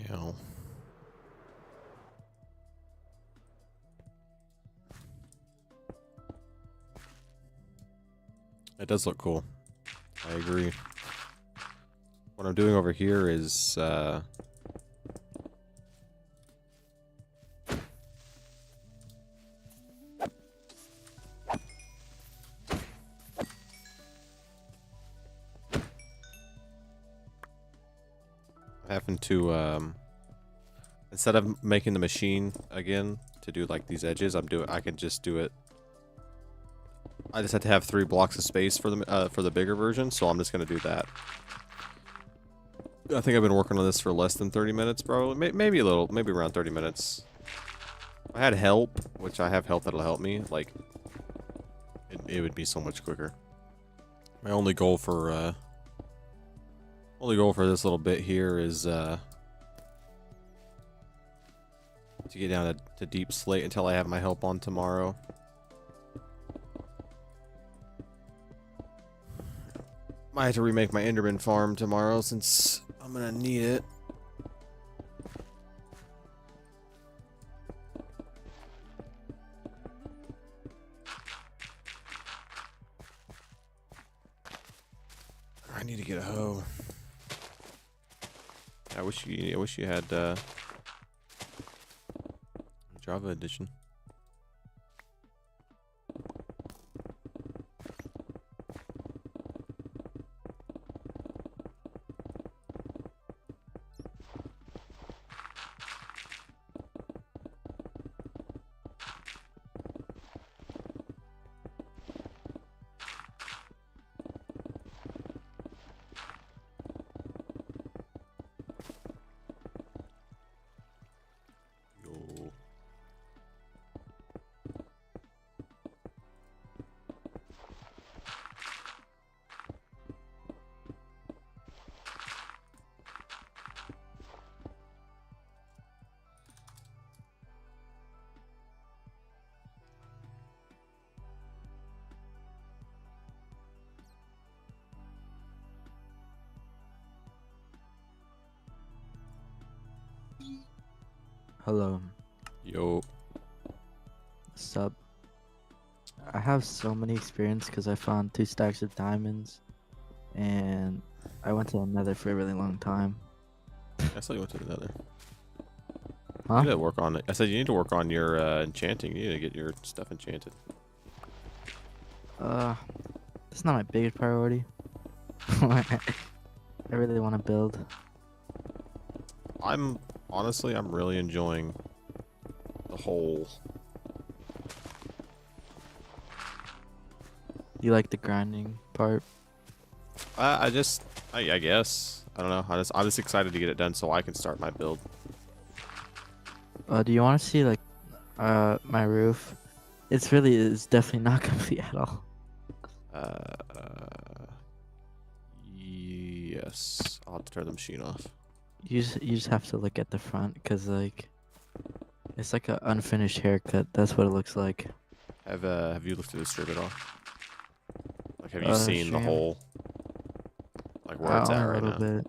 Yeah. It does look cool. I agree. What I'm doing over here is, having to, instead of making the machine again to do like these edges, I can just do it. I just have to have 3 blocks of space for the bigger version, so I'm just gonna do that. I think I've been working on this for less than 30 minutes, probably. Maybe a little, maybe around 30 minutes. If I had help, which I have help that'll help me, like, it would be so much quicker. My only goal for this little bit here is, to get down to deep slate until I have my help on tomorrow. Might have to remake my Enderman farm tomorrow since I'm gonna need it. I need to get a hoe. I wish you had Java edition. Hello. Yo. Sup? I have so many experience because I found 2 stacks of diamonds, and I went to the Nether for a really long time. I saw you went to the Nether. Huh? You need to work on it. I said you need to work on your enchanting. You need to get your stuff enchanted. That's not my biggest priority. I really want to build. I'm really enjoying the whole. You like the grinding part? I guess I don't know. I'm just excited to get it done so I can start my build. Do you want to see like my roof? It's definitely not complete at all. Yes, I'll have to turn the machine off. You just have to look at the front because like it's like an unfinished haircut. That's what it looks like. Have you looked at the strip at all? Like, have you seen the Stream. whole, like, where it's at A right little now? bit.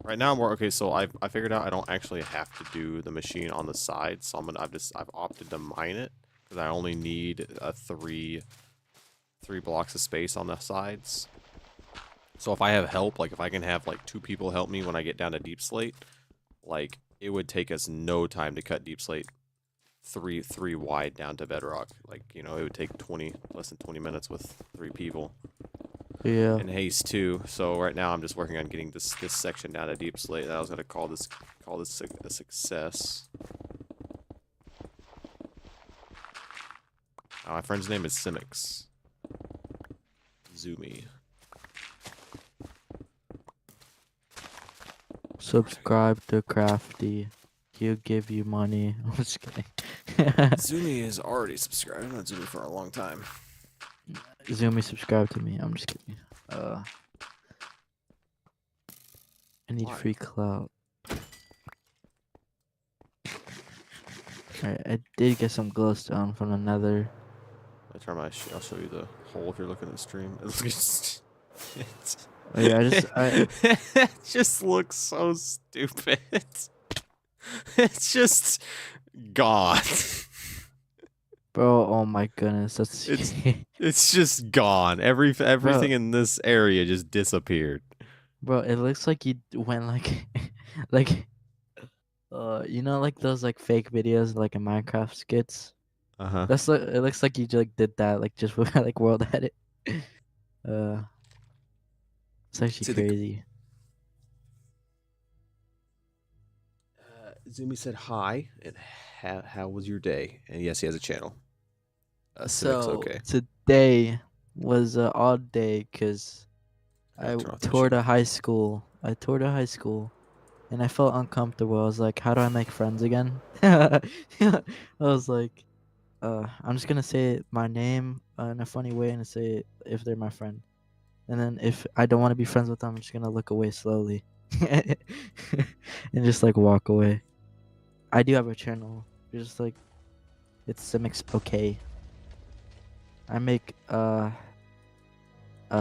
Right now, okay. So I figured out I don't actually have to do the machine on the side. So I've opted to mine it because I only need three blocks of space on the sides. So if I have help, like if I can have like 2 people help me when I get down to deep slate, like it would take us no time to cut deep slate three wide down to bedrock. Like, you know, it would take less than 20 minutes with 3 people. Yeah. And haste too. So right now I'm just working on getting this section down to deep slate. That I was gonna call this a success. My friend's name is Simix. Zoomy. Subscribe to Crafty. He'll give you money. I'm just kidding. Zoomy is already subscribed. I've known Zoomy for a long time. Zoomy, subscribe to me. I'm just kidding. I need Why? free clout. Alright, I did get some glowstone from the nether. I'll show you the hole if you're looking at the stream. Oh yeah, It just looks so stupid. It's just gone. Bro, oh my goodness, that's It's just gone. Everything in this area just disappeared. Bro, it looks like you went like like you know like those like fake videos like in Minecraft skits? Uh-huh. It looks like you like did that like just with like world edit. It's actually crazy. Zoomy said hi, and how was your day? And yes, he has a channel. So okay. today was an odd day because I Turn off the toured machine. a high school. And I felt uncomfortable. I was like, how do I make friends again? I was like, I'm just gonna say my name in a funny way and say it if they're my friend. And then if I don't want to be friends with them, I'm just gonna look away slowly and just like walk away. I do have a channel. It's just like it's Simix okay. I make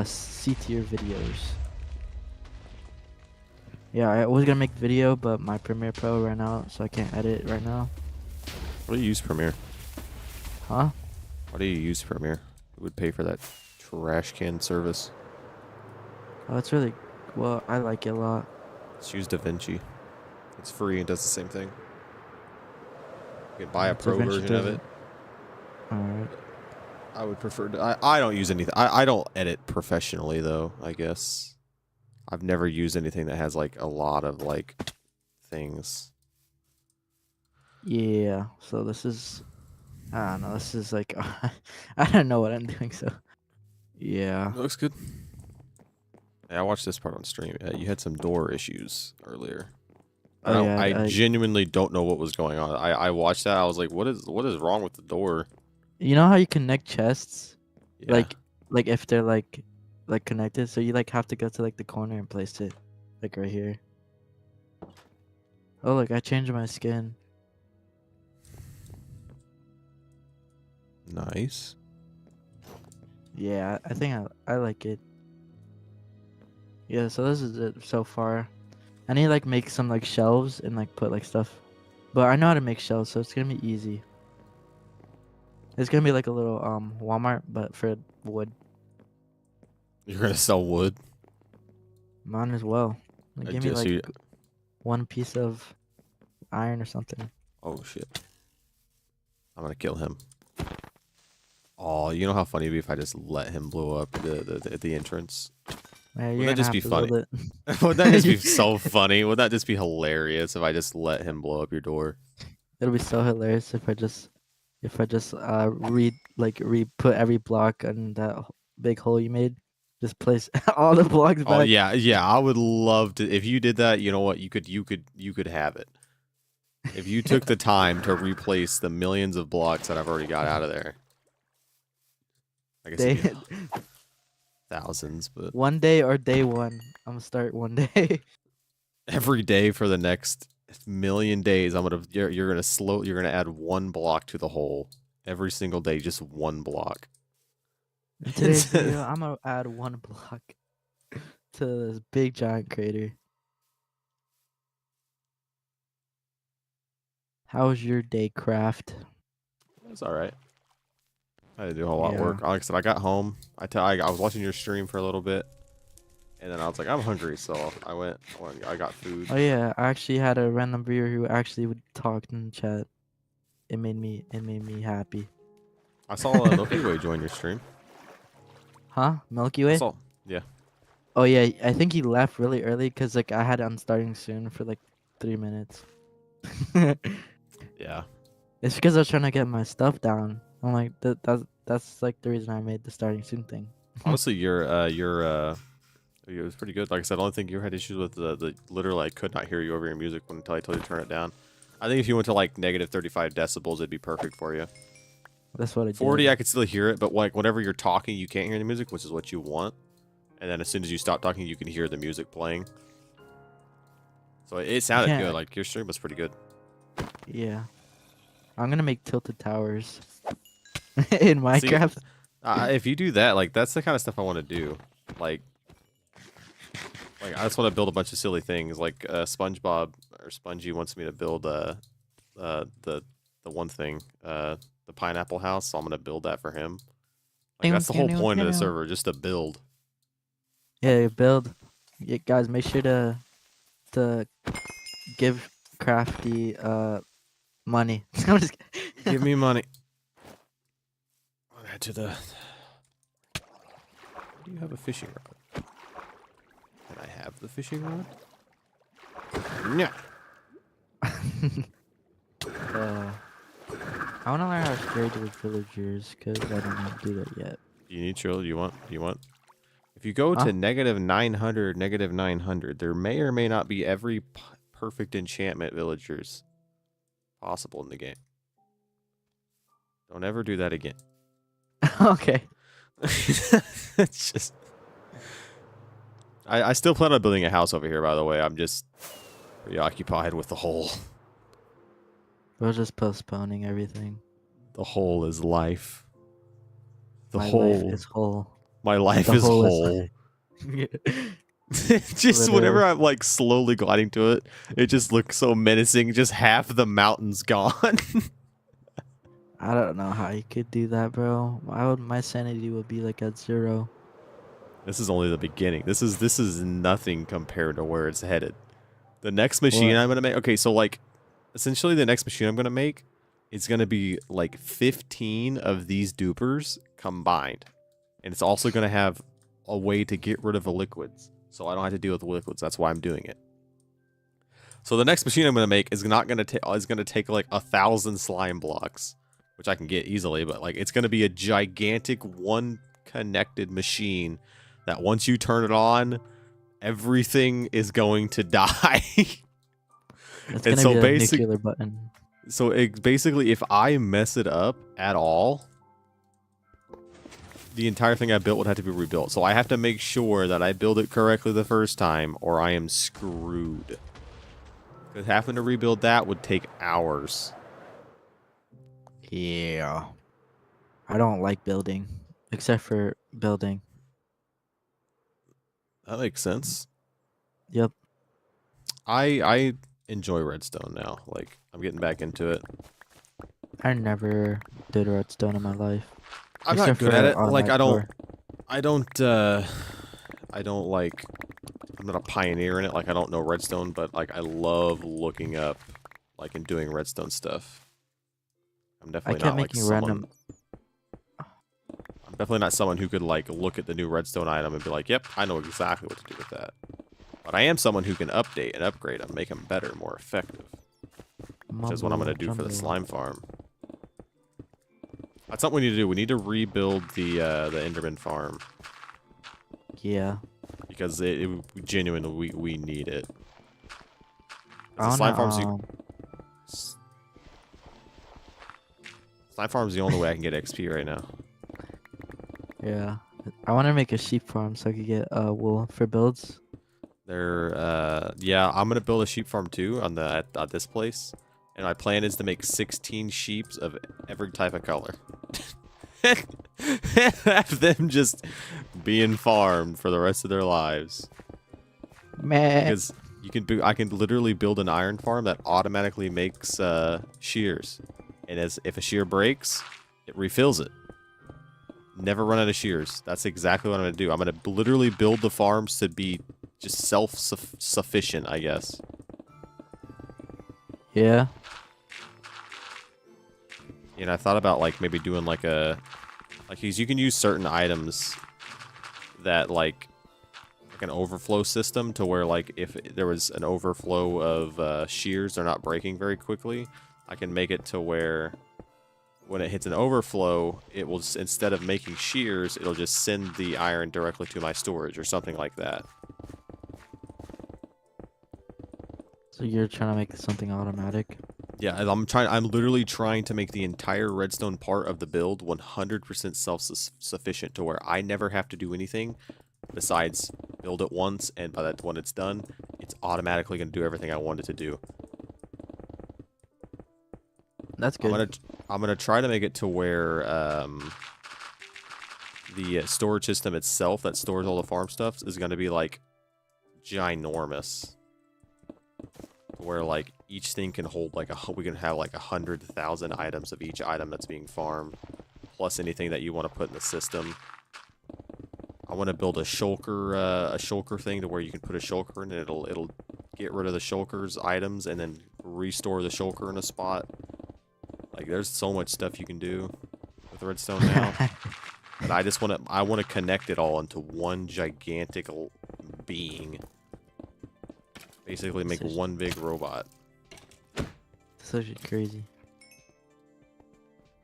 C tier videos. Yeah, I was gonna make video, but my Premiere Pro ran out, so I can't edit right now. What do you use Premiere? Huh? Why do you use Premiere? Who would pay for that trash can service? Oh, it's really well. I like it a lot. Let's use DaVinci. It's free and does the same thing. You can buy a pro DaVinci version of does it. Alright. I would prefer to. I don't use anything. I don't edit professionally though. I guess I've never used anything that has like a lot of like things. Yeah. So this is. I don't know. This is like. I don't know what I'm doing. So. Yeah. It looks good. Yeah, I watched this part on stream. You had some door issues earlier. Oh, yeah, I genuinely don't know what was going on. I watched that. I was like, what is wrong with the door? You know how you connect chests? Yeah. Like if they're like connected, so you like have to go to like the corner and place it, like right here. Oh look, I changed my skin. Nice. Yeah, I think I like it. Yeah, so this is it so far. I need to like make some like shelves and like put like stuff. But I know how to make shelves, so it's gonna be easy. It's gonna be like a little Walmart, but for wood. You're gonna sell wood? Might as well. Like, give me guess like one piece of iron or something. Oh shit! I'm gonna kill him. Oh, you know how funny it'd be if I just let him blow up the entrance? Man, Would you're that gonna just have be to funny? build it. Would that just be so funny? Would that just be hilarious if I just let him blow up your door? It'll be so hilarious if I just put every block in that big hole you made. Just place all the blocks Oh back. yeah, yeah. I would love to. If you did that, you know what? You could have it. If you took the time to replace the millions of blocks that I've already got out of there. I guess it'd Day be thousands, but one day or day one. I'm gonna start one day. every day for the next million days, you're gonna add one block to the hole every single day, just one block. In today's video, I'm gonna add one block to this big giant crater. How was your day, Craft? It's all right. I had to do a whole lot of Yeah. work. Like I said, I got home. I was watching your stream for a little bit, and then I was like, I'm hungry, so I got food. Oh yeah, I actually had a random viewer who actually would talk in the chat. It made me happy. I saw Milky Way join your stream. Huh? Milky I Way? saw, yeah. Oh yeah, I think he left really early because like I had I'm starting soon for like 3 minutes. Yeah. It's because I was trying to get my stuff down. I'm like that's like the reason I made the starting soon thing. Honestly, it was pretty good. Like I said, the only thing you had issues with the literally I could not hear you over your music until I told you to turn it down. I think if you went to like negative 35 decibels, it'd be perfect for you. That's what I 40, did. I could still hear it, but like whenever you're talking, you can't hear the music, which is what you want. And then as soon as you stop talking, you can hear the music playing. So it sounded can't- good. Like your stream was pretty good. Yeah. I'm gonna make tilted towers in Minecraft. If you do that, like that's the kind of stuff I want to do. Like I just want to build a bunch of silly things. Like SpongeBob or Spongy wants me to build the one thing, the pineapple house. So I'm gonna build that for him. Like that's the whole point of the server, just to build. Yeah, build. Yeah, guys, make sure to give Crafty money. I'm just Give me money. I'll add to the. Do you have a fishing rod? Can I have the fishing rod? No. I want to learn how to trade with villagers because I don't know how to do that yet. You need chill. Do you want? If you go to negative 900, there may or may not be every perfect enchantment villagers possible in the game. Don't ever do that again. Okay. It's just. I still plan on building a house over here, by the way. I'm just preoccupied with the hole. We're just postponing everything. The hole is life. My life is whole. My life The is hole is whole. Just whenever I'm like slowly gliding to it, it just looks so menacing. Just half the mountain's gone. I don't know how you could do that, bro. My sanity would be like at 0. This is only the beginning. This is nothing compared to where it's headed. The next machine I'm gonna make. Okay, so like, essentially the next machine I'm gonna make is gonna be like 15 of these dupers combined, and it's also gonna have a way to get rid of the liquids, so I don't have to deal with the liquids. That's why I'm doing it. So the next machine I'm gonna make is not gonna take like 1,000 slime blocks, which I can get easily, but like it's gonna be a gigantic one connected machine that once you turn it on, everything is going to die. It's And gonna so be a basic- nuclear button. So basically, if I mess it up at all, the entire thing I built would have to be rebuilt. So I have to make sure that I build it correctly the first time, or I am screwed. Because having to rebuild that would take hours. Yeah. I don't like building, except for building. That makes sense. Yep. I enjoy redstone now. Like, I'm getting back into it. I never did redstone in my life. I'm not Except good for at it. on Like, my door. I don't like, I'm not a pioneer in it. Like, I don't know redstone, but like, I love looking up, like, and doing redstone stuff. I'm definitely kept not like making someone. random- I'm Definitely not someone who could like look at the new redstone item and be like, "Yep, I know exactly what to do with that." But I am someone who can update and upgrade them, make them better, more effective. Which is what I'm gonna do for the slime farm. That's something we need to do. We need to rebuild the Enderman farm Yeah. because it genuinely we need it. I The slime wanna, farm's slime farm's the only way I can get XP right now. yeah. I want to make a sheep farm so I could get wool for builds. Yeah, I'm gonna build a sheep farm too on the at this place, and my plan is to make 16 sheeps of every type of color. Have them just being farmed for the rest of their lives. Man. Because I can literally build an iron farm that automatically makes shears, and if a shear breaks, it refills it. Never run out of shears. That's exactly what I'm gonna do. I'm gonna literally build the farms to be just self-sufficient, I guess. Yeah. And I thought about like maybe doing like you can use certain items that like an overflow system to where like if there was an overflow of shears, they're not breaking very quickly. I can make it to where when it hits an overflow, it will just, instead of making shears, it'll just send the iron directly to my storage or something like that. So you're trying to make something automatic? Yeah, I'm literally trying to make the entire redstone part of the build 100% self-sufficient to where I never have to do anything besides build it once, and by that when it's done, it's automatically going to do everything I want it to do. That's good. I'm gonna try to make it to where the storage system itself that stores all the farm stuff is gonna be like ginormous. Where like each thing can hold like we can have like 100,000 items of each item that's being farmed, plus anything that you want to put in the system. I want to build a shulker thing to where you can put a shulker in and it'll get rid of the shulker's items and then restore the shulker in a spot. Like there's so much stuff you can do with redstone now. But I want to connect it all into one gigantic being. Basically make one big robot. Such crazy.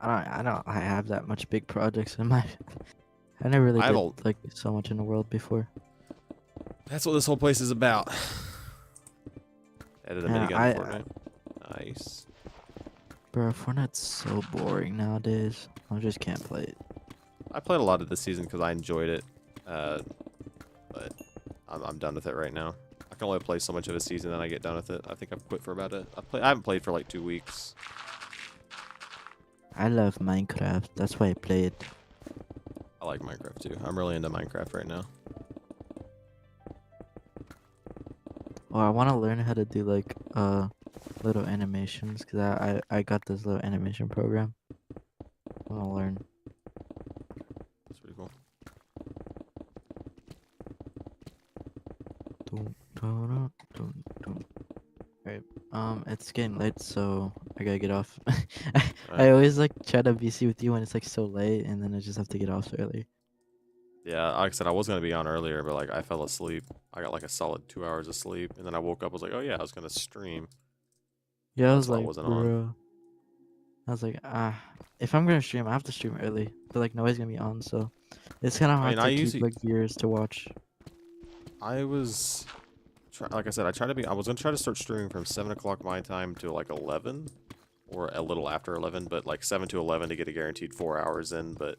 I don't have that much big projects in my I never really did like so much in the world before. That's what this whole place is about. Added a minigun in Fortnite. Nice. Bro, Fortnite's so boring nowadays. I just can't play it. I played a lot of this season because I enjoyed it, but I'm done with it right now. I can only play so much of a season, and I get done with it. I think I've quit for about I haven't played for like 2 weeks. I love Minecraft. That's why I play it. I like Minecraft too. I'm really into Minecraft right now. Oh, I want to learn how to do like little animations because I got this little animation program. I want to learn. That's pretty cool. Alright, it's getting late, so I gotta get off. I always like try to VC with you when it's like so late, and then I just have to get off early. Yeah, like I said, I was gonna be on earlier, but like I fell asleep. I got like a solid 2 hours of sleep, and then I woke up. I was like, oh yeah, I was gonna stream. Yeah, I was like, wasn't bro. on. I was like, if I'm gonna stream, I have to stream early, but like nobody's gonna be on, so it's kind of hard to keep like viewers to watch. I was, like I said, I was gonna try to start streaming from 7 o'clock my time to like 11, or a little after 11, but like 7 to 11 to get a guaranteed 4 hours in. But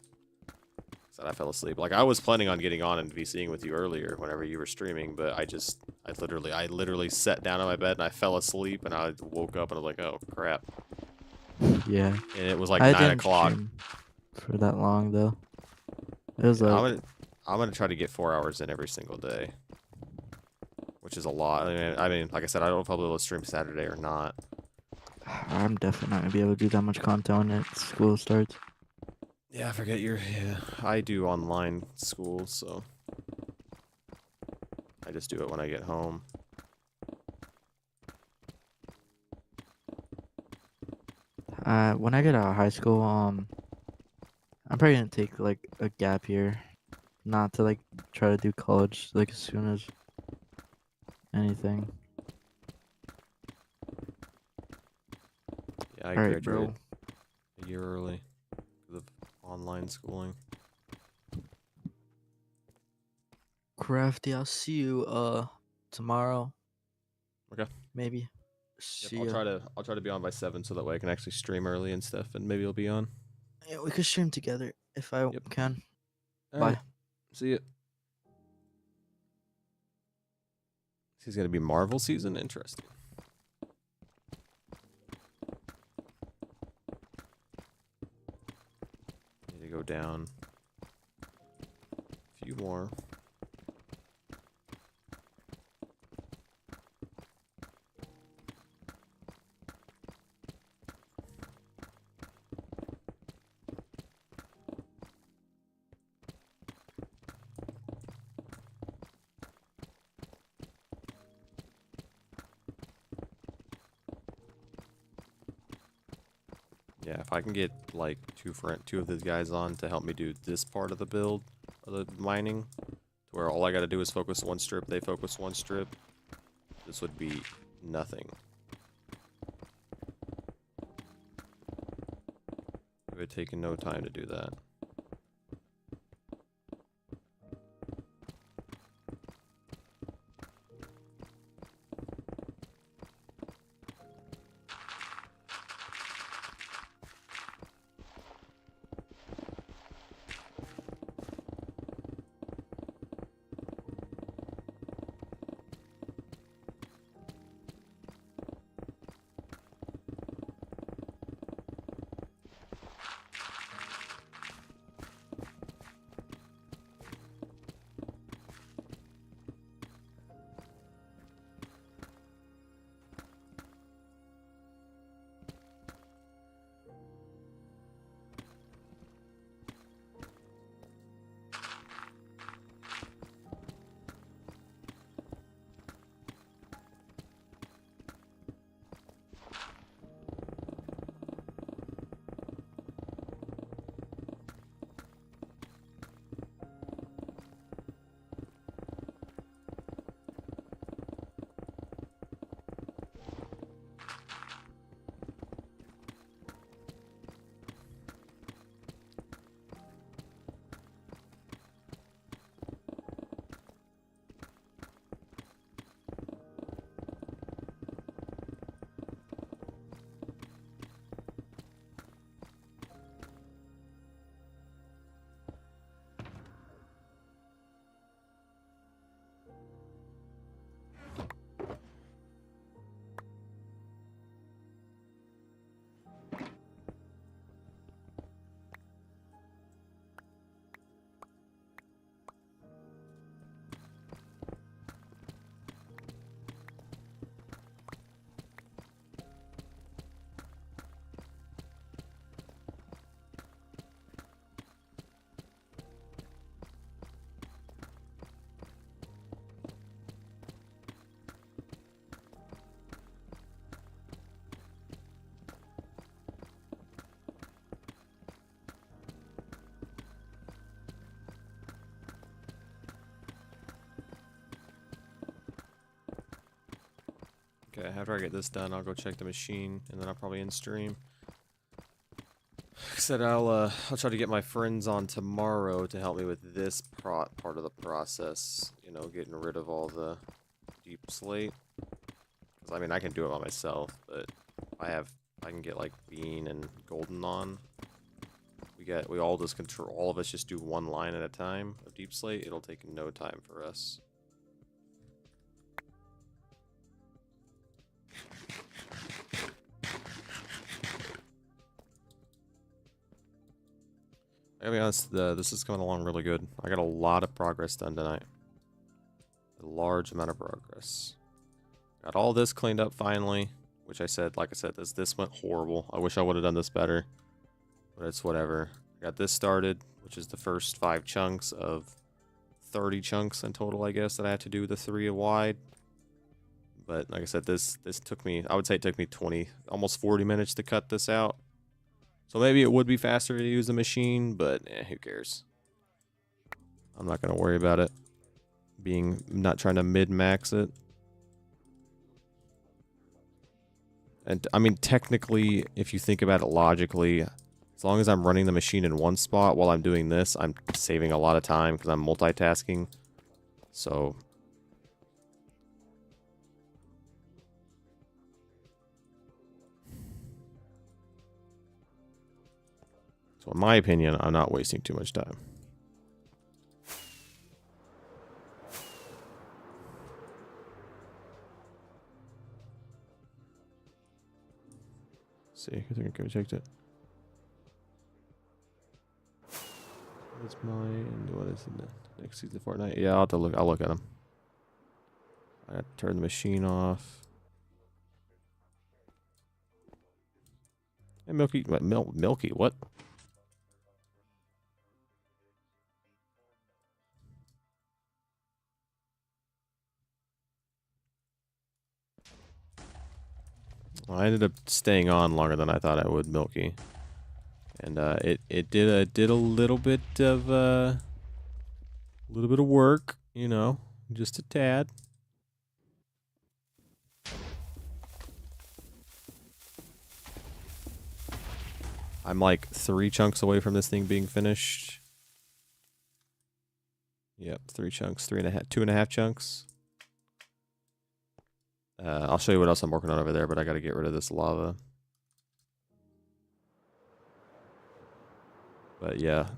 I fell asleep. Like I was planning on getting on and VCing with you earlier whenever you were streaming, but I literally sat down on my bed and I fell asleep, and I woke up and I was like, oh crap. Yeah. And it was like 9 o'clock. For that long though. It was like I'm gonna try to get 4 hours in every single day, which is a lot. I mean, like I said, I don't know if I'll be able to stream Saturday or not. I'm definitely not gonna be able to do that much content when school starts. Yeah, I forget I do online school, so I just do it when I get home. When I get out of high school, I'm probably gonna take like a gap year, not to like try to do college like as soon as anything. Yeah, I All right, graduated bro. a year early because of online schooling. Crafty, I'll see you tomorrow, Okay. maybe. Yep, See ya. I'll try to be on by 7 so that way I can actually stream early and stuff, and maybe you'll be on. Yeah, we could stream together if I Yep. can. All Bye. right. See ya. This is gonna be Marvel season. Interesting. Need to go down a few more. Yeah, if I can get like two of these guys on to help me do this part of the build, of the mining, to where all I gotta do is focus one strip, they focus one strip, this would be nothing. It would take no time to do that. Okay, after I get this done, I'll go check the machine, and then I'll probably end stream. Like I said, I'll try to get my friends on tomorrow to help me with this part of the process. You know, getting rid of all the deep slate. Because, I mean, I can do it by myself, but I can get, like, Bean and Golden on. We all just control, all of us just do one line at a time of deep slate. It'll take no time for us. I gotta be honest, this is coming along really good. I got a lot of progress done tonight. A large amount of progress. Got all this cleaned up finally, which like I said, this went horrible. I wish I would have done this better, but it's whatever. I got this started, which is the first 5 chunks of 30 chunks in total, I guess, that I had to do the 3 wide. But like I said, this took me, I would say it took me 20, almost 40 minutes to cut this out. So maybe it would be faster to use the machine, but who cares? I'm not gonna worry about it. Not trying to min-max it. And I mean, technically, if you think about it logically, as long as I'm running the machine in one spot while I'm doing this, I'm saving a lot of time because I'm multitasking. So in my opinion, I'm not wasting too much time. See, I think I checked it. What's mine? What is it? Next season Fortnite? Yeah, I'll have to look. I'll look at them. I have to turn the machine off. Hey, Milky, what? Milky, what? Well, I ended up staying on longer than I thought I would, Milky, and it did a little bit of work, you know, just a tad. I'm like 3 chunks away from this thing being finished. Yep, 3 chunks, 3.5, 2.5 chunks. I'll show you what else I'm working on over there, but I got to get rid of this lava. But yeah.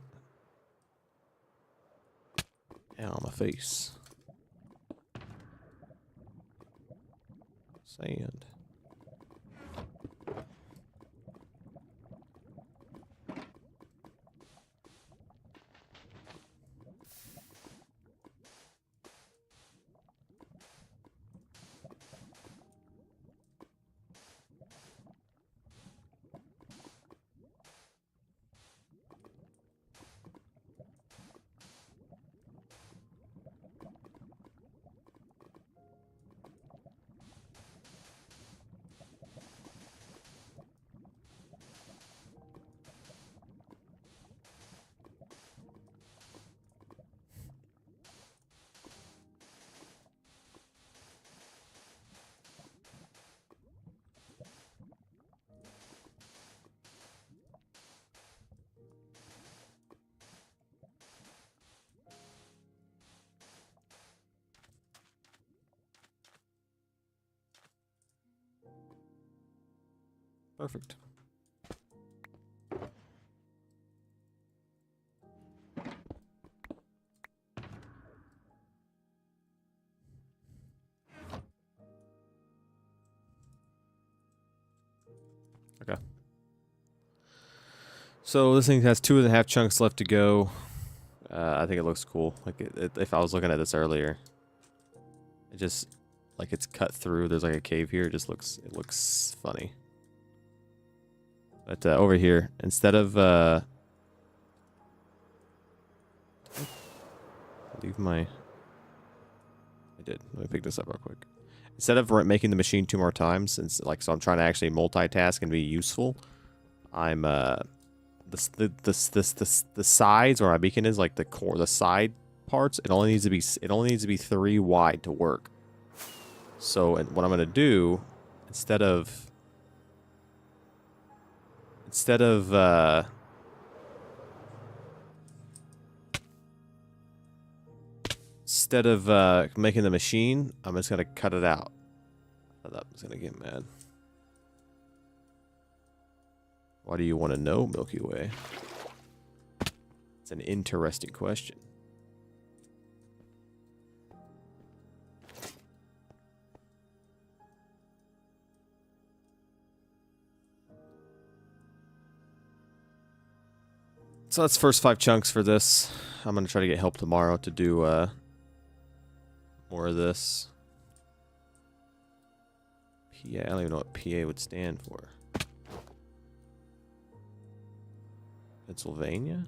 On my face. Sand. Perfect. Okay. So this thing has 2.5 chunks left to go. I think it looks cool. Like if I was looking at this earlier, it just like it's cut through. There's like a cave here. It looks funny. But over here, instead of leave my, I did. Let me pick this up real quick. Instead of making the machine 2 more times, since like so I'm trying to actually multitask and be useful, I'm the sides where my beacon is, like the side parts, it only needs to be 3 wide to work. So what I'm gonna do instead of making the machine, I'm just gonna cut it out. I'm just gonna get mad. Why do you want to know, Milky Way? It's an interesting question. So that's first 5 chunks for this. I'm gonna try to get help tomorrow to do more of this. PA, I don't even know what PA would stand for. Pennsylvania?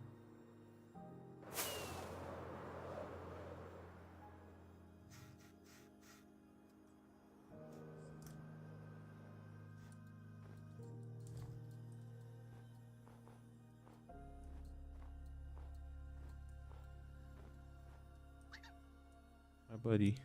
buddy.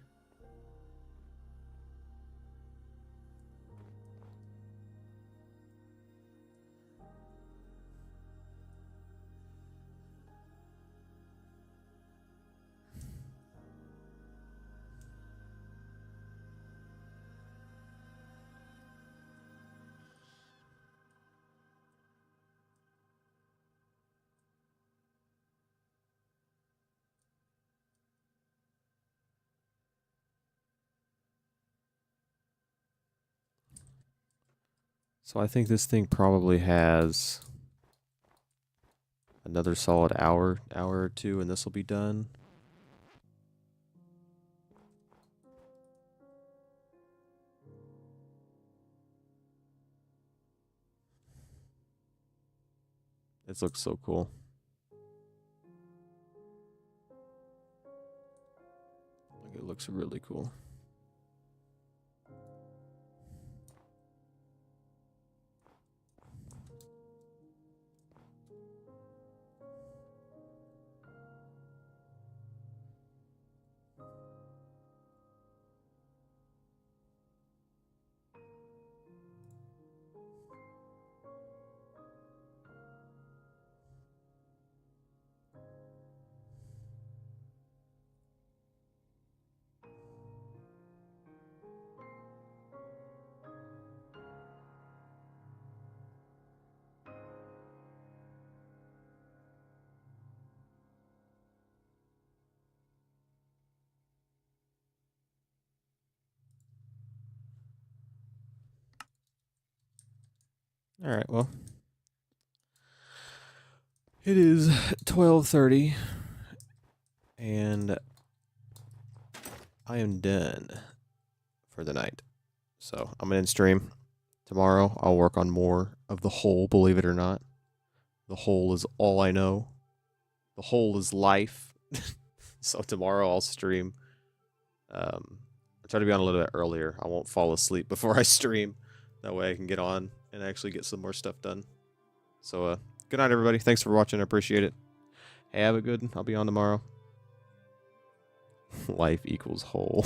So I think this thing probably has another solid hour or two, and this will be done. This looks so cool. Like, it looks really cool. All right, well, it is 12:30, and I am done for the night. So I'm gonna end stream. Tomorrow I'll work on more of the whole, believe it or not. The whole is all I know. The whole is life. So tomorrow I'll stream. I'll try to be on a little bit earlier. I won't fall asleep before I stream. That way I can get on and actually get some more stuff done. So good night, everybody. Thanks for watching. I appreciate it. Have a good one. I'll be on tomorrow. Life equals whole.